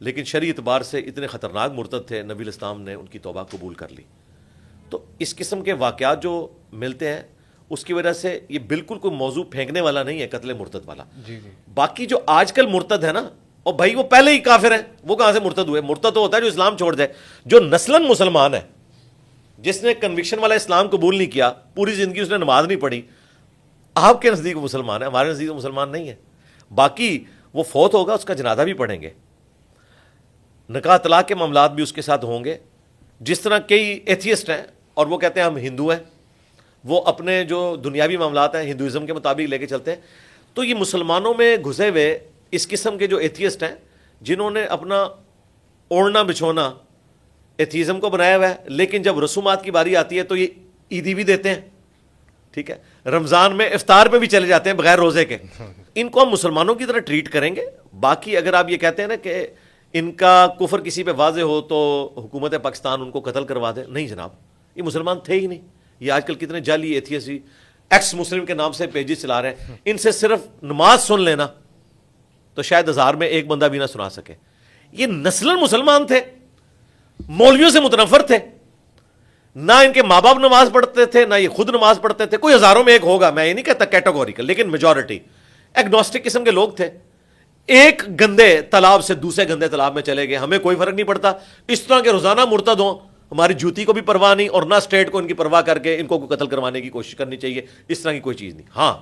لیکن شرعی اعتبار سے اتنے خطرناک مرتد تھے, نبی الاسلام نے ان کی توبہ قبول کر لی. تو اس قسم کے واقعات جو ملتے ہیں اس کی وجہ سے یہ بالکل کوئی موضوع پھینکنے والا نہیں ہے قتل مرتد والا. باقی جو آج کل مرتد ہے نا, اور بھائی وہ پہلے ہی کافر ہیں, وہ کہاں سے مرتد ہوئے؟ مرتد تو ہوتا ہے جو اسلام چھوڑ جائے. جو نسلاً مسلمان ہے, جس نے کنوکشن والا اسلام قبول نہیں کیا, پوری زندگی اس نے نماز نہیں پڑھی, آپ کے نزدیک مسلمان ہے, ہمارے نزدیک مسلمان نہیں ہے. باقی وہ فوت ہوگا, اس کا جنازہ بھی پڑھیں گے, نکاح طلاق کے معاملات بھی اس کے ساتھ ہوں گے. جس طرح کئی ایتھیسٹ ہیں اور وہ کہتے ہیں ہم ہندو ہیں, وہ اپنے جو دنیاوی معاملات ہیں ہندوازم کے مطابق لے کے چلتے ہیں. تو یہ مسلمانوں میں گھسے ہوئے اس قسم کے جو ایتھیسٹ ہیں, جنہوں نے اپنا اوڑھنا بچھونا ایتھیزم کو بنایا ہوا ہے, لیکن جب رسومات کی باری آتی ہے تو یہ عیدی بھی دیتے ہیں, ٹھیک ہے, رمضان میں افطار پہ بھی چلے جاتے ہیں بغیر روزے کے. ان کو ہم مسلمانوں کی طرح ٹریٹ کریں گے. باقی اگر آپ یہ کہتے ہیں نا کہ ان کا کفر کسی پہ واضح ہو تو حکومت پاکستان ان کو قتل کروا دے, نہیں جناب, یہ مسلمان تھے ہی نہیں. یہ آج کل کتنے جعلی ایتھیسٹ ایکس مسلم کے نام سے پیجز چلا رہے ہیں. ان سے صرف نماز سن لینا تو شاید 1000 میں ایک بندہ بھی نہ سنا سکے. یہ نسلاً مسلمان تھے, مولویوں سے متنفر تھے, نہ ان کے ماں باپ نماز پڑھتے تھے نہ یہ خود نماز پڑھتے تھے. کوئی ہزاروں میں ایک ہوگا, میں یہ نہیں کہتا کیٹیگوریکل, لیکن میجورٹی ایگنوسٹک قسم کے لوگ تھے. ایک گندے تالاب سے دوسرے گندے تالاب میں چلے گئے, ہمیں کوئی فرق نہیں پڑتا. اس طرح کے روزانہ مرتد ہوں, ہماری جوتی کو بھی پرواہ نہیں, اور نہ اسٹیٹ کو ان کی پرواہ کر کے ان کو قتل کروانے کی کوشش کرنی چاہیے. اس طرح کی کوئی چیز نہیں. ہاں,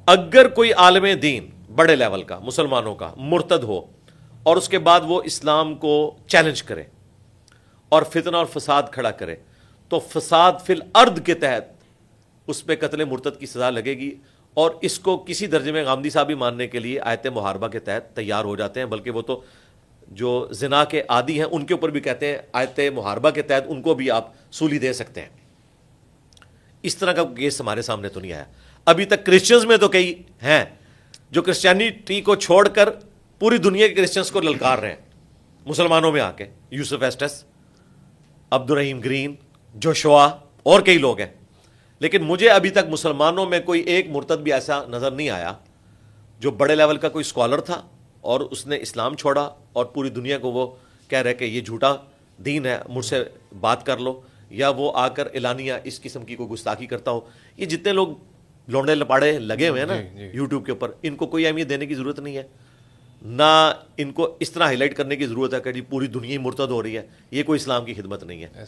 اگر کوئی عالم دین بڑے لیول کا مسلمانوں کا مرتد ہو اور اس کے بعد وہ اسلام کو چیلنج کرے اور فتنہ اور فساد کھڑا کرے, تو فساد فی الارض کے تحت اس پہ قتل مرتد کی سزا لگے گی. اور اس کو کسی درجے میں غامدی صاحب بھی ماننے کے لیے آیت محاربہ کے تحت تیار ہو جاتے ہیں. بلکہ وہ تو جو زنا کے عادی ہیں ان کے اوپر بھی کہتے ہیں آیت محاربہ کے تحت ان کو بھی آپ سولی دے سکتے ہیں. اس طرح کا کیس ہمارے سامنے تو نہیں آیا ابھی تک. کرسچنز میں تو کئی ہیں جو کرسچینٹی کو چھوڑ کر پوری دنیا کے کرسچنز کو للکار رہے ہیں مسلمانوں میں آ کے. یوسف ایسٹس, عبد الرحیم گرین, جوشوا اور کئی لوگ ہیں. لیکن مجھے ابھی تک مسلمانوں میں کوئی ایک مرتد بھی ایسا نظر نہیں آیا جو بڑے لیول کا کوئی اسکالر تھا اور اس نے اسلام چھوڑا اور پوری دنیا کو وہ کہہ رہے کہ یہ جھوٹا دین ہے, مجھ سے بات کر لو, یا وہ آ کر اعلانیہ اس قسم کی کوئی گستاخی کرتا ہو. یہ جتنے لوگ لونڈے لپاڑے لگے ہوئے ہیں نا یوٹیوب کے اوپر, ان کو کوئی اہمیت دینے کی ضرورت نہیں ہے, نہ ان کو اس طرح ہائی لائٹ کرنے کی ضرورت ہے کہ جی پوری دنیا ہی مرتد ہو رہی ہے. یہ کوئی اسلام کی خدمت نہیں ہے.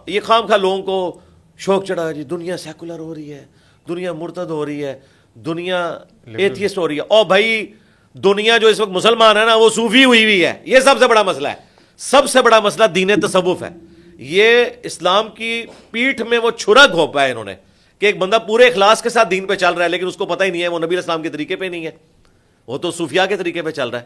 یہ خام خواہ لوگوں کو شوق چڑھا, جی دنیا سیکولر ہو رہی ہے, دنیا مرتد ہو رہی ہے, دنیا ایتھیسٹ ہو رہی ہے. او بھائی, دنیا جو اس وقت مسلمان ہے نا وہ صوفی ہوئی ہے. یہ سب سے بڑا مسئلہ ہے. سب سے بڑا مسئلہ دین تصوف ہے. یہ اسلام کی پیٹھ میں وہ چھرا گھونپا ہے انہوں نے کہ ایک بندہ پورے اخلاص کے ساتھ دین پہ چل رہا ہے, لیکن اس کو پتہ ہی نہیں ہے وہ نبی اسلام کے طریقے پہ نہیں ہے, وہ تو صوفیاء کے طریقے پہ چل رہا ہے.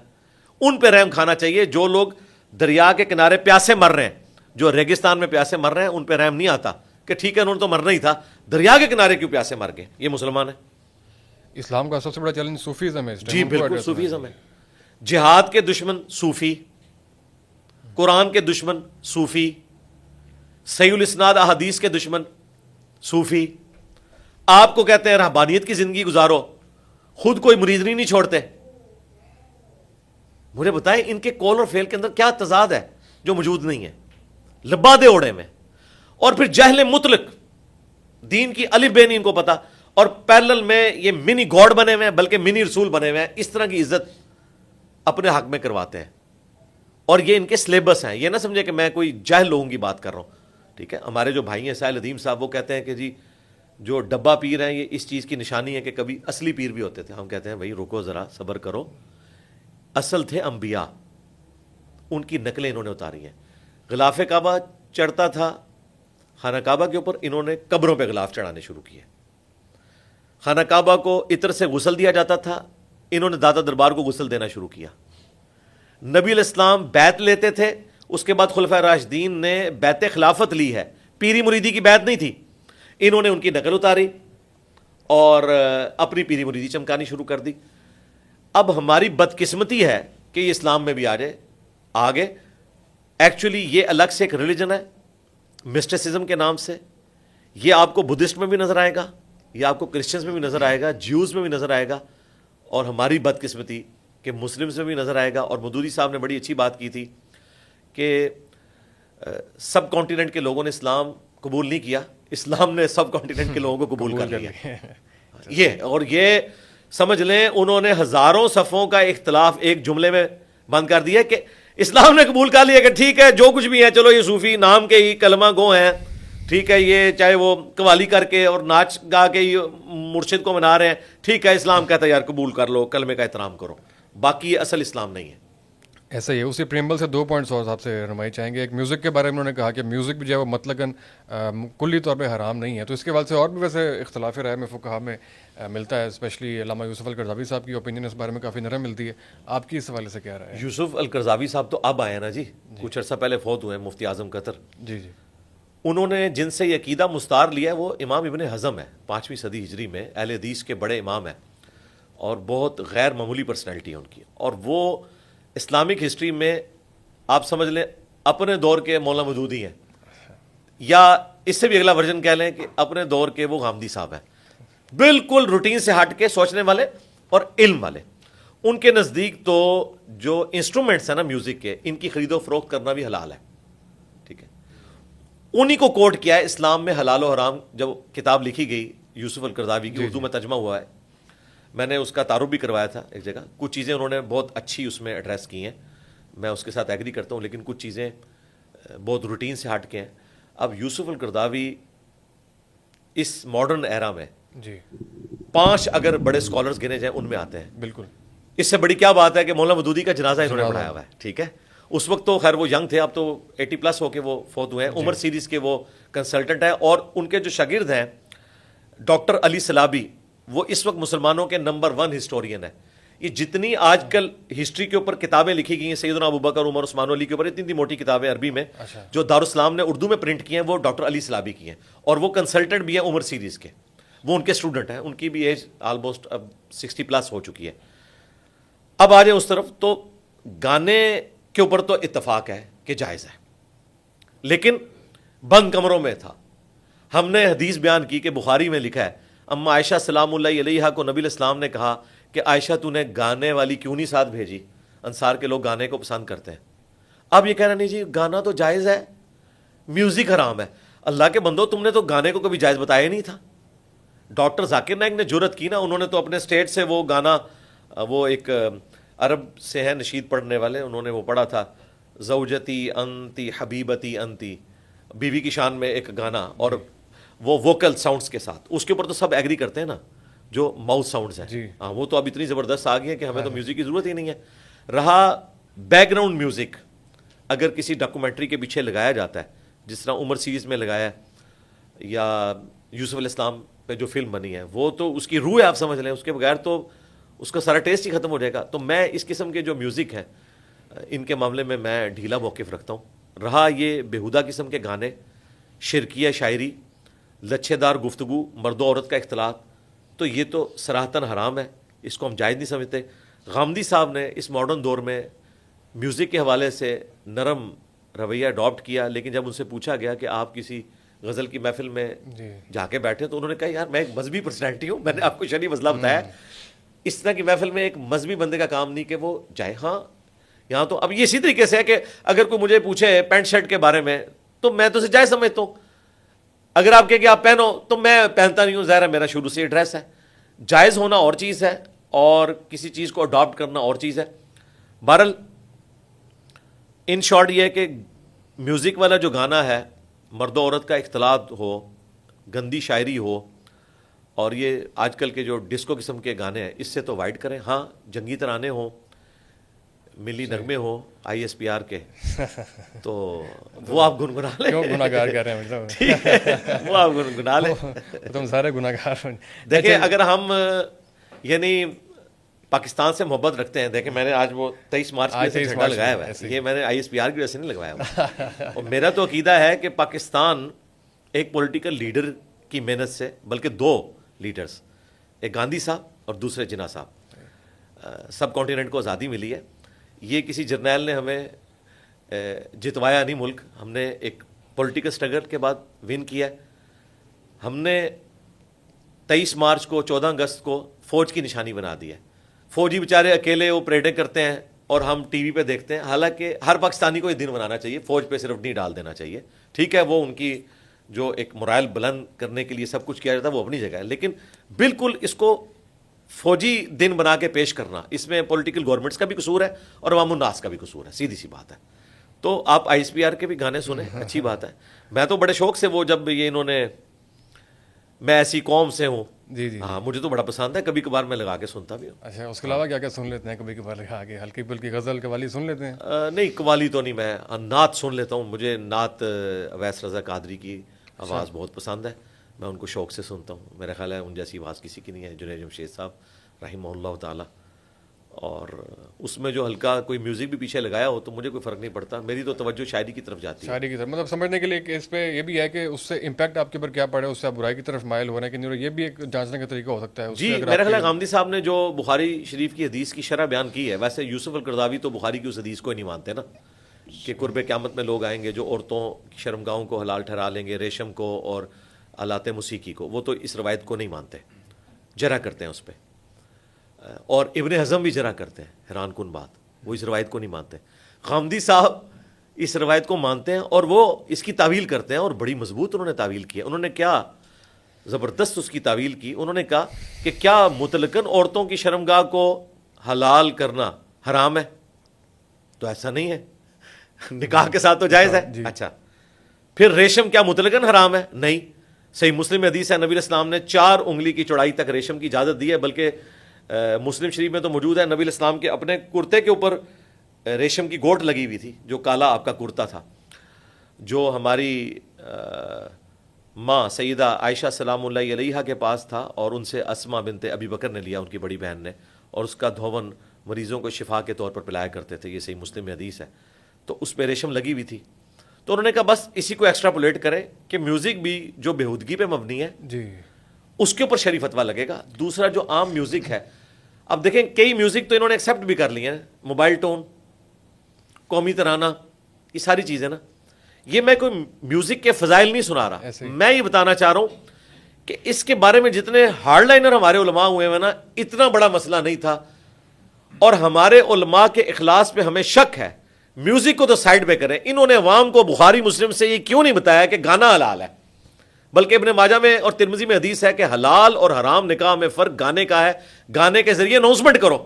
ان پہ رحم کھانا چاہیے. جو لوگ دریا کے کنارے پیاسے مر رہے ہیں, جو ریگستان میں پیاسے مر رہے ہیں, ان پہ رحم نہیں آتا کہ ٹھیک ہے انہوں نے تو مرنا ہی تھا, دریا کے کنارے کیوں پیاسے مر گئے. یہ مسلمان ہے. اسلام کا سب سے بڑا چیلنج صوفیزم ہے. جی بالکل صوفیزم ہے. جہاد کے دشمن صوفی, قرآن کے دشمن صوفی, صحیح الاسناد احادیث کے دشمن صوفی. آپ کو کہتے ہیں رہبانیت کی زندگی گزارو, خود کوئی مریدنی نہیں چھوڑتے. مجھے بتائیں ان کے کول اور فیل کے اندر کیا تضاد ہے جو موجود نہیں ہے. لبادے اوڑے میں, اور پھر جہل مطلق, دین کی الف بے نہیں ان کو پتا, اور پیرلل میں یہ منی گاڈ بنے ہوئے ہیں, بلکہ منی رسول بنے ہوئے ہیں. اس طرح کی عزت اپنے حق میں کرواتے ہیں, اور یہ ان کے سلیبس ہیں. یہ نہ سمجھے کہ میں کوئی جاہل لوگوں کی بات کر رہا ہوں, ٹھیک ہے. ہمارے جو بھائی ہیں ساحل ادیم صاحب, وہ کہتے ہیں کہ جی جو ڈبہ پیر ہیں یہ اس چیز کی نشانی ہے کہ کبھی اصلی پیر بھی ہوتے تھے. ہم کہتے ہیں بھائی رکو ذرا, صبر کرو. اصل تھے انبیاء, ان کی نقلیں انہوں نے اتاری ہیں. غلاف کعبہ چڑھتا تھا خانہ کعبہ کے اوپر, انہوں نے قبروں پہ غلاف چڑھانے شروع کیے. خانہ کعبہ کو عطر سے غسل دیا جاتا تھا, انہوں نے داتا دربار کو غسل دینا شروع کیا. نبی علیہ السلام بیعت لیتے تھے, اس کے بعد خلفائے راشدین نے بیعت خلافت لی ہے, پیری مریدی کی بیعت نہیں تھی. انہوں نے ان کی نقل اتاری اور اپنی پیری مریدی چمکانی شروع کر دی. اب ہماری بدقسمتی ہے کہ یہ اسلام میں بھی آ جائے آگے. ایکچولی یہ الگ سے ایک ریلیجن ہے مسٹسزم کے نام سے. یہ آپ کو بدھسٹ میں بھی نظر آئے گا, یہ آپ کو کرسچنز میں بھی نظر آئے گا, جیوز میں بھی نظر آئے گا, اور ہماری بدقسمتی کہ مسلمز میں بھی نظر آئے گا. اور مودودی صاحب نے بڑی اچھی بات کی تھی کہ سب کانٹیننٹ کے لوگوں نے اسلام قبول نہیں کیا, اسلام نے سب کانٹیننٹ کے لوگوں کو قبول کر لیا. یہ اور یہ سمجھ لیں انہوں نے ہزاروں صفوں کا اختلاف ایک جملے میں بند کر دیا کہ اسلام نے قبول کر لیا کہ ٹھیک ہے جو کچھ بھی ہے, چلو یہ صوفی نام کے ہی کلمہ گو ہیں, ٹھیک ہے یہ چاہے وہ قوالی کر کے اور ناچ گا کے مرشد کو منا رہے ہیں, ٹھیک ہے اسلام کہتا ہے یار قبول کر لو, کلمے کا احترام کرو, باقی یہ اصل اسلام نہیں ہے. ایسا ہی ہے. اسی پریمبل سے 2 پوائنٹس اور آپ سے رہنمائی چاہیں گے. ایک میوزک کے بارے میں انہوں نے کہا کہ میوزک بھی جو ہے وہ مطلقاً کلی طور پہ حرام نہیں ہے, تو اس کے حوالے سے اور بھی ویسے اختلاف رائے میں فقہا میں ملتا ہے, اسپیشلی علامہ یوسف القرضاوی صاحب کی اوپینین اس بارے میں کافی نرم ملتی ہے. آپ کی اس حوالے سے کیا رائے ہے؟ یوسف القرضاوی صاحب تو اب آئے نا جی, کچھ عرصہ پہلے فوت ہوئے ہیں, مفتی اعظم قطر. جی جی. انہوں نے جن سے یہ عقیدہ مستار لیا ہے وہ امام ابن حزم ہے, 5ویں صدی ہجری میں اہل حدیث کے بڑے امام ہیں, اور بہت غیر معمولی پرسنالٹی ہے ان کی. اور وہ اسلامک ہسٹری میں آپ سمجھ لیں اپنے دور کے مولانا مودودی ہیں, یا اس سے بھی اگلا ورژن کہہ لیں کہ اپنے دور کے وہ غامدی صاحب ہیں, بالکل روٹین سے ہٹ کے سوچنے والے اور علم والے. ان کے نزدیک تو جو انسٹرومنٹس ہیں نا میوزک کے, ان کی خرید و فروخت کرنا بھی حلال ہے. ٹھیک ہے, انہی کو کوٹ کیا ہے اسلام میں حلال و حرام. جب کتاب لکھی گئی یوسف القرضاوی کی, اردو میں ترجمہ ہوا ہے, میں نے اس کا تعارف بھی کروایا تھا ایک جگہ. کچھ چیزیں انہوں نے بہت اچھی اس میں ایڈریس کی ہیں, میں اس کے ساتھ ایگری کرتا ہوں, لیکن کچھ چیزیں بہت روٹین سے ہٹ کے ہیں. اب یوسف القرضاوی اس ماڈرن ایرا میں جی 5 اگر بڑے اسکالرز گنے جائیں ان میں آتے ہیں. بالکل. اس سے بڑی کیا بات ہے کہ مولانا مودودی کا جنازہ انہوں نے پڑھایا ہوا ہے. ٹھیک ہے, اس وقت تو خیر وہ ینگ تھے, اب تو 80+ ہو کے وہ فوت ہوئے ہیں. عمر سیریز کے وہ کنسلٹنٹ ہیں, اور ان کے جو شاگرد ہیں ڈاکٹر علی سلابی, وہ اس وقت مسلمانوں کے نمبر 1 ہسٹورین ہے. یہ جتنی آج کل ہسٹری کے اوپر کتابیں لکھی گئی ہیں, سیدنا ابوبکر, عمر, عثمان, علی کے اوپر, اتنی موٹی کتابیں عربی میں جو دارالاسلام نے اردو میں پرنٹ کی ہیں, وہ ڈاکٹر علی سلابی کی ہیں, اور وہ کنسلٹنٹ بھی ہیں عمر سیریز کے. وہ ان کے اسٹوڈنٹ ہیں, ان کی بھی ایج آلموسٹ اب 60+ ہو چکی ہے. اب آ جائیں اس طرف, تو گانے کے اوپر تو اتفاق ہے کہ جائز ہے, لیکن بند کمروں میں تھا. ہم نے حدیث بیان کی کہ بخاری میں لکھا ہے, اما عائشہ سلام اللہ علیہا کو نبی الاسلام نے کہا کہ عائشہ تو نے گانے والی کیوں نہیں ساتھ بھیجی, انصار کے لوگ گانے کو پسند کرتے ہیں. اب یہ کہہ رہا نہیں جی گانا تو جائز ہے, میوزک حرام ہے. اللہ کے بندو, تم نے تو گانے کو کبھی جائز بتایا نہیں تھا. ڈاکٹر ذاکر نائک نے جرت کی نا, انہوں نے تو اپنے اسٹیٹ سے وہ گانا, وہ ایک عرب سے ہے نشید پڑھنے والے, انہوں نے وہ پڑھا تھا زوجتی انتی حبیبتی انتی, بیوی کی شان میں ایک گانا, اور وہ ووکل ساؤنڈز کے ساتھ. اس کے اوپر تو سب ایگری کرتے ہیں نا, جو ماؤتھ ساؤنڈز ہیں. ہاں وہ تو اب اتنی زبردست آ گئی ہیں کہ ہمیں تو میوزک کی ضرورت ہی نہیں ہے. رہا بیک گراؤنڈ میوزک, اگر کسی ڈاکومنٹری کے پیچھے لگایا جاتا ہے, جس طرح عمر سیریز میں لگایا ہے, یا یوسف علیہ السلام پہ جو فلم بنی ہے, وہ تو اس کی روح ہے, آپ سمجھ لیں, اس کے بغیر تو اس کا سارا ٹیسٹ ہی ختم ہو جائے گا. تو میں اس قسم کے جو میوزک ہیں ان کے معاملے میں میں ڈھیلا موقف رکھتا ہوں. رہا یہ بیہودہ قسم کے گانے, شرکیہ شاعری, لچھے دار گفتگو, مرد و عورت کا اختلاط, تو یہ تو صراحتاً حرام ہے, اس کو ہم جائز نہیں سمجھتے. غامدی صاحب نے اس ماڈرن دور میں میوزک کے حوالے سے نرم رویہ اڈاپٹ کیا, لیکن جب ان سے پوچھا گیا کہ آپ کسی غزل کی محفل میں جا کے بیٹھے, تو انہوں نے کہا یار میں ایک مذہبی پرسنالٹی ہوں, میں نے آپ کو شرعی مسئلہ بتایا, اس طرح کی محفل میں ایک مذہبی بندے کا کام نہیں کہ وہ جائے. ہاں یہاں تو اب یہ اسی طریقے سے ہے کہ اگر کوئی مجھے پوچھے پینٹ شرٹ کے بارے میں, تو میں تو اسے جائز سمجھتا ہوں. اگر آپ کہیں کہ آپ پہنو, تو میں پہنتا نہیں ہوں, ظاہر ہے میرا شروع سے ڈریس ہے. جائز ہونا اور چیز ہے, اور کسی چیز کو اڈاپٹ کرنا اور چیز ہے. بہرحال ان شارٹ یہ ہے کہ میوزک والا جو گانا ہے, مرد و عورت کا اختلاط ہو, گندی شاعری ہو, اور یہ آج کل کے جو ڈسکو قسم کے گانے ہیں, اس سے تو وائڈ کریں. ہاں جنگی ترانے ہوں, ملی نغمے ہوں ISPR کے, تو وہ آپ گنگنا لیں. کیوں گناہگار کہہ رہے ہیں مطلب, ٹھیک ہے, وہ آپ گنگنا لیں. تم سارے گناہگار. دیکھیں اگر ہم یعنی پاکستان سے محبت رکھتے ہیں, دیکھیں میں نے آج وہ 23 مارچ کے جھنڈا لگایا ہوا ہے, یہ میں نے ISPR کی وجہ سے نہیں لگوایا ہوا. اور میرا تو عقیدہ ہے کہ پاکستان ایک پولیٹیکل لیڈر کی محنت سے, بلکہ 2 لیڈرز, ایک گاندھی صاحب اور دوسرے جناح صاحب, سب کانٹیننٹ کو آزادی ملی ہے. یہ کسی جرنیل نے ہمیں جتوایا نہیں ملک, ہم نے ایک پولیٹیکل اسٹرگل کے بعد ون کیا ہے. ہم نے 23 مارچ کو 14 اگست کو فوج کی نشانی بنا دی ہے. فوجی بیچارے اکیلے وہ پریڈیں کرتے ہیں اور ہم ٹی وی پہ دیکھتے ہیں. حالانکہ ہر پاکستانی کو یہ دن منانا چاہیے, فوج پہ صرف نہیں ڈال دینا چاہیے. ٹھیک ہے, وہ ان کی جو ایک morale بلند کرنے کے لیے سب کچھ کیا جاتا ہے وہ اپنی جگہ ہے, لیکن بالکل اس کو فوجی دن بنا کے پیش کرنا, اس میں پولیٹیکل گورنمنٹس کا بھی قصور ہے اور عوام الناس کا بھی قصور ہے, سیدھی سی بات ہے. تو آپ آئی ایس پی آر کے بھی گانے سنیں, اچھی بات ہے. میں تو بڑے شوق سے وہ جب یہ انہوں نے میں ایسی قوم سے ہوں, جی جی, ہاں مجھے تو بڑا پسند ہے, کبھی کبھار میں لگا کے سنتا بھی ہوں. اچھا اس کے علاوہ کیا کیا سن لیتے ہیں کبھی کبھار لگا کے؟ ہلکی پھلکی غزل قوالی سن لیتے ہیں؟ نہیں قوالی تو نہیں, میں نعت سن لیتا ہوں. مجھے نعت اویس رضا قادری کی آواز بہت پسند ہے, میں ان کو شوق سے سنتا ہوں. میرا خیال ہے ان جیسی آواز کسی کی نہیں ہے. جنید جمشید صاحب رحمہ اللہ تعالی, اور اس میں جو ہلکا کوئی میوزک بھی پیچھے لگایا ہو تو مجھے کوئی فرق نہیں پڑتا, میری تو توجہ شاعری کی طرف جاتی ہے. شاعری کی طرف مطلب سمجھنے کے لیے کہ اس پہ یہ بھی ہے کہ اس سے امپیکٹ آپ کے اوپر کیا پڑے, اس سے آپ برائی کی طرف مائل ہو رہے ہیں کہ نہیں, یہ بھی ایک جانچنے کا طریقہ ہو سکتا ہے. جی میرا خیال ہے غامدی صاحب نے جو بخاری شریف کی حدیث کی شرح بیان کی ہے, ویسے یوسف القرضاوی تو بخاری کی اس حدیث کو ہی نہیں مانتے نا, کہ قرب قیامت میں لوگ آئیں گے جو عورتوں کی شرمگاہوں کو حلال ٹھہرا لیں گے, ریشم کو اور آلات موسیقی کو, وہ تو اس روایت کو نہیں مانتے, جرح کرتے ہیں اس پہ. اور ابن حزم بھی جرح کرتے ہیں, حیران کن بات, وہ اس روایت کو نہیں مانتے. غامدی صاحب اس روایت کو مانتے ہیں اور وہ اس کی تعویل کرتے ہیں, اور بڑی مضبوط انہوں نے تعویل کی ہے. انہوں نے کیا زبردست اس کی تعویل کی, انہوں نے کہا کہ کیا مطلقاً عورتوں کی شرمگاہ کو حلال کرنا حرام ہے؟ تو ایسا نہیں ہے, نکاح کے ساتھ تو جائز ہے. اچھا پھر ریشم کیا مطلقاً حرام ہے؟ نہیں. صحیح مسلم حدیث ہے, نبی الاسلام نے 4 انگلی کی چوڑائی تک ریشم کی اجازت دی ہے, بلکہ مسلم شریف میں تو موجود ہے, نبی الاسلام کے اپنے کرتے کے اوپر ریشم کی گوٹ لگی ہوئی تھی, جو کالا آپ کا کرتا تھا, جو ہماری ماں سیدہ عائشہ سلام اللہ علیہا کے پاس تھا, اور ان سے اسما بنت ابی بکر نے لیا, ان کی بڑی بہن نے, اور اس کا دھون مریضوں کو شفا کے طور پر پلایا کرتے تھے. یہ صحیح مسلم میں حدیث ہے. تو اس پہ ریشم لگی ہوئی تھی, تو انہوں نے کہا بس اسی کو ایکسٹراپولیٹ کریں کہ میوزک بھی جو بےہودگی پہ مبنی ہے جی اس کے اوپر شرعی فتویٰ لگے گا. دوسرا جو عام میوزک ہے, اب دیکھیں کئی میوزک تو انہوں نے ایکسیپٹ بھی کر لیے ہیں, موبائل ٹون, قومی ترانہ, یہ ساری چیزیں نا. یہ میں کوئی میوزک کے فضائل نہیں سنا رہا, میں یہ بتانا چاہ رہا ہوں کہ اس کے بارے میں جتنے ہارڈ لائنر ہمارے علماء ہوئے ہیں نا, اتنا بڑا مسئلہ نہیں تھا. اور ہمارے علماء کے اخلاص پہ ہمیں شک ہے. میوزک کو تو سائڈ پہ کریں, انہوں نے عوام کو بخاری مسلم سے یہ کیوں نہیں بتایا کہ گانا حلال ہے, بلکہ ابن ماجہ میں اور ترمذی میں حدیث ہے کہ حلال اور حرام نکاح میں فرق گانے کا ہے, گانے کے ذریعے اناؤنسمنٹ کرو.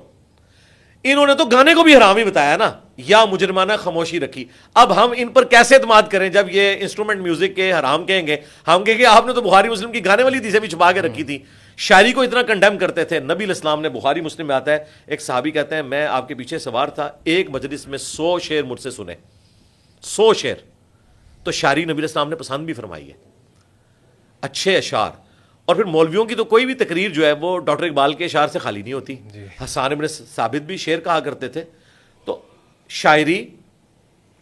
انہوں نے تو گانے کو بھی حرام ہی بتایا نا, یا مجرمانہ خاموشی رکھی. اب ہم ان پر کیسے اعتماد کریں جب یہ انسٹرومنٹ میوزک کے حرام کہیں گے؟ ہم کہیں گے آپ نے تو بخاری مسلم کی گانے والی حدیثیں بھی چھپا کے رکھی تھی. شاعری کو اتنا کنڈیم کرتے تھے. نبی الاسلام نے, بخاری مسلم میں آتا ہے, ایک صحابی کہتے ہیں میں آپ کے پیچھے سوار تھا, ایک مجلس میں 100 شعر مجھ سے سنے, 100 شعر. تو شاعری نبی الاسلام نے پسند بھی فرمائی ہے, اچھے اشعار. اور پھر مولویوں کی تو کوئی بھی تقریر جو ہے وہ ڈاکٹر اقبال کے اشعار سے خالی نہیں ہوتی. حسان بن ثابت بھی شعر کہا کرتے تھے. تو شاعری,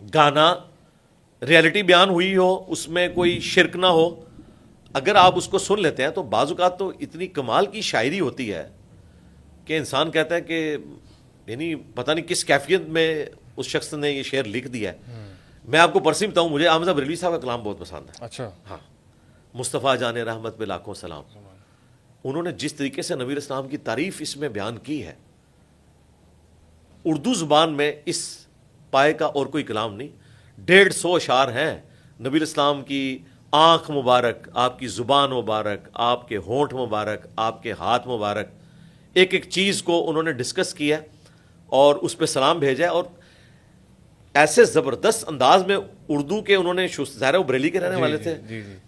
گانا, ریئلٹی بیان ہوئی ہو, اس میں کوئی شرک نہ ہو, اگر آپ اس کو سن لیتے ہیں تو بعض اوقات تو اتنی کمال کی شاعری ہوتی ہے کہ انسان کہتا ہے کہ یعنی پتہ نہیں کس کیفیت میں اس شخص نے یہ شعر لکھ دیا ہے. میں آپ کو پرسنل بتاؤں, مجھے احمد بریلوی صاحب کا کلام بہت پسند ہے. اچھا ہاں, مصطفیٰ جان رحمت پہ لاکھوں سلام. انہوں نے جس طریقے سے نبی اسلام کی تعریف اس میں بیان کی ہے, اردو زبان میں اس پائے کا اور کوئی کلام نہیں. 150 اشعار ہیں نبی اسلام کی آنکھ مبارک, آپ کی زبان مبارک, آپ کے ہونٹ مبارک, آپ کے ہاتھ مبارک, ایک ایک چیز کو انہوں نے ڈسکس کیا اور اس پہ سلام بھیجا. اور ایسے زبردست انداز میں اردو کے انہوں نے, ظاہر وہ بریلی کے رہنے والے تھے,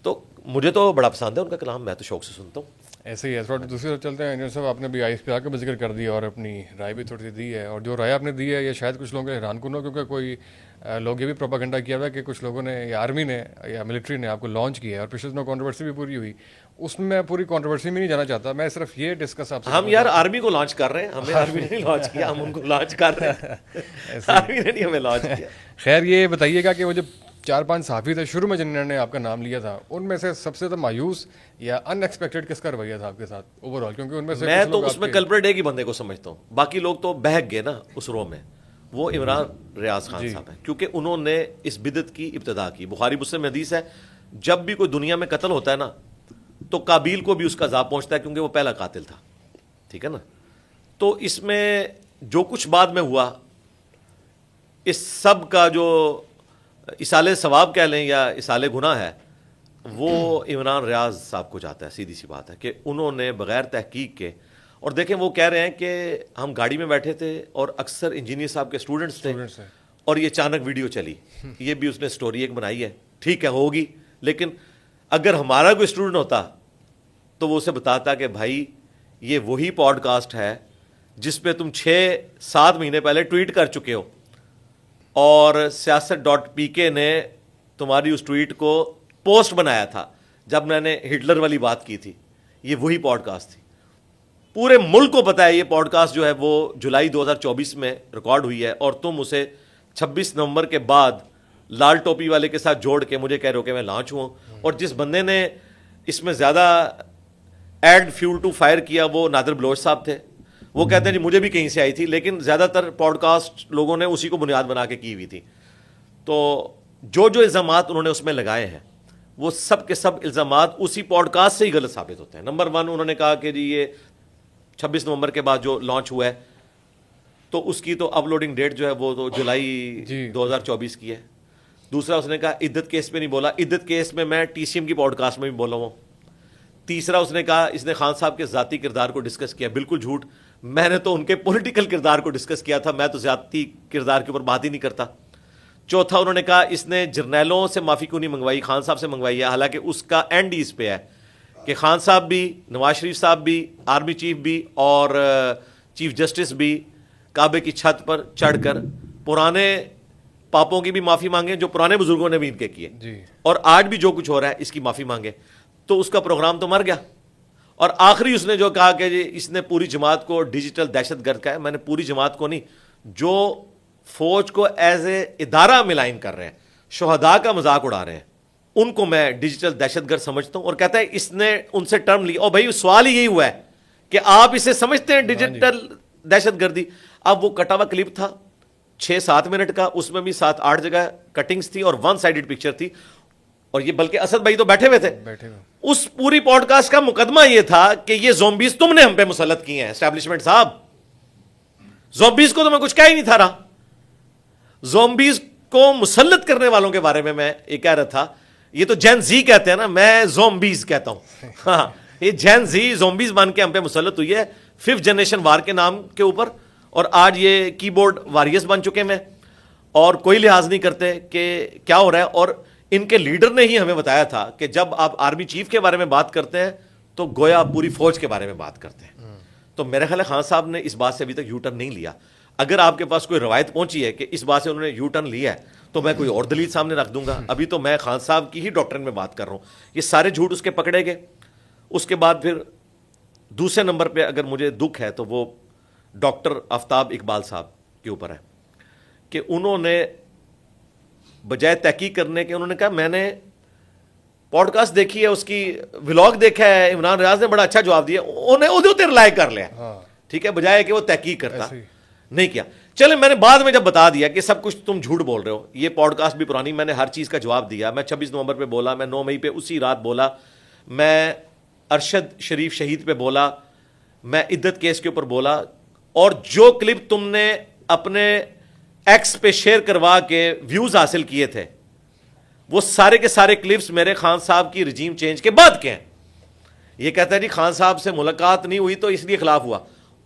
تو مجھے تو بڑا پسند ہے ان کا کلام, میں تو شوق سے سنتا ہوں. ایسے ہی ہے. تھوڑا دوسری طرف چلتے ہیں. انجینئر صاحب آپ نے بھی آئی ایس پی آر کا بھی ذکر کر دیا اور اپنی رائے بھی تھوڑی سی دی ہے, اور جو رائے آپ نے دی ہے یہ شاید کچھ لوگوں کے حیران کن ہو, کیونکہ کوئی لوگ یہ بھی پروپیگنڈا کیا ہوا ہے کہ کچھ لوگوں نے, یا آرمی نے یا ملٹری نے آپ کو لانچ کیا ہے, اور پچھلے دنوں کانٹروورسی بھی پوری ہوئی. اس میں پوری کانٹروورسی میں نہیں جانا چاہتا, میں صرف یہ ڈسکس آپ سے, ہم یار آرمی کو لانچ کر رہے ہیں, ہمیں آرمی نے نہیں لانچ کیا, ہم ان کو لانچ کر رہے ہیں, آرمی نے نہیں ہمیں لانچ کیا. خیر یہ بتائیے گا کہ وہ جو 4-5 صحافی تھے شروع میں جنہوں نے آپ کا نام لیا تھا, ان میں سے سب سے زیادہ مایوس یا ان ایکسپیکٹڈ کس کا رویہ تھا آپ کے ساتھ اوور آل؟ کیونکہ ان میں سے میں تو اس میں کلپریٹ ایک ہی بندے کو سمجھتا ہوں, باقی لوگ تو بہک گئے نا اس رو میں, وہ عمران ریاض خان صاحب ہیں, کیونکہ انہوں نے اس بدعت کی ابتدا کی. بخاری مسلم میں حدیث ہے, جب بھی کوئی دنیا میں قتل ہوتا ہے نا تو قابیل کو بھی اس کا عذاب پہنچتا ہے, کیونکہ وہ پہلا قاتل تھا, ٹھیک ہے نا. تو اس میں جو کچھ بعد میں ہوا, اس سب کا جو اصالِ ثواب کہہ لیں یا اصالِ گناہ ہے, وہ عمران ریاض صاحب کو جاتا ہے. سیدھی سی بات ہے کہ انہوں نے بغیر تحقیق کے, اور دیکھیں وہ کہہ رہے ہیں کہ ہم گاڑی میں بیٹھے تھے اور اکثر انجینئر صاحب کے اسٹوڈنٹس تھے, اور یہ اچانک ویڈیو چلی. یہ بھی اس نے سٹوری ایک بنائی ہے, ٹھیک ہے ہوگی, لیکن اگر ہمارا کوئی اسٹوڈنٹ ہوتا تو وہ اسے بتاتا کہ بھائی یہ وہی پوڈ کاسٹ ہے جس پہ تم 6-7 مہینے پہلے ٹویٹ کر چکے ہو, اور سیاست.pk نے تمہاری اس ٹویٹ کو پوسٹ بنایا تھا جب میں نے ہٹلر والی بات کی تھی. یہ وہی پوڈ کاسٹ تھی. پورے ملک کو پتا ہے یہ پوڈ کاسٹ جو ہے وہ جولائی 2024 میں ریکارڈ ہوئی ہے, اور تم اسے 26 نومبر کے بعد لال ٹوپی والے کے ساتھ جوڑ کے مجھے کہہ رہے ہو کہ میں لانچ ہوں. اور جس بندے نے اس میں زیادہ ایڈ فیول ٹو فائر کیا وہ نادر بلوچ صاحب تھے. وہ کہتے ہیں جی مجھے بھی کہیں سے آئی تھی, لیکن زیادہ تر پوڈ کاسٹ لوگوں نے اسی کو بنیاد بنا کے کی ہوئی تھی. تو جو الزامات انہوں نے اس میں لگائے ہیں وہ سب کے سب الزامات اسی پوڈ کاسٹ سے ہی غلط ثابت ہوتے ہیں. نمبر 1, انہوں نے کہا کہ جی یہ 26 نومبر کے بعد جو لانچ ہوا ہے تو اس کی تو اپلوڈنگ ڈیٹ جو ہے وہ تو جولائی 2024 کی ہے. دوسرا اس نے کہا عدت کیس پہ نہیں بولا, عدت کیس میں میں TCM کی پوڈ کاسٹ میں بھی بولا ہوں. تیسرا اس نے کہا اس نے خان صاحب کے ذاتی کردار کو ڈسکس کیا. بالکل جھوٹ, میں نے تو ان کے پولیٹیکل کردار کو ڈسکس کیا تھا, میں تو ذاتی کردار کے اوپر بات ہی نہیں کرتا. چوتھا انہوں نے کہا اس نے جرنیلوں سے معافی کیوں نہیں منگوائی, خان صاحب سے منگوائی ہے, حالانکہ اس کا اینڈ ہی اس پہ ہے کہ خان صاحب بھی, نواز شریف صاحب بھی, آرمی چیف بھی اور چیف جسٹس بھی کعبے کی چھت پر چڑھ کر پرانے پاپوں کی بھی معافی مانگے جو پرانے بزرگوں نے بھی ان کے کیے, اور آج بھی جو کچھ ہو رہا ہے اس کی معافی مانگے. تو اس کا پروگرام تو مر گیا. اور آخری اس نے جو کہا کہ جی اس نے پوری جماعت کو ڈیجیٹل دہشت گرد کہا ہے. میں نے پوری جماعت کو نہیں, جو فوج کو ایز اے ادارہ ملائن کر رہے ہیں, شہداء کا مذاق اڑا رہے ہیں, ان کو میں ڈیجیٹل دہشت گرد سمجھتا ہوں. اور کہتا ہے اس نے ان سے ٹرم لی. اور بھائی سوال ہی یہی ہوا ہے کہ آپ اسے سمجھتے ہیں ڈیجیٹل دہشت گردی. اب وہ کٹا ہوا کلپ تھا 6-7 منٹ کا, اس میں بھی 7-8 جگہ کٹنگز تھی اور 1 سائیڈڈ پکچر تھی. اور یہ بلکہ اسد بھائی تو بیٹھے ہوئے تھے. اس پوری پوڈ کاسٹ کا مقدمہ یہ تھا کہ یہ زومبیز تم نے ہم پہ مسلط کیے ہیں اسٹیبلشمنٹ صاحب. زومبیز کو تو میں کچھ کہہ ہی نہیں تھا رہا. زومبیز کو مسلط کرنے والوں کے بارے میں یہ کہہ رہا تھا. یہ تو جین زی کہتے ہیں نا, میں زومبیز کہتا ہوں. ہاں یہ جین زی زومبیز مان کے ہم پہ مسلط ہوئی ہے 5th جنریشن وار کے نام کے اوپر, اور آج یہ کی بورڈ واریئرز بن چکے ہیں اور کوئی لحاظ نہیں کرتے کہ کیا ہو رہا ہے. اور ان کے لیڈر نے ہی ہمیں بتایا تھا کہ جب آپ آرمی چیف کے بارے میں بات کرتے ہیں تو گویا پوری فوج کے بارے میں بات کرتے ہیں. تو میرے خیال ہے خان صاحب نے اس بات سے ابھی تک یو ٹرن نہیں لیا. اگر آپ کے پاس کوئی روایت پہنچی ہے کہ اس بات سے انہوں نے یو ٹرن لیا ہے تو میں کوئی اور دلیل سامنے رکھ دوں گا. ابھی تو میں خان صاحب کی ہی ڈاکٹرن میں بات کر رہا ہوں. یہ سارے جھوٹ اس کے پکڑے گئے. اس کے بعد پھر دوسرے نمبر پہ اگر مجھے دکھ ہے تو وہ ڈاکٹر آفتاب اقبال صاحب کے اوپر ہے کہ انہوں نے بجائے تحقیق کرنے کے انہوں نے کہا میں نے پوڈ کاسٹ دیکھی ہے, اس کی ولاگ دیکھا ہے, عمران ریاض نے بڑا اچھا جواب دیا, انہوں نے ادھر رائے کر لیا. ٹھیک ہے, بجائے کہ وہ تحقیق کرتا نہیں کیا. چلے میں نے بعد میں جب بتا دیا کہ سب کچھ تم جھوٹ بول رہے ہو, یہ پوڈ کاسٹ بھی پرانی, میں نے ہر چیز کا جواب دیا. میں 26 نومبر پہ بولا, میں 9 مئی پہ اسی رات بولا, میں ارشد شریف شہید پہ بولا, میں عدت کیس کے اوپر بولا, اور جو کلپ تم نے اپنے ایکس پہ شیئر کروا کے ویوز حاصل کیے تھے وہ سارے کے سارے کلپس میرے خان صاحب کی رجیم چینج کے بعد کے ہیں. یہ کہتا ہے جی خان صاحب سے ملاقات نہیں ہوئی تو اس لیے خلاف ہوا.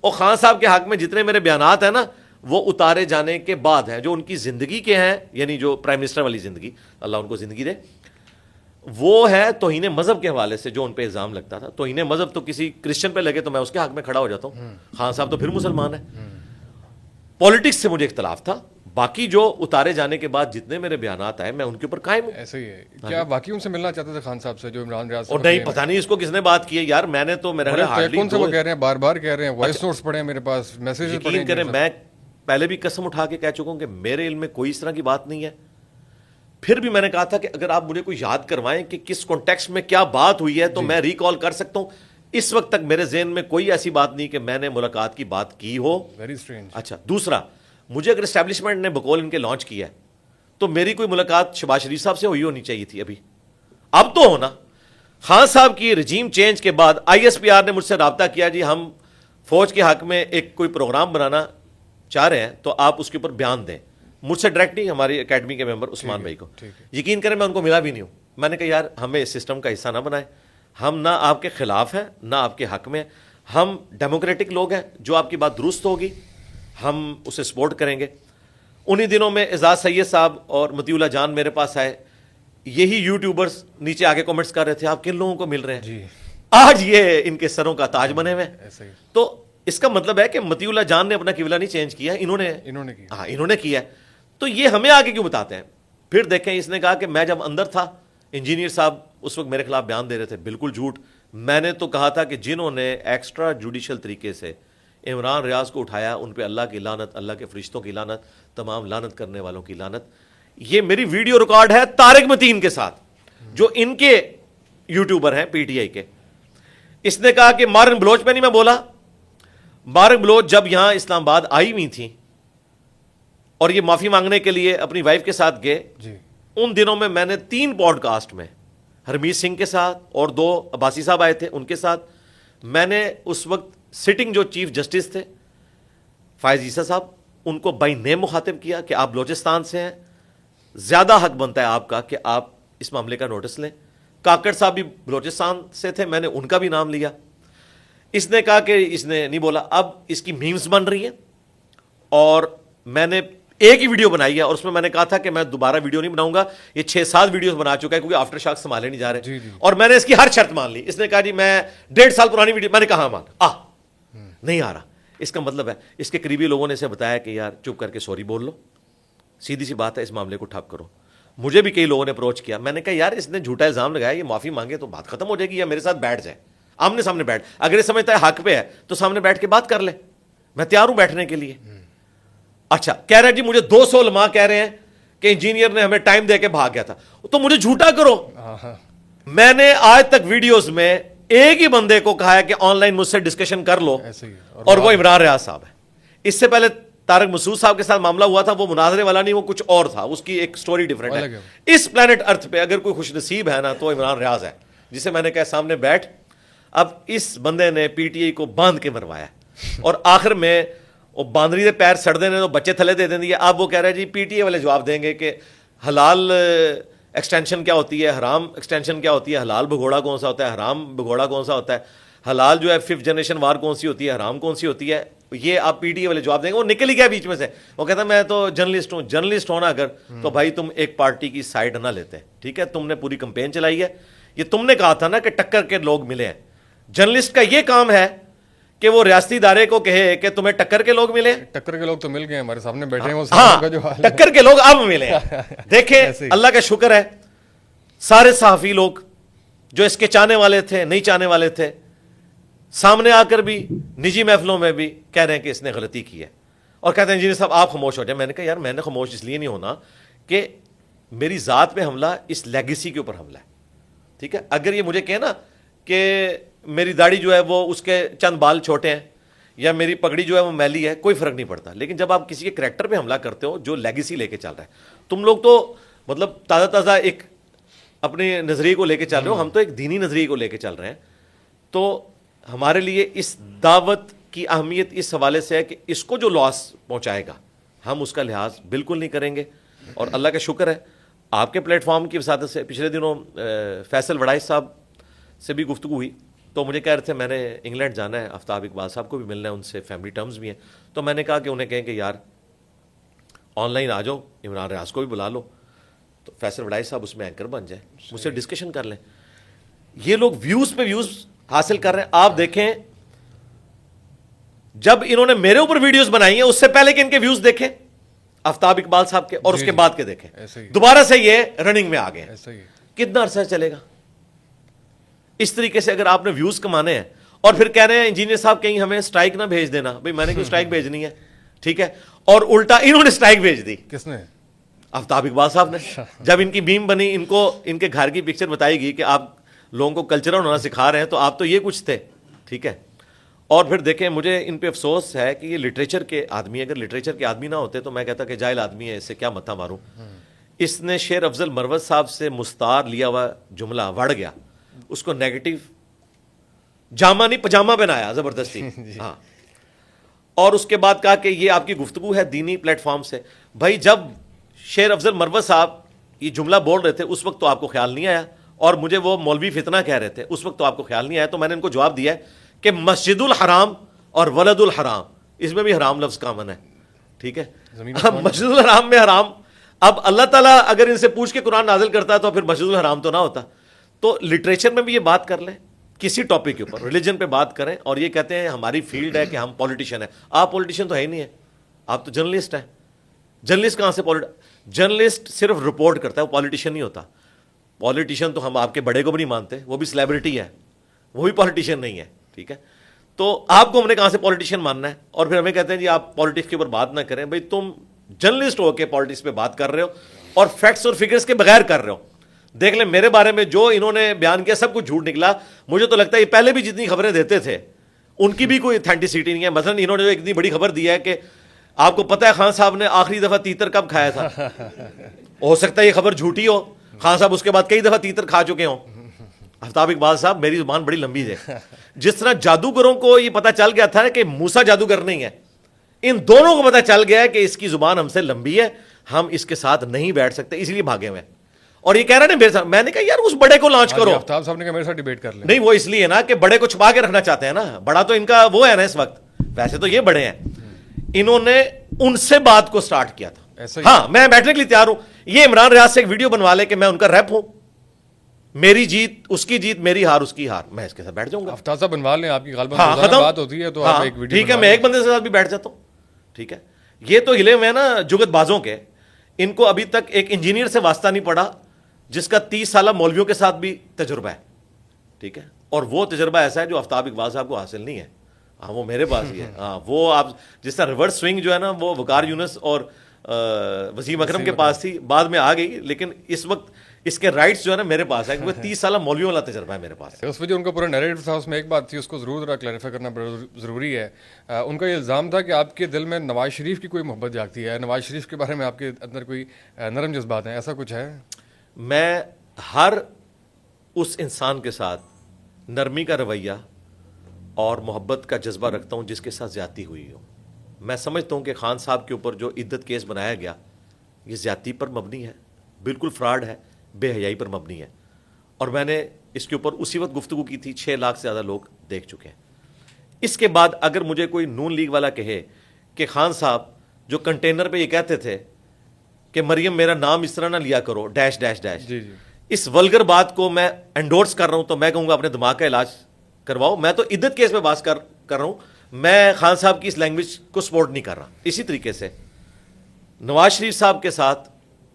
اور خان صاحب کے حق میں جتنے میرے بیانات ہیں نا وہ اتارے جانے کے بعد ہیں, جو ان کی زندگی کے ہیں, یعنی جو پرائم منسٹر والی زندگی, اللہ ان کو زندگی دے, وہ ہے توہین مذہب کے حوالے سے جو ان پہ الزام لگتا تھا. توہین مذہب تو کسی کرسچن پہ لگے تو میں اس کے حق میں کھڑا ہو جاتا ہوں. خان صاحب تو پھر مسلمان ہیں. پالیٹکس سے مجھے اختلاف تھا, باقی جو اتارے جانے کے بعد جتنے میرے بیانات آئے میں ان کے اوپر قائم ہوں. ایسا ہی ہے. کیا باقی ان سے ملنا چاہتے تھے خان صاحب سے جو عمران ریاض؟ اور نہیں, پتہ نہیں اس کو کس نے بات کی ہے یار. میں نے تو میرا کون سے وہ کہہ رہے ہیں, بار بار کہہ رہے ہیں, وائس نوٹس پڑے ہیں میرے پاس, میسیجز پڑے ہیں. کریں میں پہلے بھی قسم اٹھا کے کہہ چکا ہوں کہ میرے علم میں کوئی اس طرح کی بات نہیں ہے. پھر بھی میں نے کہا تھا کہ اگر آپ مجھے کوئی یاد کروائیں کہ کس کانٹیکسٹ میں کیا بات ہوئی ہے تو میں ریکال کر سکتا ہوں. اس وقت تک میرے ذہن میں کوئی ایسی بات نہیں کہ میں نے ملاقات کی بات کی ہو. Very strange. اچھا, دوسرا, مجھے اگر اسٹیبلشمنٹ نے بقول ان کے لانچ کیا ہے تو میری کوئی ملاقات شہباز شریف صاحب سے ہوئی ہونی چاہیے تھی. اب تو ہونا. خان صاحب کی رجیم چینج کے بعد ISPR نے مجھ سے رابطہ کیا, جی ہم فوج کے حق میں ایک کوئی پروگرام بنانا چاہ رہے ہیں تو آپ اس کے اوپر بیان دیں. مجھ سے ڈائریکٹ نہیں, ہماری اکیڈمی کے ممبر عثمان بھائی کو. یقین کریں میں ان کو ملا بھی نہیں ہوں. میں نے کہا یار ہمیں اس سسٹم کا حصہ نہ بنائیں, ہم نہ آپ کے خلاف ہیں نہ آپ کے حق میں, ہم ڈیموکریٹک لوگ ہیں, جو آپ کی بات درست ہوگی ہم اسے سپورٹ کریں گے. انہی دنوں میں اعزاز سید صاحب اور مطیع اللہ جان میرے پاس آئے, یہی یوٹیوبرز نیچے آگے کمنٹس کر رہے تھے آپ کن لوگوں کو مل رہے ہیں جی آج یہ ان کے سروں کا تاج بنے ہوئے ہیں. ایسے ہی تو اس کا مطلب ہے کہ مطیع اللہ جان نے اپنا قبلہ نہیں چینج کیا, انہوں نے کی. ہاں انہوں نے کیا ہے. تو یہ ہمیں آگے کیوں بتاتے ہیں؟ پھر دیکھیں اس نے کہا کہ میں جب اندر تھا انجینئر صاحب اس وقت میرے خلاف بیان دے رہے تھے, بالکل جھوٹ. میں نے تو کہا تھا کہ جنہوں نے ایکسٹرا جوڈیشل طریقے سے عمران ریاض کو اٹھایا ان پہ اللہ کی لعنت, اللہ کے فرشتوں کی لعنت, تمام لعنت کرنے والوں کی لعنت. یہ میری ویڈیو ریکارڈ ہے طارق متین کے ساتھ جو ان کے یوٹیوبر ہیں پی ٹی آئی کے. اس نے کہا کہ مارن بلوچ پہ نہیں میں بولا, مارن بلوچ جب یہاں اسلام آباد آئی ہوئی تھیں اور یہ معافی مانگنے کے لیے اپنی وائف کے ساتھ گئے, جی ان دنوں میں نے 3 پوڈ کاسٹ میں ہرمیت سنگھ کے ساتھ اور 2 عباسی صاحب آئے تھے ان کے ساتھ, میں نے اس وقت سٹنگ جو چیف جسٹس تھے فائز عیسیٰ صاحب ان کو بائی نیم مخاطب کیا کہ آپ بلوچستان سے ہیں, زیادہ حق بنتا ہے آپ کا کہ آپ اس معاملے کا نوٹس لیں. کاکڑ صاحب بھی بلوچستان سے تھے, میں نے ان کا بھی نام لیا. اس نے کہا کہ اس نے نہیں بولا, اب اس کی میمز بن رہی ہیں اور میں نے ایک ہی ویڈیو بنائی ہے اور اس میں میں نے کہا تھا کہ میں دوبارہ ویڈیو نہیں بناؤں گا, یہ 6-7 ویڈیوز بنا چکا ہے کیونکہ آفٹر شاک سنبھالے نہیں جا رہے. اور میں نے اس کی ہر شرط مان لی. اس نے کہا جی میں 1.5 سال پرانی ویڈیو, میں نے کہا مان نہیں آ رہا. اس کا مطلب ہے اس کے قریبی لوگوں نے اسے بتایا کہ یار چپ کر کے سوری بول لو, سیدھی سی بات ہے, اس معاملے کو ٹھپ کرو. مجھے بھی کئی لوگوں نے اپروچ کیا, میں نے کہا یار اس نے جھوٹا الزام لگایا, یہ معافی مانگے تو بات ختم ہو جائے گی یا میرے ساتھ بیٹھ جائے, آمنے سامنے بیٹھ, اگر یہ سمجھتا ہے حق پہ ہے تو سامنے بیٹھ کے بات کر لے, میں تیار ہوں بیٹھنے کے لیے. اچھا کہہ رہے ہیں جی مجھے 200 علماء کہہ رہے ہیں کہ انجینئر نے ہمیں ٹائم دے کے بھاگ گیا تھا, تو مجھے جھوٹا کرو. میں نے آج تک ویڈیوز میں ایک ہی بندے کو کہا ہے کہ آن لائن مجھ سے ڈسکشن کر لو, اور وہ عمران ریاض صاحب ہے. اس سے پہلے طارق مسعود صاحب کے ساتھ معاملہ ہوا تھا, وہ مناظرے والا نہیں, وہ کچھ اور تھا, اس کی ایک سٹوری ڈیفرنٹ ہے. اس پلانٹ ارتھ پہ اگر کوئی خوش نصیب ہے نا تو عمران ریاض ہے, جسے میں نے کہا سامنے بیٹھ. اب اس بندے نے پی ٹی آئی کو باندھ کے مروایا اور آخر میں وہ باندری دے پیر سڑ دینے تو بچے تھلے دے دیں. اب وہ کہہ رہے ہیں جی پی ٹی آئی والے جواب دیں گے کہ حلال ایکسٹینشن کیا ہوتی ہے, حرام ایکسٹینشن کیا ہوتی ہے, حلال بھگوڑا کون سا ہوتا ہے, حرام بھگوڑا کون سا ہوتا ہے, حلال جو ہے 5th جنریشن وار کون سی ہوتی ہے, حرام کون سی ہوتی ہے. یہ آپ پی ٹی آئی والے جواب دیں گے. وہ نکل ہی گیا بیچ میں سے, وہ کہتا ہے میں تو جرنلسٹ ہوں. جرنلسٹ ہونا اگر تو بھائی تم ایک پارٹی کی سائڈ نہ لیتے, ٹھیک ہے, تم نے پوری کمپین چلائی ہے. یہ تم نے کہا تھا نا کہ ٹکر کے لوگ ملے ہیں. جرنلسٹ کا یہ کام ہے کہ وہ ریاستی ادارے کو کہے کہ تمہیں ٹکر کے لوگ ملے. ٹکر کے لوگ تو مل گئے ہمارے سامنے بیٹھے ہیں, ہاں ٹکر کے لوگ اب ملے ہیں. دیکھیں اللہ کا شکر ہے, سارے صحافی لوگ جو اس کے چاہنے والے تھے نہیں چاہنے والے تھے, سامنے آ کر بھی نجی محفلوں میں بھی کہہ رہے ہیں کہ اس نے غلطی کی ہے, اور کہتے ہیں انجینئر صاحب آپ خاموش ہو جائیں. میں نے کہا یار میں نے خاموش اس لیے نہیں ہونا کہ میری ذات پہ حملہ اس لیگیسی کے اوپر حملہ ہے, ٹھیک ہے. اگر یہ مجھے کہنا کہ میری داڑھی جو ہے وہ اس کے چند بال چھوٹے ہیں یا میری پگڑی جو ہے وہ میلی ہے, کوئی فرق نہیں پڑتا. لیکن جب آپ کسی کے کریکٹر پہ حملہ کرتے ہو جو لیگیسی لے کے چل رہا ہے, تم لوگ تو مطلب تازہ ایک اپنے نظریے کو لے کے چل رہے ہو, ہم تو ایک دینی نظریے کو لے کے چل رہے ہیں. تو ہمارے لیے اس دعوت کی اہمیت اس حوالے سے ہے کہ اس کو جو لاس پہنچائے گا ہم اس کا لحاظ بالکل نہیں کریں گے. اور اللہ کا شکر ہے آپ کے پلیٹ فارم کی وساطت سے پچھلے دنوں فیصل وڑائی صاحب سے بھی گفتگو ہوئی, تو مجھے کہہ رہے تھے میں نے انگلینڈ جانا ہے, آفتاب اقبال صاحب کو بھی ملنا ہے, ان سے فیملی ٹرمز بھی ہیں. تو میں نے کہا کہ انہیں کہیں کہ یار آن لائن آ جاؤ, عمران ریاض کو بھی بلا لو, تو فیصل وڑائی صاحب اس میں اینکر بن جائیں, مجھ سے ڈسکشن کر لیں. یہ لوگ ویوز پہ ویوز حاصل کر رہے ہیں. آپ دیکھیں جب انہوں نے میرے اوپر ویڈیوز بنائی ہیں اس سے پہلے کہ ان کے ویوز دیکھیں آفتاب اقبال صاحب کے, اور اس کے بعد کے دیکھیں, دوبارہ سے یہ رننگ میں آ گئے ہیں. کتنا عرصہ چلے گا اس طریقے سے؟ اگر آپ نے ویوز کمانے ہیں اور پھر کہہ رہے ہیں انجینئر صاحب کہیں ہمیں سٹرائک نہ بھیج دینا, بھئی میں نے کیوں سٹرائک بھیجنی ہے, ٹھیک ہے. اور الٹا انہوں نے سٹرائک بھیج دی. کس نے؟ آفتاب اقبال صاحب نے. جب ان کی میم بنی, ان کو ان کے گھر کی پکچر بتائی گئی کہ آپ لوگوں کو کلچرل ہونا سکھا رہے ہیں, تو آپ تو یہ کچھ تھے, ٹھیک ہے. اور پھر دیکھیں مجھے ان پہ افسوس ہے کہ یہ لٹریچر کے آدمی, اگر لٹریچر کے آدمی نہ ہوتے تو میں کہتا کہ جاہل آدمی ہے, اس سے کیا متھا ماروں. اس نے شیر افضل مروت صاحب سے مستعار لیا ہوا جملہ وڑ گیا, اس کو نیگیٹو جامہ نہیں پجامہ بنایا زبردستی. ہاں, اور اس کے بعد کہا کہ یہ آپ کی گفتگو ہے دینی پلیٹ فارم سے. بھائی جب شیر افضل مروت صاحب یہ جملہ بول رہے تھے اس وقت تو آپ کو خیال نہیں آیا, اور مجھے وہ مولوی فتنہ کہہ رہے تھے اس وقت تو آپ کو خیال نہیں آیا. تو میں نے ان کو جواب دیا ہے کہ مسجد الحرام اور ولد الحرام, اس میں بھی حرام لفظ کامن ہے. ٹھیک ہے. اب مسجد الحرام میں حرام, اب اللہ تعالیٰ اگر ان سے پوچھ کے قرآن نازل کرتا تو پھر مسجد الحرام تو نہ ہوتا. تو لٹریچر میں بھی یہ بات کر لیں, کسی ٹاپک کے اوپر ریلیجن پہ بات کریں, اور یہ کہتے ہیں ہماری فیلڈ ہے کہ ہم پولیٹیشین ہیں. آپ پولیٹیشین تو ہے ہی نہیں ہے, آپ تو جرنلسٹ ہیں. جرنلسٹ کہاں سے جرنلسٹ صرف رپورٹ کرتا ہے, وہ پولیٹیشین نہیں ہوتا. پولیٹیشین تو ہم آپ کے بڑے کو بھی نہیں مانتے, وہ بھی سیلیبریٹی ہے, وہ بھی پولیٹیشین نہیں ہے. ٹھیک ہے, تو آپ کو ہم نے کہاں سے پولیٹیشین ماننا ہے, اور پھر ہمیں کہتے ہیں جی آپ پالیٹکس کے اوپر بات نہ کریں. بھائی تم جرنلسٹ ہو کے پالیٹکس پہ بات کر رہے ہو اور فیکٹس اور فگرز کے بغیر کر رہے ہو. دیکھ لیں میرے بارے میں جو انہوں نے بیان کیا سب کچھ جھوٹ نکلا. مجھے تو لگتا ہے یہ پہلے بھی جتنی خبریں دیتے تھے ان کی بھی کوئی اتھینٹسٹی نہیں ہے. مثلا انہوں نے جو اتنی بڑی خبر دی ہے کہ آپ کو پتہ ہے خان صاحب نے آخری دفعہ تیتر کب کھایا تھا. ہو سکتا ہے یہ خبر جھوٹی ہو, خان صاحب اس کے بعد کئی دفعہ تیتر کھا چکے ہوں. آفتاب اقبال صاحب میری زبان بڑی لمبی ہے. جس طرح جادوگروں کو یہ پتہ چل گیا تھا کہ موسیٰ جادوگر نہیں ہے, ان دونوں کو پتہ چل گیا ہے کہ اس کی زبان ہم سے لمبی ہے, ہم اس کے ساتھ نہیں بیٹھ سکتے, اس لیے بھاگے ہوئے ہیں. اور یہ کہہ رہے ہیں میرے ساتھ. میں نے کہا یار اس بڑے کو لانچ کرو. آفتاب صاحب نے کہا میرے ساتھ ڈیبیٹ کر لیں. نہیں وہ اس لیے نا کہ بڑے کو چھپا کے رکھنا چاہتے ہیں نا, بڑا تو ان کا وہ ہے نا اس وقت. ویسے تو یہ بڑے ہیں, انہوں نے ان سے بات کو سٹارٹ کیا تھا. ہاں میں بیٹھنے کے لیے تیار ہوں. یہ عمران ریاض سے ایک ویڈیو بنوا لے کہ میں ان کا ریپ ہوں, میری جیت اس کی جیت, میری ہار اس کی ہار, میں اس کے ساتھ بیٹھ جاؤں گا. آفتاب صاحب بنوا لیں, آپ کی غالباً ختم بات ہوتی ہے تو آپ ایک ویڈیو ٹھیک ہے, میں ایک بندے کے ساتھ بھی بیٹھ جاتا ہوں. ٹھیک ہے, یہ تو ہلے ہوئے ہیں نا جگت بازوں کے. ان کو ابھی تک ایک انجینئر سے واسطہ نہیں پڑا جس کا 30 سالہ مولویوں کے ساتھ بھی تجربہ ہے. ٹھیک ہے, اور وہ تجربہ ایسا ہے جو آفتاب اقبال صاحب کو حاصل نہیں ہے. ہاں وہ میرے پاس ہی ہے. ہاں وہ آپ جس طرح ریورس سوئنگ جو ہے نا وہ وقار یونس اور وسیم اکرم کے پاس تھی, بعد میں آ گئی, لیکن اس وقت اس کے رائٹس جو ہے نا میرے پاس ہے, کیونکہ 30 سالہ مولویوں والا تجربہ ہے میرے پاس. اس وجہ ان کا پورا نیریٹو تھا, اس میں ایک بات تھی اس کو ضرور ذرا کلیریفائی کرنا ضروری ہے. ان کا یہ الزام تھا کہ آپ کے دل میں نواز شریف کی کوئی محبت جاگتی ہے, نواز شریف کے بارے میں آپ کے اندر کوئی نرم جذبات ہیں, ایسا کچھ ہے؟ میں ہر اس انسان کے ساتھ نرمی کا رویہ اور محبت کا جذبہ رکھتا ہوں جس کے ساتھ زیادتی ہوئی ہو. میں سمجھتا ہوں کہ خان صاحب کے اوپر جو عدت کیس بنایا گیا یہ زیادتی پر مبنی ہے, بالکل فراڈ ہے, بے حیائی پر مبنی ہے. اور میں نے اس کے اوپر اسی وقت گفتگو کی تھی, 6 لاکھ سے زیادہ لوگ دیکھ چکے ہیں. اس کے بعد اگر مجھے کوئی نون لیگ والا کہے کہ خان صاحب جو کنٹینر پہ یہ کہتے تھے کہ مریم میرا نام اس طرح نہ لیا کرو ڈیش ڈیش ڈیش, جی جی, اس ولگر بات کو میں انڈورس کر رہا ہوں, تو میں کہوں گا اپنے دماغ کا علاج کرواؤ. میں تو عدت کیس پہ بات کر رہا ہوں, میں خان صاحب کی اس لینگویج کو سپورٹ نہیں کر رہا. اسی طریقے سے نواز شریف صاحب کے ساتھ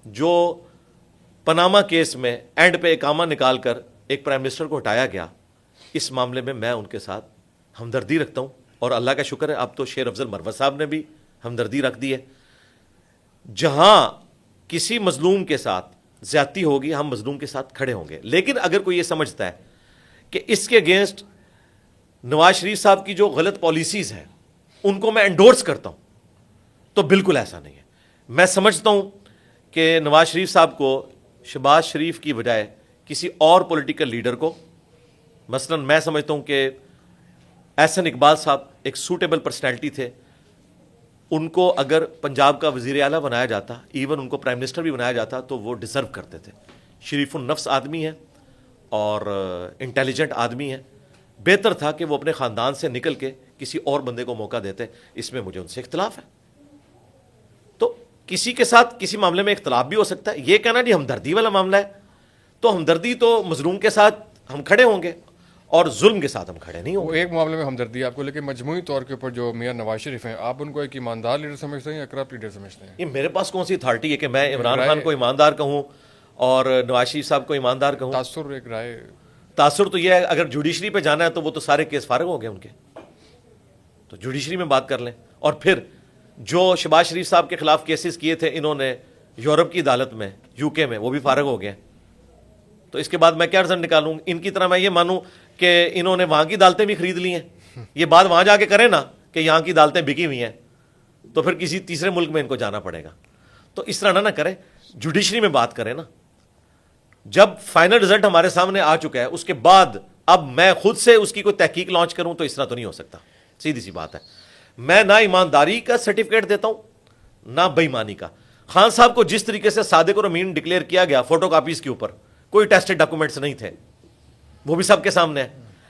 جو پاناما کیس میں اینڈ پہ اقامہ نکال کر ایک پرائم منسٹر کو ہٹایا گیا, اس معاملے میں میں ان کے ساتھ ہمدردی رکھتا ہوں. اور اللہ کا شکر ہے اب تو شیر افضل مروت صاحب نے بھی ہمدردی رکھ دی ہے. جہاں کسی مظلوم کے ساتھ زیادتی ہوگی ہم مظلوم کے ساتھ کھڑے ہوں گے. لیکن اگر کوئی یہ سمجھتا ہے کہ اس کے اگینسٹ نواز شریف صاحب کی جو غلط پالیسیز ہیں ان کو میں انڈورس کرتا ہوں, تو بالکل ایسا نہیں ہے. میں سمجھتا ہوں کہ نواز شریف صاحب کو شہباز شریف کی بجائے کسی اور پولیٹیکل لیڈر کو, مثلا میں سمجھتا ہوں کہ احسن اقبال صاحب ایک سوٹیبل پرسنالٹی تھے, ان کو اگر پنجاب کا وزیر اعلیٰ بنایا جاتا, ایون ان کو پرائم منسٹر بھی بنایا جاتا, تو وہ ڈیزرو کرتے تھے. شریف النفس آدمی ہے اور انٹیلیجنٹ آدمی ہے. بہتر تھا کہ وہ اپنے خاندان سے نکل کے کسی اور بندے کو موقع دیتے. اس میں مجھے ان سے اختلاف ہے. تو کسی کے ساتھ کسی معاملے میں اختلاف بھی ہو سکتا ہے. یہ کہنا جی ہمدردی والا معاملہ ہے, تو ہمدردی تو مظلوم کے ساتھ ہم کھڑے ہوں گے اور ظلم کے ساتھ ہم کھڑے نہیں ہوں وہ گے. ایک معاملے میں ہمدردی آپ کو, لیکن مجموعی طور کے اوپر جو میاں نواز شریف ہیں, آپ ان کو ایک ایماندار لیڈر سمجھتے ہیں یا کرپٹ لیڈر سمجھتے ہیں؟ یہ میرے پاس کون سی اتھارٹی ہے کہ میں عمران خان کو ایماندار کہوں اور نواز شریف صاحب کو ایماندار کہوں؟ تاثر ایک رائے, تاثر تو یہ ہے اگر جوڈیشری پہ جانا ہے تو وہ تو سارے کیس فارغ ہو گئے ان کے, تو جوڈیشری میں بات کر لیں. اور پھر جو شہباز شریف صاحب کے خلاف کیسز کیے تھے انہوں نے یورپ کی عدالت میں, یو کے میں, وہ بھی فارغ ہو گئے. تو اس کے بعد میں کیا رزلٹ نکالوں؟ ان کی طرح میں یہ مانوں کہ انہوں نے وہاں کی عدالتیں بھی خرید لی ہیں, یہ بات وہاں جا کے کریں نا کہ یہاں کی عدالتیں بکی ہوئی ہیں, تو پھر کسی تیسرے ملک میں ان کو جانا پڑے گا. تو اس طرح نہ کریں, جوڈیشری میں بات کریں نا. جب فائنل رزلٹ ہمارے سامنے آ چکا ہے اس کے بعد اب میں خود سے اس کی کوئی تحقیق لانچ کروں تو اس طرح تو نہیں ہو سکتا. سیدھی سی بات ہے. میں نہ ایمانداری کا سرٹیفکیٹ دیتا ہوں نہ بے ایمانی کا. خان صاحب کو جس طریقے سے صادق اور امین ڈکلیئر کیا گیا فوٹو کاپیز کے اوپر, کوئی ٹیسٹڈ ڈاکومنٹس نہیں تھے, وہ بھی سب کے سامنے ہے.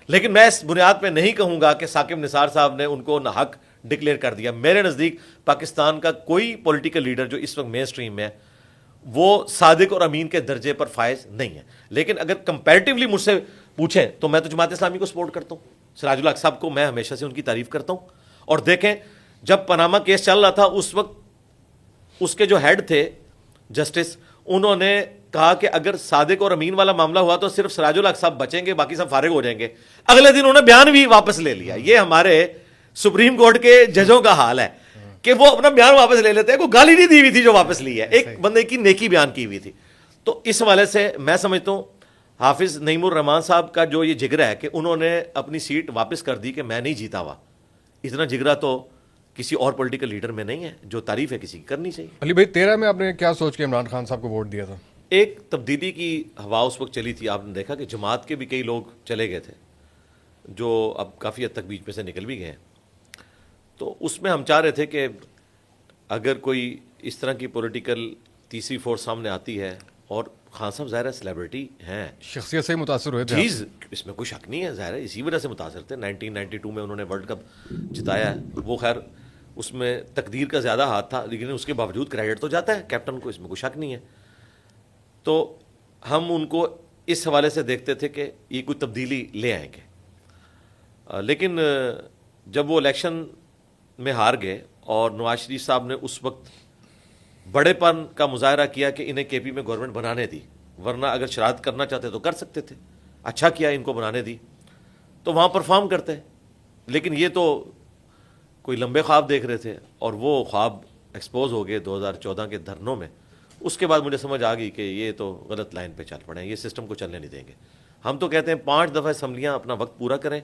لیکن میں اس بنیاد پہ نہیں کہوں گا کہ ثاقب نثار صاحب نے ان کو ناحق ڈکلیئر کر دیا. میرے نزدیک پاکستان کا کوئی پولیٹیکل لیڈر جو اس وقت مین اسٹریم میں ہے وہ صادق اور امین کے درجے پر فائز نہیں ہے. لیکن اگر کمپیریٹیولی مجھ سے پوچھیں تو میں تو جماعت اسلامی کو سپورٹ کرتا ہوں. سراج الحق صاحب کو میں ہمیشہ سے ان کی تعریف کرتا ہوں. اور دیکھیں جب پاناما کیس چل رہا تھا اس وقت اس کے جو ہیڈ تھے جسٹس, انہوں نے کہا کہ اگر صادق اور امین والا معاملہ ہوا تو صرف سراج الحق صاحب بچیں گے, باقی سب فارغ ہو جائیں گے. اگلے دن انہوں نے بیان بھی واپس لے لیا. یہ ہمارے سپریم کورٹ کے ججوں کا حال ہے کہ وہ اپنا بیان واپس لے لیتے ہیں. کوئی گالی نہیں دی ہوئی تھی جو واپس لی ہے, ایک بندے کی نیکی بیان کی ہوئی تھی. تو اس حوالے سے میں سمجھتا ہوں حافظ نعیم الرحمان صاحب کا جو یہ جگرا ہے کہ انہوں نے اپنی سیٹ واپس کر دی کہ میں نہیں جیتا ہوا, اتنا جگرا تو کسی اور پولیٹیکل لیڈر میں نہیں ہے. جو تعریف ہے کسی کی کرنی چاہیے. علی بھائی 13 میں آپ نے کیا سوچ کے عمران خان صاحب کو ووٹ دیا تھا؟ ایک تبدیلی کی ہوا اس وقت چلی تھی. آپ نے دیکھا کہ جماعت کے بھی کئی لوگ چلے گئے تھے جو اب کافی حد تک بیچ میں سے نکل بھی گئے ہیں. تو اس میں ہم چاہ رہے تھے کہ اگر کوئی اس طرح کی پولیٹیکل تیسری فورس سامنے آتی ہے, اور خان صاحب ظاہر ہے سیلیبریٹی ہیں, شخصیت سے ہی متاثر ہوئے تھے چیز اس میں کوئی شک نہیں ہے, ظاہر ہے اسی وجہ سے متاثر تھے. 1992 میں انہوں نے ورلڈ کپ جتایا ہے. وہ خیر اس میں تقدیر کا زیادہ ہاتھ تھا, لیکن اس کے باوجود کریڈٹ تو جاتا ہے کیپٹن کو, اس میں کوئی شک نہیں ہے. تو ہم ان کو اس حوالے سے دیکھتے تھے کہ یہ کوئی تبدیلی لے آئیں گے. لیکن جب وہ الیکشن میں ہار گئے اور نواز شریف صاحب نے اس وقت بڑے پن کا مظاہرہ کیا کہ انہیں کے پی میں گورنمنٹ بنانے دی, ورنہ اگر شرارت کرنا چاہتے تو کر سکتے تھے, اچھا کیا ان کو بنانے دی تو وہاں پرفارم کرتے. لیکن یہ تو کوئی لمبے خواب دیکھ رہے تھے اور وہ خواب ایکسپوز ہو گئے 2014 کے دھرنوں میں. اس کے بعد مجھے سمجھ آ گئی کہ یہ تو غلط لائن پہ چل پڑے ہیں, یہ سسٹم کو چلنے نہیں دیں گے. ہم تو کہتے ہیں 5 دفعہ اسمبلیاں اپنا وقت پورا کریں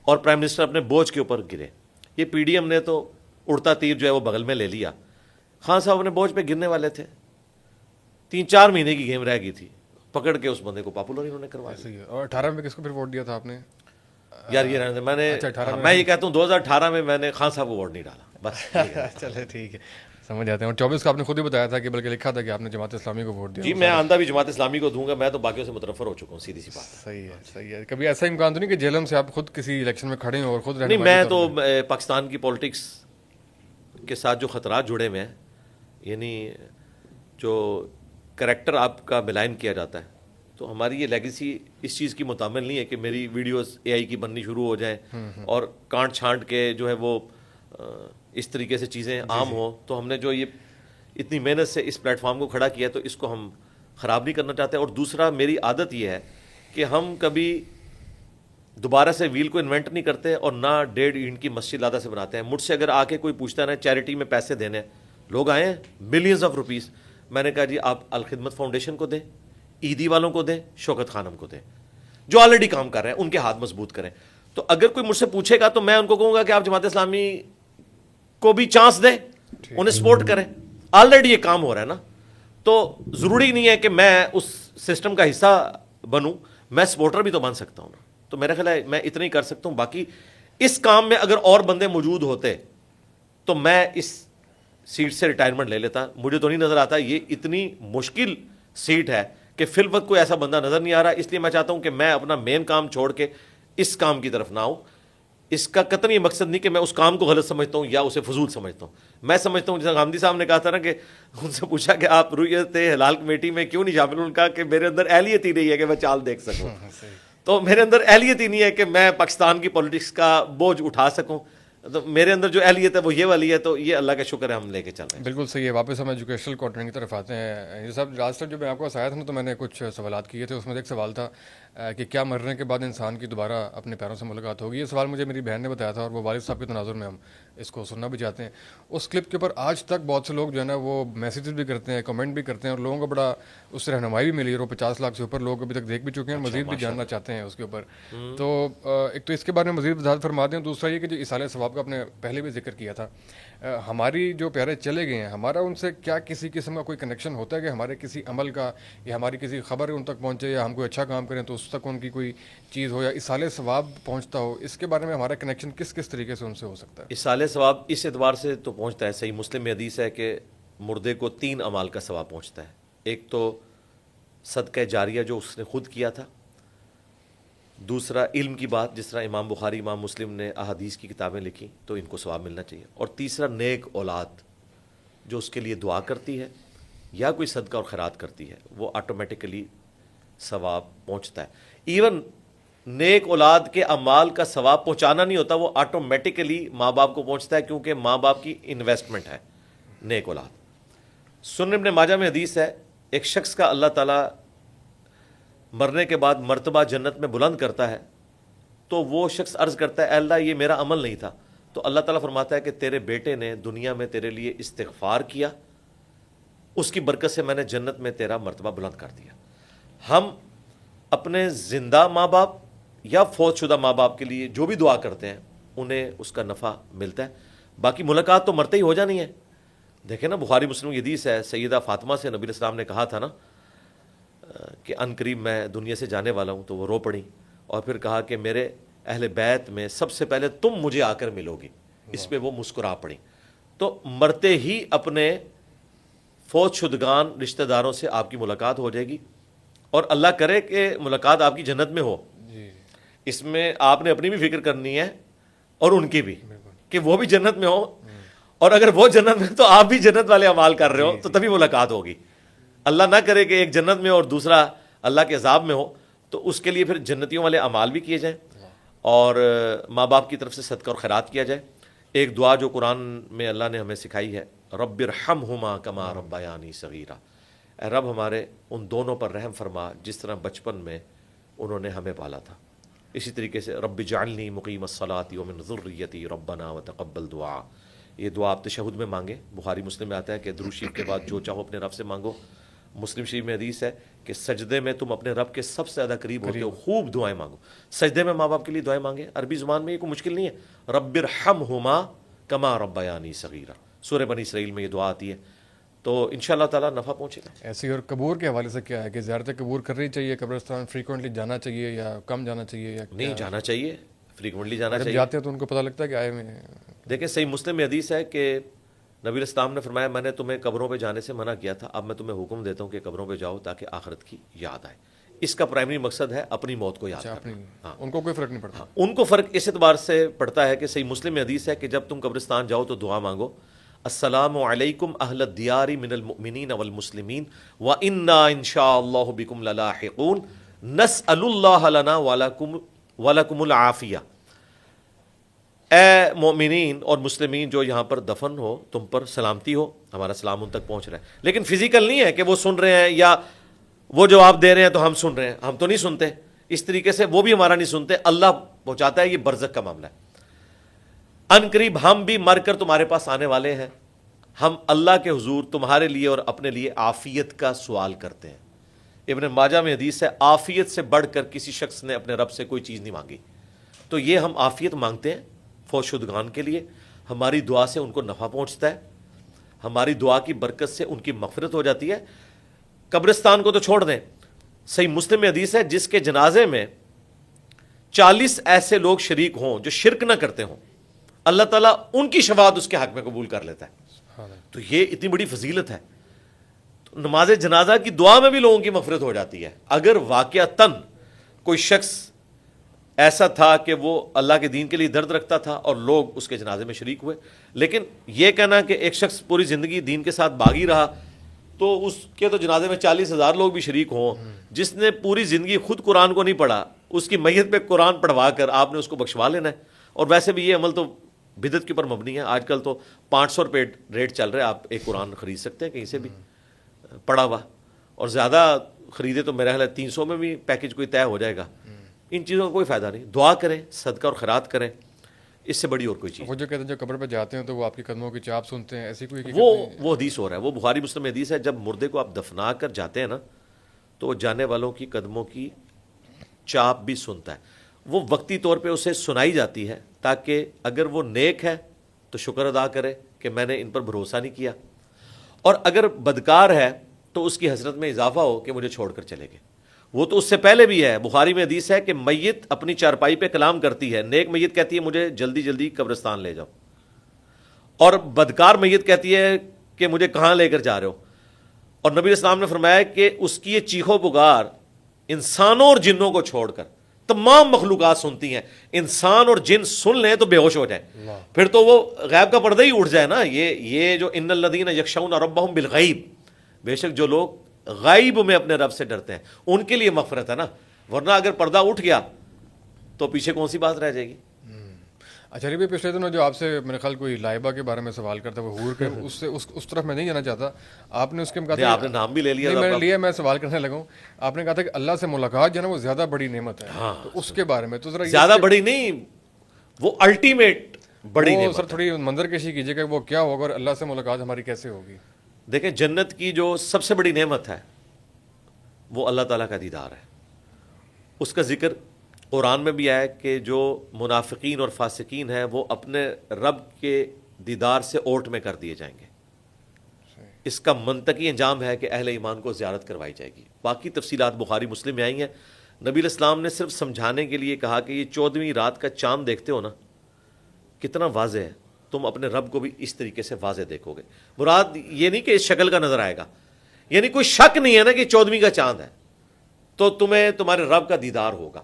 اور پرائم منسٹر اپنے بوجھ کے اوپر گرے. یہ پی ڈی ایم نے تو اڑتا تیر جو ہے وہ بغل میں لے لیا. خان صاحب اپنے بوجھ پہ گرنے والے تھے, 3-4 مہینے کی گیم رہ گئی تھی, پکڑ کے اس بندے کو پاپولر انہوں نے کروا دیا. اور 18 میں کس کو پھر ووٹ دیا تھا آپ نے؟ یار یہ رہنے میں یہ کہتا ہوں 2018 میں نے خان صاحب کو ووٹ نہیں ڈالا بس. چلے ٹھیک ہے, سمجھ جاتے ہیں. اور 24 کا آپ نے خود ہی بتایا تھا کہ بلکہ لکھا تھا کہ آپ نے جماعت اسلامی کو ووٹ دیا. جی میں آندہ بھی جماعت اسلامی کو دوں گا, میں تو باقیوں سے متنفر ہو چکا ہوں, سیدھی سی بات. صحیح ہے. کبھی ایسا امکان تو نہیں کہ جیلم سے آپ خود کسی الیکشن میں کھڑے ہیں اور خود نہیں, میں تو پاکستان کی پولیٹکس کے ساتھ جو خطرات جڑے ہوئے ہیں, یعنی جو کریکٹر آپ کا ملائن کیا جاتا ہے, تو ہماری یہ لیگیسی اس چیز کی متعمل نہیں ہے کہ میری ویڈیوز اے آئی کی بننی شروع ہو جائیں اور کانٹ چھانٹ کے جو ہے وہ اس طریقے سے چیزیں عام ہوں. تو ہم نے جو یہ اتنی محنت سے اس پلیٹ فارم کو کھڑا کیا ہے تو اس کو ہم خراب نہیں کرنا چاہتے. اور دوسرا میری عادت یہ ہے کہ ہم کبھی دوبارہ سے ویل کو انوینٹ نہیں کرتے اور نہ 1.5 اینٹ کی مسجد لادہ سے بناتے ہیں. مجھ سے اگر آ کے کوئی پوچھتا ہے نا چیریٹی میں پیسے دینے, لوگ آئے ہیں ملینز آف روپیز, میں نے کہا جی آپ الخدمت فاؤنڈیشن کو دیں, عیدی والوں کو دیں, شوکت خانم کو دیں, جو آلریڈی کام کر رہے ہیں, ان کے ہاتھ مضبوط کریں. تو اگر کوئی مجھ سے پوچھے گا تو میں ان کو کہوں گا کہ آپ جماعت اسلامی کو بھی چانس دیں, انہیں سپورٹ کریں. آلریڈی یہ کام ہو رہا ہے نا, تو ضروری نہیں ہے کہ میں اس سسٹم کا حصہ بنوں, میں سپورٹر بھی تو بن سکتا ہوں نا. تو میرا خیال ہے میں اتنا ہی کر سکتا ہوں. باقی اس کام میں اگر اور بندے موجود ہوتے تو میں اس سیٹ سے ریٹائرمنٹ لے لیتا. مجھے تو نہیں نظر آتا یہ اتنی مشکل سیٹ ہے کہ فی الوقت کوئی ایسا بندہ نظر نہیں آ رہا. اس لیے میں چاہتا ہوں کہ میں اپنا مین کام چھوڑ کے اس کام کی طرف نہ آؤں. اس کا قطعی یہ مقصد نہیں کہ میں اس کام کو غلط سمجھتا ہوں یا اسے فضول سمجھتا ہوں. میں سمجھتا ہوں جیسا غامدی صاحب نے کہا تھا نا کہ ان سے پوچھا کہ آپ رؤیت ہلال کمیٹی میں کیوں نہیں شامل, انہوں نے کہا کہ میرے اندر اہلیت ہی نہیں ہے کہ میں چال دیکھ سکوں. تو میرے اندر اہلیت ہی نہیں ہے کہ میں پاکستان کی پولیٹکس کا بوجھ اٹھا سکوں. تو میرے اندر جو اہلیت ہے وہ یہ والی ہے, تو یہ اللہ کا شکر ہے ہم لے کے چل رہے ہیں. بالکل صحیح ہے. واپس ہم ایجوکیشنل کانٹینٹ کی طرف آتے ہیں. یہ سب لاسٹ ٹائم جو میں آپ کے پاس آیا تھا نا تو میں نے کچھ سوالات کیے تھے, اس میں ایک سوال تھا کہ کیا مرنے کے بعد انسان کی دوبارہ اپنے پیروں سے ملاقات ہوگی. یہ سوال مجھے میری بہن نے بتایا تھا اور وہ والد صاحب کے تناظر میں ہم اس کو سننا بھی چاہتے ہیں. اس کلپ کے اوپر آج تک بہت سے لوگ جو ہے نا وہ میسیجز بھی کرتے ہیں, کمنٹ بھی کرتے ہیں, اور لوگوں کو بڑا اس سے رہنمائی بھی ملی, اور وہ 50 لاکھ سے اوپر لوگ ابھی تک دیکھ بھی چکے ہیں, مزید بھی جاننا چاہتے ہیں اس کے اوپر. تو ایک تو اس کے بارے میں مزید وضاحت فرما دیں. دوسرا یہ کہ جو اصالہ ثواب کا آپ نے پہلے بھی ذکر کیا تھا, ہماری جو پیارے چلے گئے ہیں, ہمارا ان سے کیا کسی قسم کا کوئی کنیکشن ہوتا ہے کہ ہمارے کسی عمل کا یا ہماری کسی خبر ان تک پہنچے, یا ہم کوئی اچھا کام کریں تو اس تک ان کی کوئی چیز ہو یا اصالہ ثواب پہنچتا ہو؟ اس کے بارے میں ہمارا کنیکشن کس کس طریقے سے ان سے ہو سکتا ہے؟ اصالہ ثواب اس اعتبار سے تو پہنچتا ہے, صحیح مسلم میں حدیث ہے کہ مردے کو 3 اعمال کا ثواب پہنچتا ہے. ایک تو صدقہ جاریہ جو اس نے خود کیا تھا, دوسرا علم کی بات، جس طرح امام بخاری امام مسلم نے احادیث کی کتابیں لکھی تو ان کو ثواب ملنا چاہیے. اور تیسرا نیک اولاد جو اس کے لیے دعا کرتی ہے یا کوئی صدقہ اور خیرات کرتی ہے وہ آٹومیٹیکلی ثواب پہنچتا ہے. ایون نیک اولاد کے اعمال کا ثواب پہنچانا نہیں ہوتا، وہ آٹومیٹیکلی ماں باپ کو پہنچتا ہے، کیونکہ ماں باپ کی انویسٹمنٹ ہے نیک اولاد. سنن ابن ماجہ میں حدیث ہے، ایک شخص کا اللہ تعالیٰ مرنے کے بعد مرتبہ جنت میں بلند کرتا ہے تو وہ شخص عرض کرتا ہے اے اللہ یہ میرا عمل نہیں تھا، تو اللہ تعالیٰ فرماتا ہے کہ تیرے بیٹے نے دنیا میں تیرے لیے استغفار کیا، اس کی برکت سے میں نے جنت میں تیرا مرتبہ بلند کر دیا. ہم اپنے زندہ ماں باپ یا فوت شدہ ماں باپ کے لیے جو بھی دعا کرتے ہیں انہیں اس کا نفع ملتا ہے. باقی ملاقات تو مرتے ہی ہو جانی ہے. دیکھیں نا بخاری مسلم کی حدیث ہے، سیدہ فاطمہ سے نبی علیہ السلام نے کہا تھا نا کہ ان قریب میں دنیا سے جانے والا ہوں، تو وہ رو پڑی اور پھر کہا کہ میرے اہل بیت میں سب سے پہلے تم مجھے آ کر ملو گی. اس پہ وہ مسکرا پڑی. تو مرتے ہی اپنے فوت شدگان رشتہ داروں سے آپ کی ملاقات ہو جائے گی، اور اللہ کرے کہ ملاقات آپ کی جنت میں ہو. اس میں آپ نے اپنی بھی فکر کرنی ہے اور ان کی بھی، کہ وہ بھی جنت میں ہو، اور اگر وہ جنت میں تو آپ بھی جنت والے اعمال کر رہے ہو تو تبھی ملاقات ہوگی. اللہ نہ کرے کہ ایک جنت میں اور دوسرا اللہ کے عذاب میں ہو، تو اس کے لیے پھر جنتیوں والے اعمال بھی کیے جائیں اور ماں باپ کی طرف سے صدقہ اور خیرات کیا جائے. ایک دعا جو قرآن میں اللہ نے ہمیں سکھائی ہے، رب ارحمہما کما ربیانی صغیرا، اے رب ہمارے ان دونوں پر رحم فرما جس طرح بچپن میں انہوں نے ہمیں پالا تھا. اسی طریقے سے رب اجعلنی مقیم الصلاۃ ومن ذریتی ربنا وتقبل دعا. یہ دعا آپ تشہد میں مانگیں. بخاری مسلم میں آتا ہے کہ درود شریف کے بعد جو چاہو اپنے رب سے مانگو. مسلم شریف میں حدیث ہے کہ سجدے میں تم اپنے رب کے سب سے زیادہ قریب ہوتے ہو، خوب دعائیں مانگو. سجدے میں ماں باپ کے لیے دعائیں مانگیں. عربی زبان میں یہ کوئی مشکل نہیں ہے. رب ارحمہما کما ربیانی صغیرا، سورہ بنی اسرائیل میں یہ دعا آتی ہے. تو انشاءاللہ تعالیٰ نفع پہنچے گا. ایسی اور قبور کے حوالے سے کیا ہے کہ زیارت قبور کرنی چاہیے، قبرستان فریکوینٹلی جانا چاہیے یا کم جانا چاہیے یا نہیں جانا چاہیے، فریکوینٹلی جانا جب چاہیے. جاتے ہیں تو ان کو پتہ لگتا ہے کہ آئے ہوئے ہیں. دیکھیں صحیح مسلم میں حدیث ہے کہ نبی علیہ السلام نے فرمایا میں نے تمہیں قبروں پہ جانے سے منع کیا تھا، اب میں تمہیں حکم دیتا ہوں کہ قبروں پہ جاؤ تاکہ آخرت کی یاد آئے. اس کا پرائمری مقصد ہے اپنی موت کو یاد کرنا. ہاں ان کو کوئی فرق نہیں پڑتا. ان کو فرق اس اعتبار سے پڑتا ہے کہ صحیح مسلم میں حدیث ہے کہ جب تم قبرستان جاؤ تو دعا مانگو، السلام علیکم اہل الدیار من المؤمنین والمسلمین وإنا انشاءاللہ بکم للاحقون نسأل اللہ لنا ولکم العافیہ. اے مومنین اور مسلمین جو یہاں پر دفن ہو، تم پر سلامتی ہو، ہمارا سلام ان تک پہنچ رہا ہے. لیکن فزیکل نہیں ہے کہ وہ سن رہے ہیں یا وہ جواب دے رہے ہیں تو ہم سن رہے ہیں، ہم تو نہیں سنتے. اس طریقے سے وہ بھی ہمارا نہیں سنتے، اللہ پہنچاتا ہے. یہ برزخ کا معاملہ ہے. ان قریب ہم بھی مر کر تمہارے پاس آنے والے ہیں. ہم اللہ کے حضور تمہارے لیے اور اپنے لیے عافیت کا سوال کرتے ہیں. ابن ماجہ میں حدیث ہے عافیت سے بڑھ کر کسی شخص نے اپنے رب سے کوئی چیز نہیں مانگی. تو یہ ہم عافیت مانگتے ہیں فوت شدگان کے لیے. ہماری دعا سے ان کو نفع پہنچتا ہے، ہماری دعا کی برکت سے ان کی مغفرت ہو جاتی ہے. قبرستان کو تو چھوڑ دیں، صحیح مسلم میں حدیث ہے جس کے جنازے میں 40 ایسے لوگ شریک ہوں جو شرک نہ کرتے ہوں، اللہ تعالیٰ ان کی شفاعت اس کے حق میں قبول کر لیتا ہے. تو یہ اتنی بڑی فضیلت ہے. تو نماز جنازہ کی دعا میں بھی لوگوں کی مغفرت ہو جاتی ہے. اگر واقعتاً کوئی شخص ایسا تھا کہ وہ اللہ کے دین کے لیے درد رکھتا تھا اور لوگ اس کے جنازے میں شریک ہوئے. لیکن یہ کہنا کہ ایک شخص پوری زندگی دین کے ساتھ باغی رہا تو اس کے تو جنازے میں 40,000 لوگ بھی شریک ہوں، جس نے پوری زندگی خود قرآن کو نہیں پڑھا، اس کی میت پہ قرآن پڑھوا کر آپ نے اس کو بخشوا لینا ہے. اور ویسے بھی یہ عمل تو بدعت کے اوپر مبنی ہے. آج کل تو 500 روپے ریٹ چل رہا ہے، آپ ایک قرآن خرید سکتے ہیں کہیں سے بھی پڑھا ہوا، اور زیادہ خریدے تو میرا خیال ہے 300 میں بھی پیکج کوئی طے ہو جائے گا. ان چیزوں کا کوئی فائدہ نہیں. دعا کریں، صدقہ اور خیرات کریں، اس سے بڑی اور کوئی چیز. وہ جو کہتے ہیں جو قبر پہ جاتے ہیں تو وہ آپ کے قدموں کی چاپ سنتے ہیں، ایسی کوئی وہ حدیث ہو رہا ہے، وہ بخاری مسلم میں حدیث ہے. جب مردے کو آپ دفنا کر جاتے ہیں نا تو وہ جانے والوں کی قدموں کی چاپ بھی سنتا ہے. وہ وقتی طور پہ اسے سنائی جاتی ہے تاکہ اگر وہ نیک ہے تو شکر ادا کرے کہ میں نے ان پر بھروسہ نہیں کیا، اور اگر بدکار ہے تو اس کی حسرت میں اضافہ ہو کہ مجھے چھوڑ کر چلے گئے. وہ تو اس سے پہلے بھی ہے. بخاری میں حدیث ہے کہ میت اپنی چارپائی پہ کلام کرتی ہے. نیک میت کہتی ہے مجھے جلدی جلدی قبرستان لے جاؤ، اور بدکار میت کہتی ہے کہ مجھے کہاں لے کر جا رہے ہو. اور نبی اسلام نے فرمایا کہ اس کی یہ چیخو پکار انسانوں اور جنوں کو چھوڑ کر تمام مخلوقات سنتی ہیں. انسان اور جن سن لیں تو بے ہوش ہو جائیں, پھر تو وہ غیب کا پردہ ہی اٹھ جائے نا. یہ جو ان الذین یخشون ربہم بالغیب, بے شک جو لوگ غیب میں اپنے رب سے ڈرتے ہیں ان کے لیے مغفرت ہے نا, ورنہ اگر پردہ اٹھ گیا تو پیچھے کون سی بات رہ جائے گی. اچھا بھی پچھلے دنوں جو آپ سے میرے خیال کوئی لائبہ کے بارے میں سوال کرتا وہ حور کے, اس طرف میں نہیں جانا چاہتا. آپ نے اس کے کہا آپ نے نام بھی لے لیا, میں نے لیا, میں سوال کرنے لگا ہوں. آپ نے کہا تھا کہ اللہ سے ملاقات جو ہے نا وہ زیادہ بڑی نعمت ہے, تو اس کے بارے میں تو ذرا زیادہ بڑی نہیں, وہ الٹیمیٹ بڑی نعمت. سر تھوڑی منظر کشی کیجیے کہ وہ کیا ہوگا اور اللہ سے ملاقات ہماری کیسے ہوگی. دیکھیں جنت کی جو سب سے بڑی نعمت ہے وہ اللہ تعالیٰ کا دیدار ہے. اس کا ذکر قرآن میں بھی آیا کہ جو منافقین اور فاسقین ہیں وہ اپنے رب کے دیدار سے اوٹ میں کر دیے جائیں گے. اس کا منطقی انجام ہے کہ اہل ایمان کو زیارت کروائی جائے گی. باقی تفصیلات بخاری مسلم میں آئی ہیں. نبی علیہ السلام نے صرف سمجھانے کے لیے کہا کہ یہ 14ویں رات کا چاند دیکھتے ہو نا, کتنا واضح ہے, تم اپنے رب کو بھی اس طریقے سے واضح دیکھو گے. مراد یہ نہیں کہ اس شکل کا نظر آئے گا, یعنی کوئی شک نہیں ہے نا کہ 14ویں کا چاند ہے تو تمہیں تمہارے رب کا دیدار ہوگا.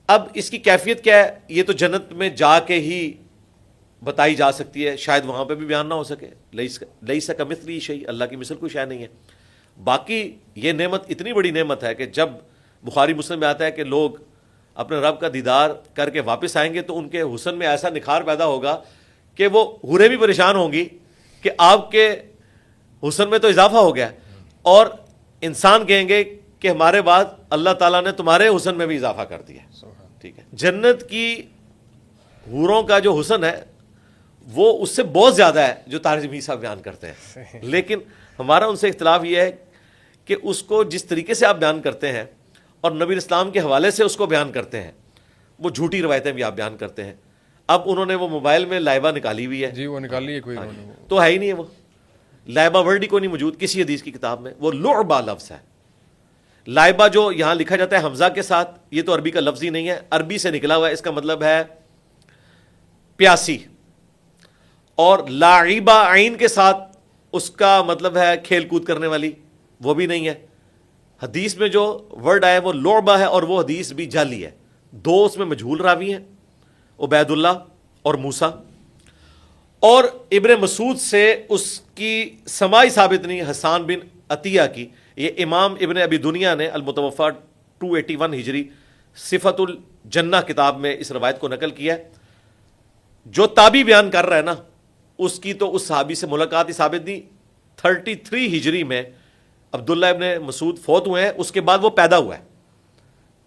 اب اس کی کیفیت کیا ہے یہ تو جنت میں جا کے ہی بتائی جا سکتی ہے, شاید وہاں پہ بھی بیان نہ ہو سکے. لیس کمثلہ شیء, اللہ کی مثل کوئی شے نہیں ہے. باقی یہ نعمت اتنی بڑی نعمت ہے کہ جب بخاری مسلم میں آتا ہے کہ لوگ اپنے رب کا دیدار کر کے واپس آئیں گے تو ان کے حسن میں ایسا نکھار پیدا ہوگا کہ وہ حوریں بھی پریشان ہوں گی کہ آپ کے حسن میں تو اضافہ ہو گیا, اور انسان کہیں گے کہ ہمارے بعد اللہ تعالیٰ نے تمہارے حسن میں بھی اضافہ کر دیا. ٹھیک ہے, جنت کی حوروں کا جو حسن ہے وہ اس سے بہت زیادہ ہے جو طارق جمیل صاحب بیان کرتے ہیں, لیکن ہمارا ان سے اختلاف یہ ہے کہ اس کو جس طریقے سے آپ بیان کرتے ہیں اور نبی اسلام کے حوالے سے اس کو بیان کرتے ہیں وہ جھوٹی روایتیں بھی آپ بیان کرتے ہیں. اب انہوں نے وہ موبائل میں لائبہ نکالی ہوئی ہے, جی وہ نکالی ہے کوئی تو ہے ہی نہیں ہے, وہ لائبہ ورڈ ہی کو نہیں موجود کسی حدیث کی کتاب میں. وہ لعبہ لفظ ہے. لائبہ جو یہاں لکھا جاتا ہے حمزہ کے ساتھ, یہ تو عربی کا لفظ ہی نہیں ہے, عربی سے نکلا ہوا ہے, اس کا مطلب ہے پیاسی. اور لاعبہ عین کے ساتھ اس کا مطلب ہے کھیل کود کرنے والی, وہ بھی نہیں ہے. حدیث میں جو ورڈ آیا وہ لعبہ ہے, اور وہ حدیث بھی جعلی ہے. دو اس میں مجہول راوی ہیں, عبید اللہ اور موسیٰ, اور ابن مسعود سے اس کی سماعی ثابت نہیں, حسان بن عطیہ کی. یہ امام ابن ابی دنیا نے المتوفا 281 ہجری صفت الجنہ کتاب میں اس روایت کو نقل کیا ہے. جو تابعی بیان کر رہا ہے نا اس کی تو اس صحابی سے ملاقات ہی ثابت نہیں. 33 ہجری میں عبداللہ ابن مسعود فوت ہوئے ہیں, اس کے بعد وہ پیدا ہوا ہے.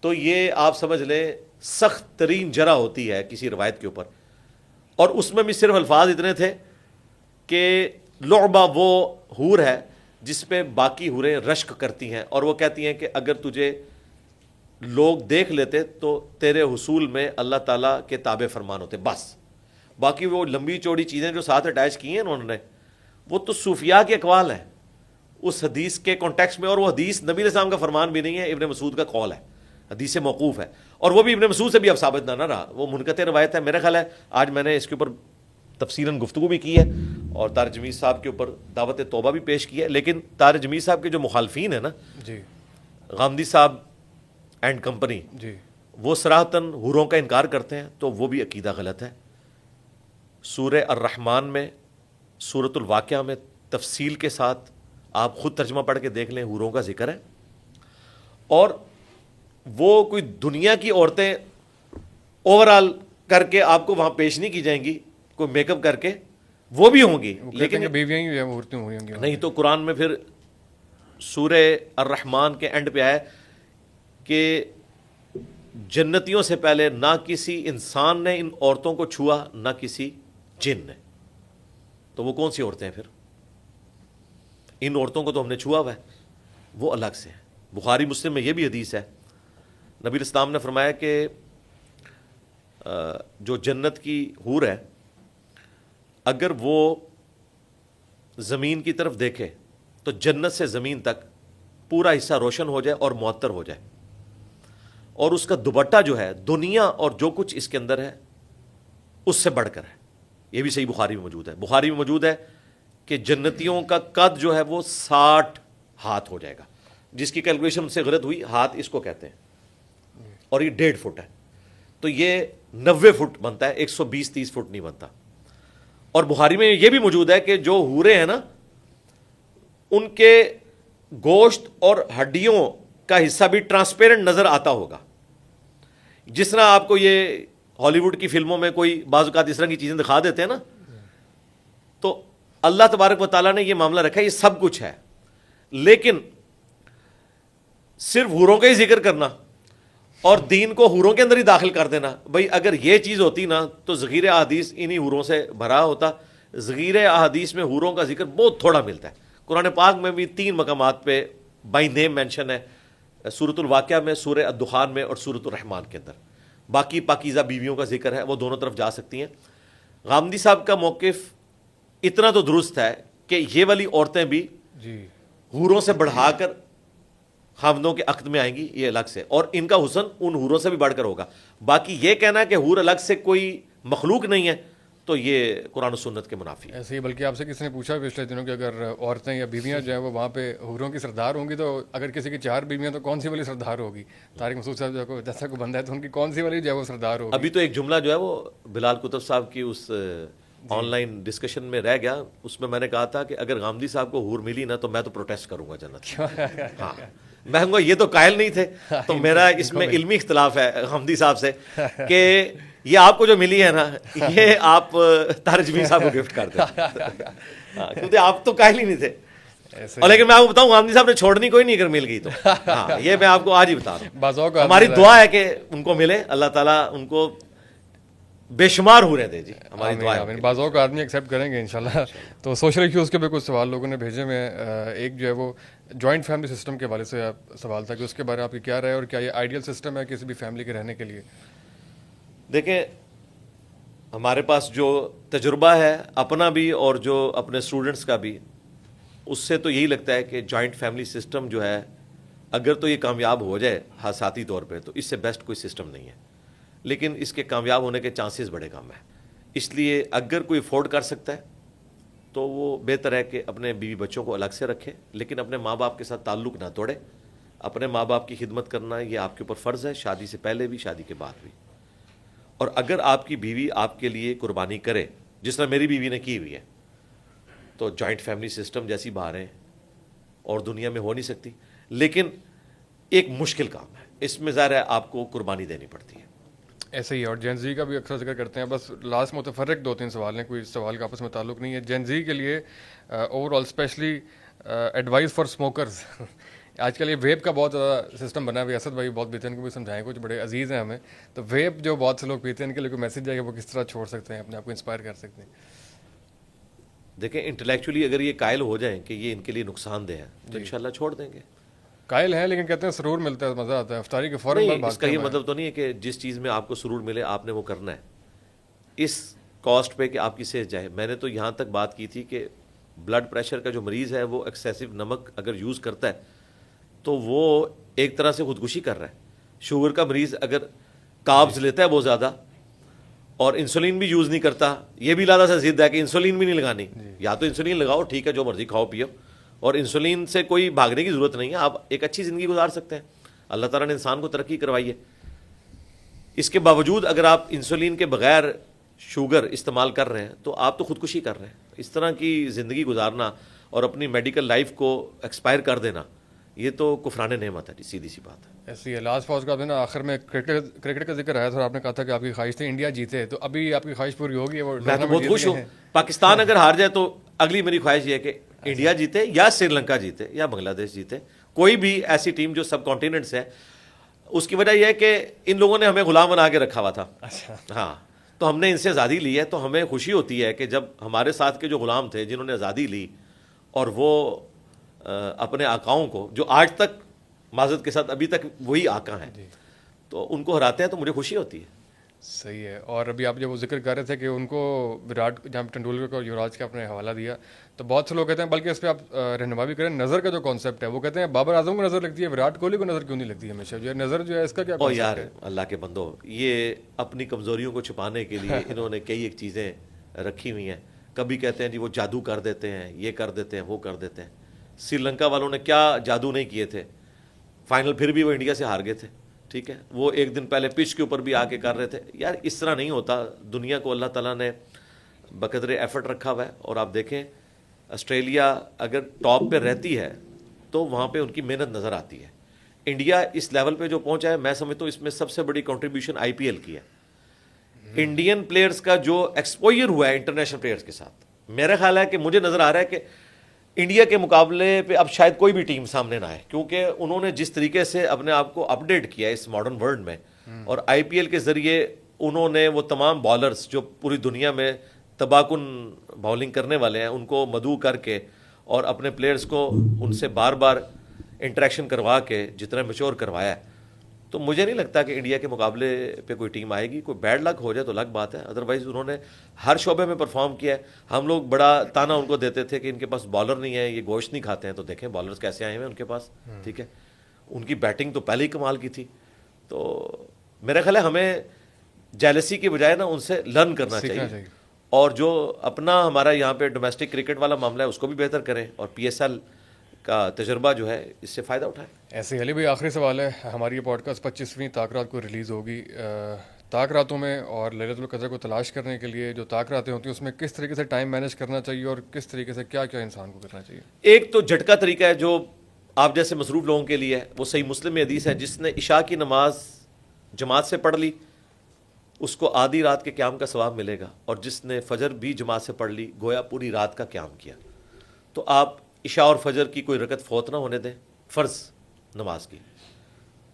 تو یہ آپ سمجھ لیں سخت ترین جرح ہوتی ہے کسی روایت کے اوپر. اور اس میں بھی صرف الفاظ اتنے تھے کہ لعبہ وہ حور ہے جس پہ باقی حوریں رشک کرتی ہیں, اور وہ کہتی ہیں کہ اگر تجھے لوگ دیکھ لیتے تو تیرے حصول میں اللہ تعالیٰ کے تابع فرمان ہوتے بس. باقی وہ لمبی چوڑی چیزیں جو ساتھ اٹیچ کی ہیں انہوں نے وہ تو صوفیاء کے اقوال ہیں اس حدیث کے کانٹیکسٹ میں, اور وہ حدیث نبی علیہ السلام کا فرمان بھی نہیں ہے, ابن مسعود کا قول ہے, حدیث سے موقوف ہے, اور وہ بھی ابن مسعود سے بھی اب ثابت نہ رہا, وہ منقطع روایت ہے. میرا خیال ہے آج میں نے اس کے اوپر تفصیلاً گفتگو بھی کی ہے اور طارق جمیل صاحب کے اوپر دعوت توبہ بھی پیش کی ہے. لیکن طارق جمیل صاحب کے جو مخالفین ہیں نا, جی غامدی صاحب اینڈ کمپنی, جی وہ صراحتاً حوروں کا انکار کرتے ہیں, تو وہ بھی عقیدہ غلط ہے. سورہ الرحمن میں سورۃ الواقعہ میں تفصیل کے ساتھ آپ خود ترجمہ پڑھ کے دیکھ لیں, حوروں کا ذکر ہے. اور وہ کوئی دنیا کی عورتیں اوور آل کر کے آپ کو وہاں پیش نہیں کی جائیں گی, کوئی میک اپ کر کے, وہ بھی ہوں گی, لیکن بیویاں ہی عورتیں ہوں گی نہیں. تو قرآن میں پھر سورہ الرحمن کے اینڈ پہ آیا کہ جنتیوں سے پہلے نہ کسی انسان نے ان عورتوں کو چھوا نہ کسی جن نے. تو وہ کون سی عورتیں ہیں پھر؟ ان عورتوں کو تو ہم نے چھوا ہوا ہے, وہ الگ سے ہے. بخاری مسلم میں یہ بھی حدیث ہے, نبی اسلام نے فرمایا کہ جو جنت کی حور ہے اگر وہ زمین کی طرف دیکھے تو جنت سے زمین تک پورا حصہ روشن ہو جائے اور معطر ہو جائے, اور اس کا دوپٹہ جو ہے دنیا اور جو کچھ اس کے اندر ہے اس سے بڑھ کر ہے. یہ بھی صحیح بخاری میں موجود ہے. بخاری میں موجود ہے کہ جنتیوں کا قد جو ہے وہ 60 ہاتھ ہو جائے گا, جس کی کیلکولیشن سے غلط ہوئی, ہاتھ اس کو کہتے ہیں, اور یہ 1.5 فٹ ہے, تو یہ 90 فٹ بنتا ہے, 120-130 فٹ نہیں بنتا. اور بخاری میں یہ بھی موجود ہے کہ جو حوریں ہیں نا ان کے گوشت اور ہڈیوں کا حصہ بھی ٹرانسپیرنٹ نظر آتا ہوگا, جس طرح آپ کو یہ ہالی ووڈ کی فلموں میں کوئی بعض اوقات اس طرح کی چیزیں دکھا دیتے ہیں نا, تو اللہ تبارک و تعالیٰ نے یہ معاملہ رکھا ہے, یہ سب کچھ ہے. لیکن صرف حوروں کا ہی ذکر کرنا اور دین کو حوروں کے اندر ہی داخل کر دینا, بھئی اگر یہ چیز ہوتی نا تو ذخیر احادیث انہی حوروں سے بھرا ہوتا. ذخیر احادیث میں حوروں کا ذکر بہت تھوڑا ملتا ہے. قرآن پاک میں بھی 3 مقامات پہ بائی نیم مینشن ہے, سورۃ الواقعہ میں, سورہ الدخان میں اور سورۃ الرحمان کے اندر. باقی پاکیزہ بیویوں کا ذکر ہے, وہ دونوں طرف جا سکتی ہیں. غامدی صاحب کا موقف اتنا تو درست ہے کہ یہ والی عورتیں بھی حوروں سے بڑھا کر خاوندوں کے عقد میں آئیں گی, یہ الگ سے, اور ان کا حسن ان حوروں سے بھی بڑھ کر ہوگا. باقی یہ کہنا کہ حور الگ سے کوئی مخلوق نہیں ہے تو یہ قرآن و سنت کے منافی ہے. ایسے ہی بلکہ آپ سے کسی نے پوچھا پچھلے دنوں کہ اگر عورتیں یا بیویاں جو ہیں وہ وہاں پہ حوروں کی سردار ہوں گی تو اگر کسی کی 4 بیویاں تو کون سی والی سردار ہوگی؟ طارق مسعود صاحب جو جیسا کو بندہ ہے تو ان کی کون سی والی جو ہے وہ سردار ہوگی؟ ابھی تو ایک جملہ جو ہے وہ بلال کتب صاحب کی اس آن لائن ڈسکشن میں رہ گیا, اس میں نے کہا تھا کہ اگر غامدی صاحب کو حور ملی نا تو میں تو پروٹیسٹ کروں گا جنت. ہاں میں کہوں گا یہ تو قائل نہیں تھے, تو میرا اس میں علمی اختلاف ہے غامدی صاحب سے کہ یہ آپ کو جو ملی ہے نا یہ آپ طارق جمیل صاحب کو گفٹ کر دیں, کیونکہ آپ تو قائل ہی نہیں تھے. اور لیکن میں آپ کو بتاؤں غامدی صاحب نے چھوڑنی کوئی نہیں اگر مل گئی تو, ہاں یہ میں آپ کو آج ہی بتا رہا ہوں. ہماری دعا ہے کہ ان کو ملے, اللہ تعالیٰ ان کو بے شمار ہو رہے تھے. جی ہماری دعا ہے. بعضوں کا آدمی ایکسیپٹ کریں گے انشاءاللہ. تو سوشل ایشوز کے بھی کچھ سوال لوگوں نے بھیجے میں, ایک جو ہے وہ جوائنٹ فیملی سسٹم کے حوالے سے سوال تھا کہ اس کے بارے میں آپ کی کیا رائے اور کیا یہ آئیڈیل سسٹم ہے کسی بھی فیملی کے رہنے کے لیے؟ دیکھیں ہمارے پاس جو تجربہ ہے اپنا بھی اور جو اپنے اسٹوڈنٹس کا بھی, اس سے تو یہی لگتا ہے کہ جوائنٹ فیملی سسٹم جو ہے اگر تو یہ کامیاب ہو جائے حادثاتی طور پہ تو اس سے بیسٹ کوئی سسٹم نہیں ہے, لیکن اس کے کامیاب ہونے کے چانسز بڑے کم ہیں. اس لیے اگر کوئی افورڈ کر سکتا ہے تو وہ بہتر ہے کہ اپنے بیوی بچوں کو الگ سے رکھے, لیکن اپنے ماں باپ کے ساتھ تعلق نہ توڑے. اپنے ماں باپ کی خدمت کرنا یہ آپ کے اوپر فرض ہے, شادی سے پہلے بھی شادی کے بعد بھی. اور اگر آپ کی بیوی آپ کے لیے قربانی کرے جس طرح میری بیوی نے کی ہوئی ہے, تو جوائنٹ فیملی سسٹم جیسی بہاریں اور دنیا میں ہو نہیں سکتی. لیکن ایک مشکل کام ہے, اس میں ظاہر ہے آپ کو قربانی دینی پڑتی ہے. ایسے ہی. اور جین زی کا بھی اکثر ذکر کرتے ہیں, بس لاسٹ متفرق 2-3 سوال ہیں, کوئی سوال کا آپس میں تعلق نہیں ہے. جین زی کے لیے overall especially advice for smokers. آج کل یہ ویپ کا بہت زیادہ سسٹم بنا ہوا ہے, اسد بھائی بہت بہتر, ان کو بھی سمجھائیں, کچھ بڑے عزیز ہیں ہمیں. تو ویپ جو بہت سے لوگ پیتے ہیں ان کے لیے کوئی میسج ہے کہ وہ کس طرح چھوڑ سکتے ہیں, اپنے آپ کو انسپائر کر سکتے ہیں؟ دیکھیں انٹلیکچولی اگر یہ قائل ہو جائیں کہ یہ ان کے لیے نقصان دہ ہے تو انشاءاللہ چھوڑ دیں گے. قائل ہیں لیکن کہتے ہیں سرور ملتا ہے, مزہ آتا ہے افطاری کے فوراً بعد. اس کا یہ مطلب تو نہیں ہے کہ جس چیز میں آپ کو سرور ملے آپ نے وہ کرنا ہے اس کاسٹ پہ کہ آپ کی صحت جائے. میں نے تو یہاں تک بات کی تھی کہ بلڈ پریشر کا جو مریض ہے وہ ایکسیسو نمک اگر یوز کرتا ہے تو وہ ایک طرح سے خودکشی کر رہا ہے. شوگر کا مریض اگر کاربز لیتا ہے بہت زیادہ اور انسولین بھی یوز نہیں کرتا, یہ بھی لادہ سے ضد ہے کہ انسولین بھی نہیں لگانی. یا تو انسولین لگاؤ, ٹھیک ہے, جو مرضی کھاؤ پیو, اور انسولین سے کوئی بھاگنے کی ضرورت نہیں ہے, آپ ایک اچھی زندگی گزار سکتے ہیں. اللہ تعالیٰ نے انسان کو ترقی کروائی ہے. اس کے باوجود اگر آپ انسولین کے بغیر شوگر استعمال کر رہے ہیں تو آپ تو خودکشی کر رہے ہیں. اس طرح کی زندگی گزارنا اور اپنی میڈیکل لائف کو ایکسپائر کر دینا یہ تو کفران نعمت ہے, سیدھی سی بات ہے. ایسی ہے. لاسٹ پاس کا نا آخر میں کرکٹ کا ذکر آیا تھا, آپ نے کہا تھا کہ آپ کی خواہش تھی انڈیا جیتے, تو ابھی آپ کی خواہش پوری ہوگی؟ میں تو بہت خوش ہوں. پاکستان اگر ہار جائے تو اگلی میری خواہش یہ ہے کہ انڈیا جیتے یا سری لنکا جیتے یا بنگلہ دیش جیتے, کوئی بھی ایسی ٹیم جو سب کانٹیننٹ سے ہے. اس کی وجہ یہ ہے کہ ان لوگوں نے ہمیں غلام بنا کے رکھا ہوا تھا. ہاں, تو ہم نے ان سے آزادی لی ہے, تو ہمیں خوشی ہوتی ہے کہ جب ہمارے ساتھ کے جو غلام تھے جنہوں نے آزادی لی اور وہ اپنے آقاؤں کو, جو آج تک معذرت کے ساتھ ابھی تک وہی آقا ہیں, تو ان کو ہراتے ہیں تو مجھے خوشی ہوتی ہے. صحیح ہے. اور ابھی آپ جب وہ ذکر کر رہے تھے کہ ان کو وراٹ, جہاں ٹنڈولکر کو یوراج کا اپنے حوالہ دیا, تو بہت سے لوگ کہتے ہیں, بلکہ اس پہ آپ رہنما بھی کریں, نظر کا جو کانسیپٹ ہے وہ کہتے ہیں بابر اعظم کو نظر لگتی ہے, وراٹ کوہلی کو نظر کیوں نہیں لگتی ہمیشہ؟ جو ہے نظر جو ہے اس کا کیا اور یار اللہ کے بندو, یہ اپنی کمزوریوں کو چھپانے کے لیے انہوں نے کئی ایک چیزیں رکھی ہوئی ہیں. کبھی کہتے ہیں جی وہ جادو کر دیتے ہیں, یہ کر دیتے ہیں, وہ کر دیتے ہیں. سری لنکا والوں نے کیا جادو نہیں کیے تھے, فائنل پھر بھی وہ انڈیا سے ہار گئے تھے. ٹھیک ہے, وہ ایک دن پہلے پچ کے اوپر بھی آ کے کر رہے تھے. یار اس طرح نہیں ہوتا, دنیا کو اللہ تعالیٰ نے بقدر ایفرٹ رکھا ہوا ہے. اور آپ دیکھیں آسٹریلیا اگر ٹاپ پہ رہتی ہے تو وہاں پہ ان کی محنت نظر آتی ہے. انڈیا اس لیول پہ جو پہنچا ہے, میں سمجھتا ہوں اس میں سب سے بڑی کنٹریبیوشن آئی پی ایل کی ہے. انڈین پلیئرز کا جو ایکسپوئر ہوا ہے انٹرنیشنل پلیئرز کے ساتھ, میرا خیال ہے کہ مجھے نظر آ رہا ہے کہ انڈیا کے مقابلے پہ اب شاید کوئی بھی ٹیم سامنے نہ آئے, کیونکہ انہوں نے جس طریقے سے اپنے آپ کو اپ ڈیٹ کیا ہے اس ماڈرن ورلڈ میں, اور آئی پی ایل کے ذریعے انہوں نے وہ تمام بالرز جو پوری دنیا میں تباہ کن باؤلنگ کرنے والے ہیں ان کو مدعو کر کے اور اپنے پلیئرز کو ان سے بار بار انٹریکشن کروا کے جتنا میچور کروایا ہے, تو مجھے نہیں لگتا کہ انڈیا کے مقابلے پہ کوئی ٹیم آئے گی. کوئی بیڈ لک ہو جائے تو الگ بات ہے, ادروائز انہوں نے ہر شعبے میں پرفارم کیا ہے. ہم لوگ بڑا تانا ان کو دیتے تھے کہ ان کے پاس بالر نہیں ہے, یہ گوشت نہیں کھاتے ہیں, تو دیکھیں بالرز کیسے آئے ہیں ان کے پاس. ٹھیک ہے, ان کی بیٹنگ تو پہلے ہی کمال کی تھی. تو میرا خیال ہے ہمیں جیلسی کے بجائے نا ان سے لرن کرنا چاہیے, اور جو اپنا ہمارا یہاں پہ ڈومیسٹک کرکٹ والا معاملہ ہے اس کو بھی بہتر کریں, اور پی ایس ایل کا تجربہ جو ہے اس سے فائدہ اٹھائیں. ایسے علی بھائی آخری سوال ہے, ہماری یہ پوڈ کاسٹ 25ویں تاک رات کو ریلیز ہوگی. تاک راتوں میں اور لیلۃ القدر کو تلاش کرنے کے لیے جو تاک راتیں ہوتی ہیں اس میں کس طریقے سے ٹائم مینیج کرنا چاہیے اور کس طریقے سے کیا کیا انسان کو کرنا چاہیے؟ ایک تو جھٹکا طریقہ ہے جو آپ جیسے مصروف لوگوں کے لیے ہے, وہ صحیح مسلم میں حدیث ہے, جس نے عشاء کی نماز جماعت سے پڑھ لی اس کو آدھی رات کے قیام کا ثواب ملے گا, اور جس نے فجر بھی جماعت سے پڑھ لی گویا پوری رات کا قیام کیا. تو آپ عشاء اور فجر کی کوئی رکعت فوت نہ ہونے دیں, فرض نماز کی,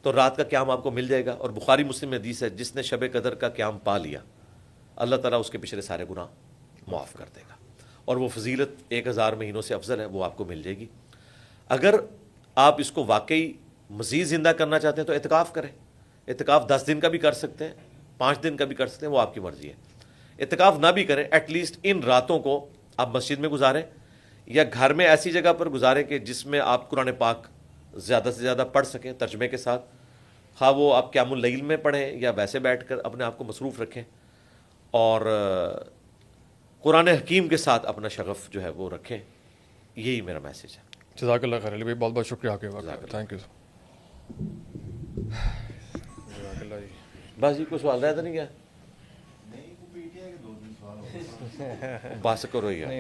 تو رات کا قیام آپ کو مل جائے گا. اور بخاری مسلم میں حدیث ہے, جس نے شب قدر کا قیام پا لیا اللہ تعالیٰ اس کے پچھلے سارے گناہ معاف کر دے گا, اور وہ فضیلت 1000 مہینوں سے افضل ہے, وہ آپ کو مل جائے گی. اگر آپ اس کو واقعی مزید زندہ کرنا چاہتے ہیں تو اعتکاف کریں. اعتکاف 10 دن کا بھی کر سکتے ہیں, 5 دن کا بھی کر سکتے ہیں, وہ آپ کی مرضی ہے. اعتکاف نہ بھی کریں, ایٹ لیسٹ ان راتوں کو آپ مسجد میں گزاریں یا گھر میں ایسی جگہ پر گزاریں کہ جس میں آپ قرآن پاک زیادہ سے زیادہ پڑھ سکیں ترجمے کے ساتھ, خواہ وہ آپ قیام اللیل میں پڑھیں یا ویسے بیٹھ کر اپنے آپ کو مصروف رکھیں, اور قرآن حکیم کے ساتھ اپنا شغف جو ہے وہ رکھیں. یہی میرا میسیج ہے. جزاک اللہ خیر علی بھائی, بہت بہت شکریہ آپ کے وقت, تھینک یو. جزاک اللہ جی. بس جی کوئی سوال رہتا نہیں کیا؟ بس کرو یار.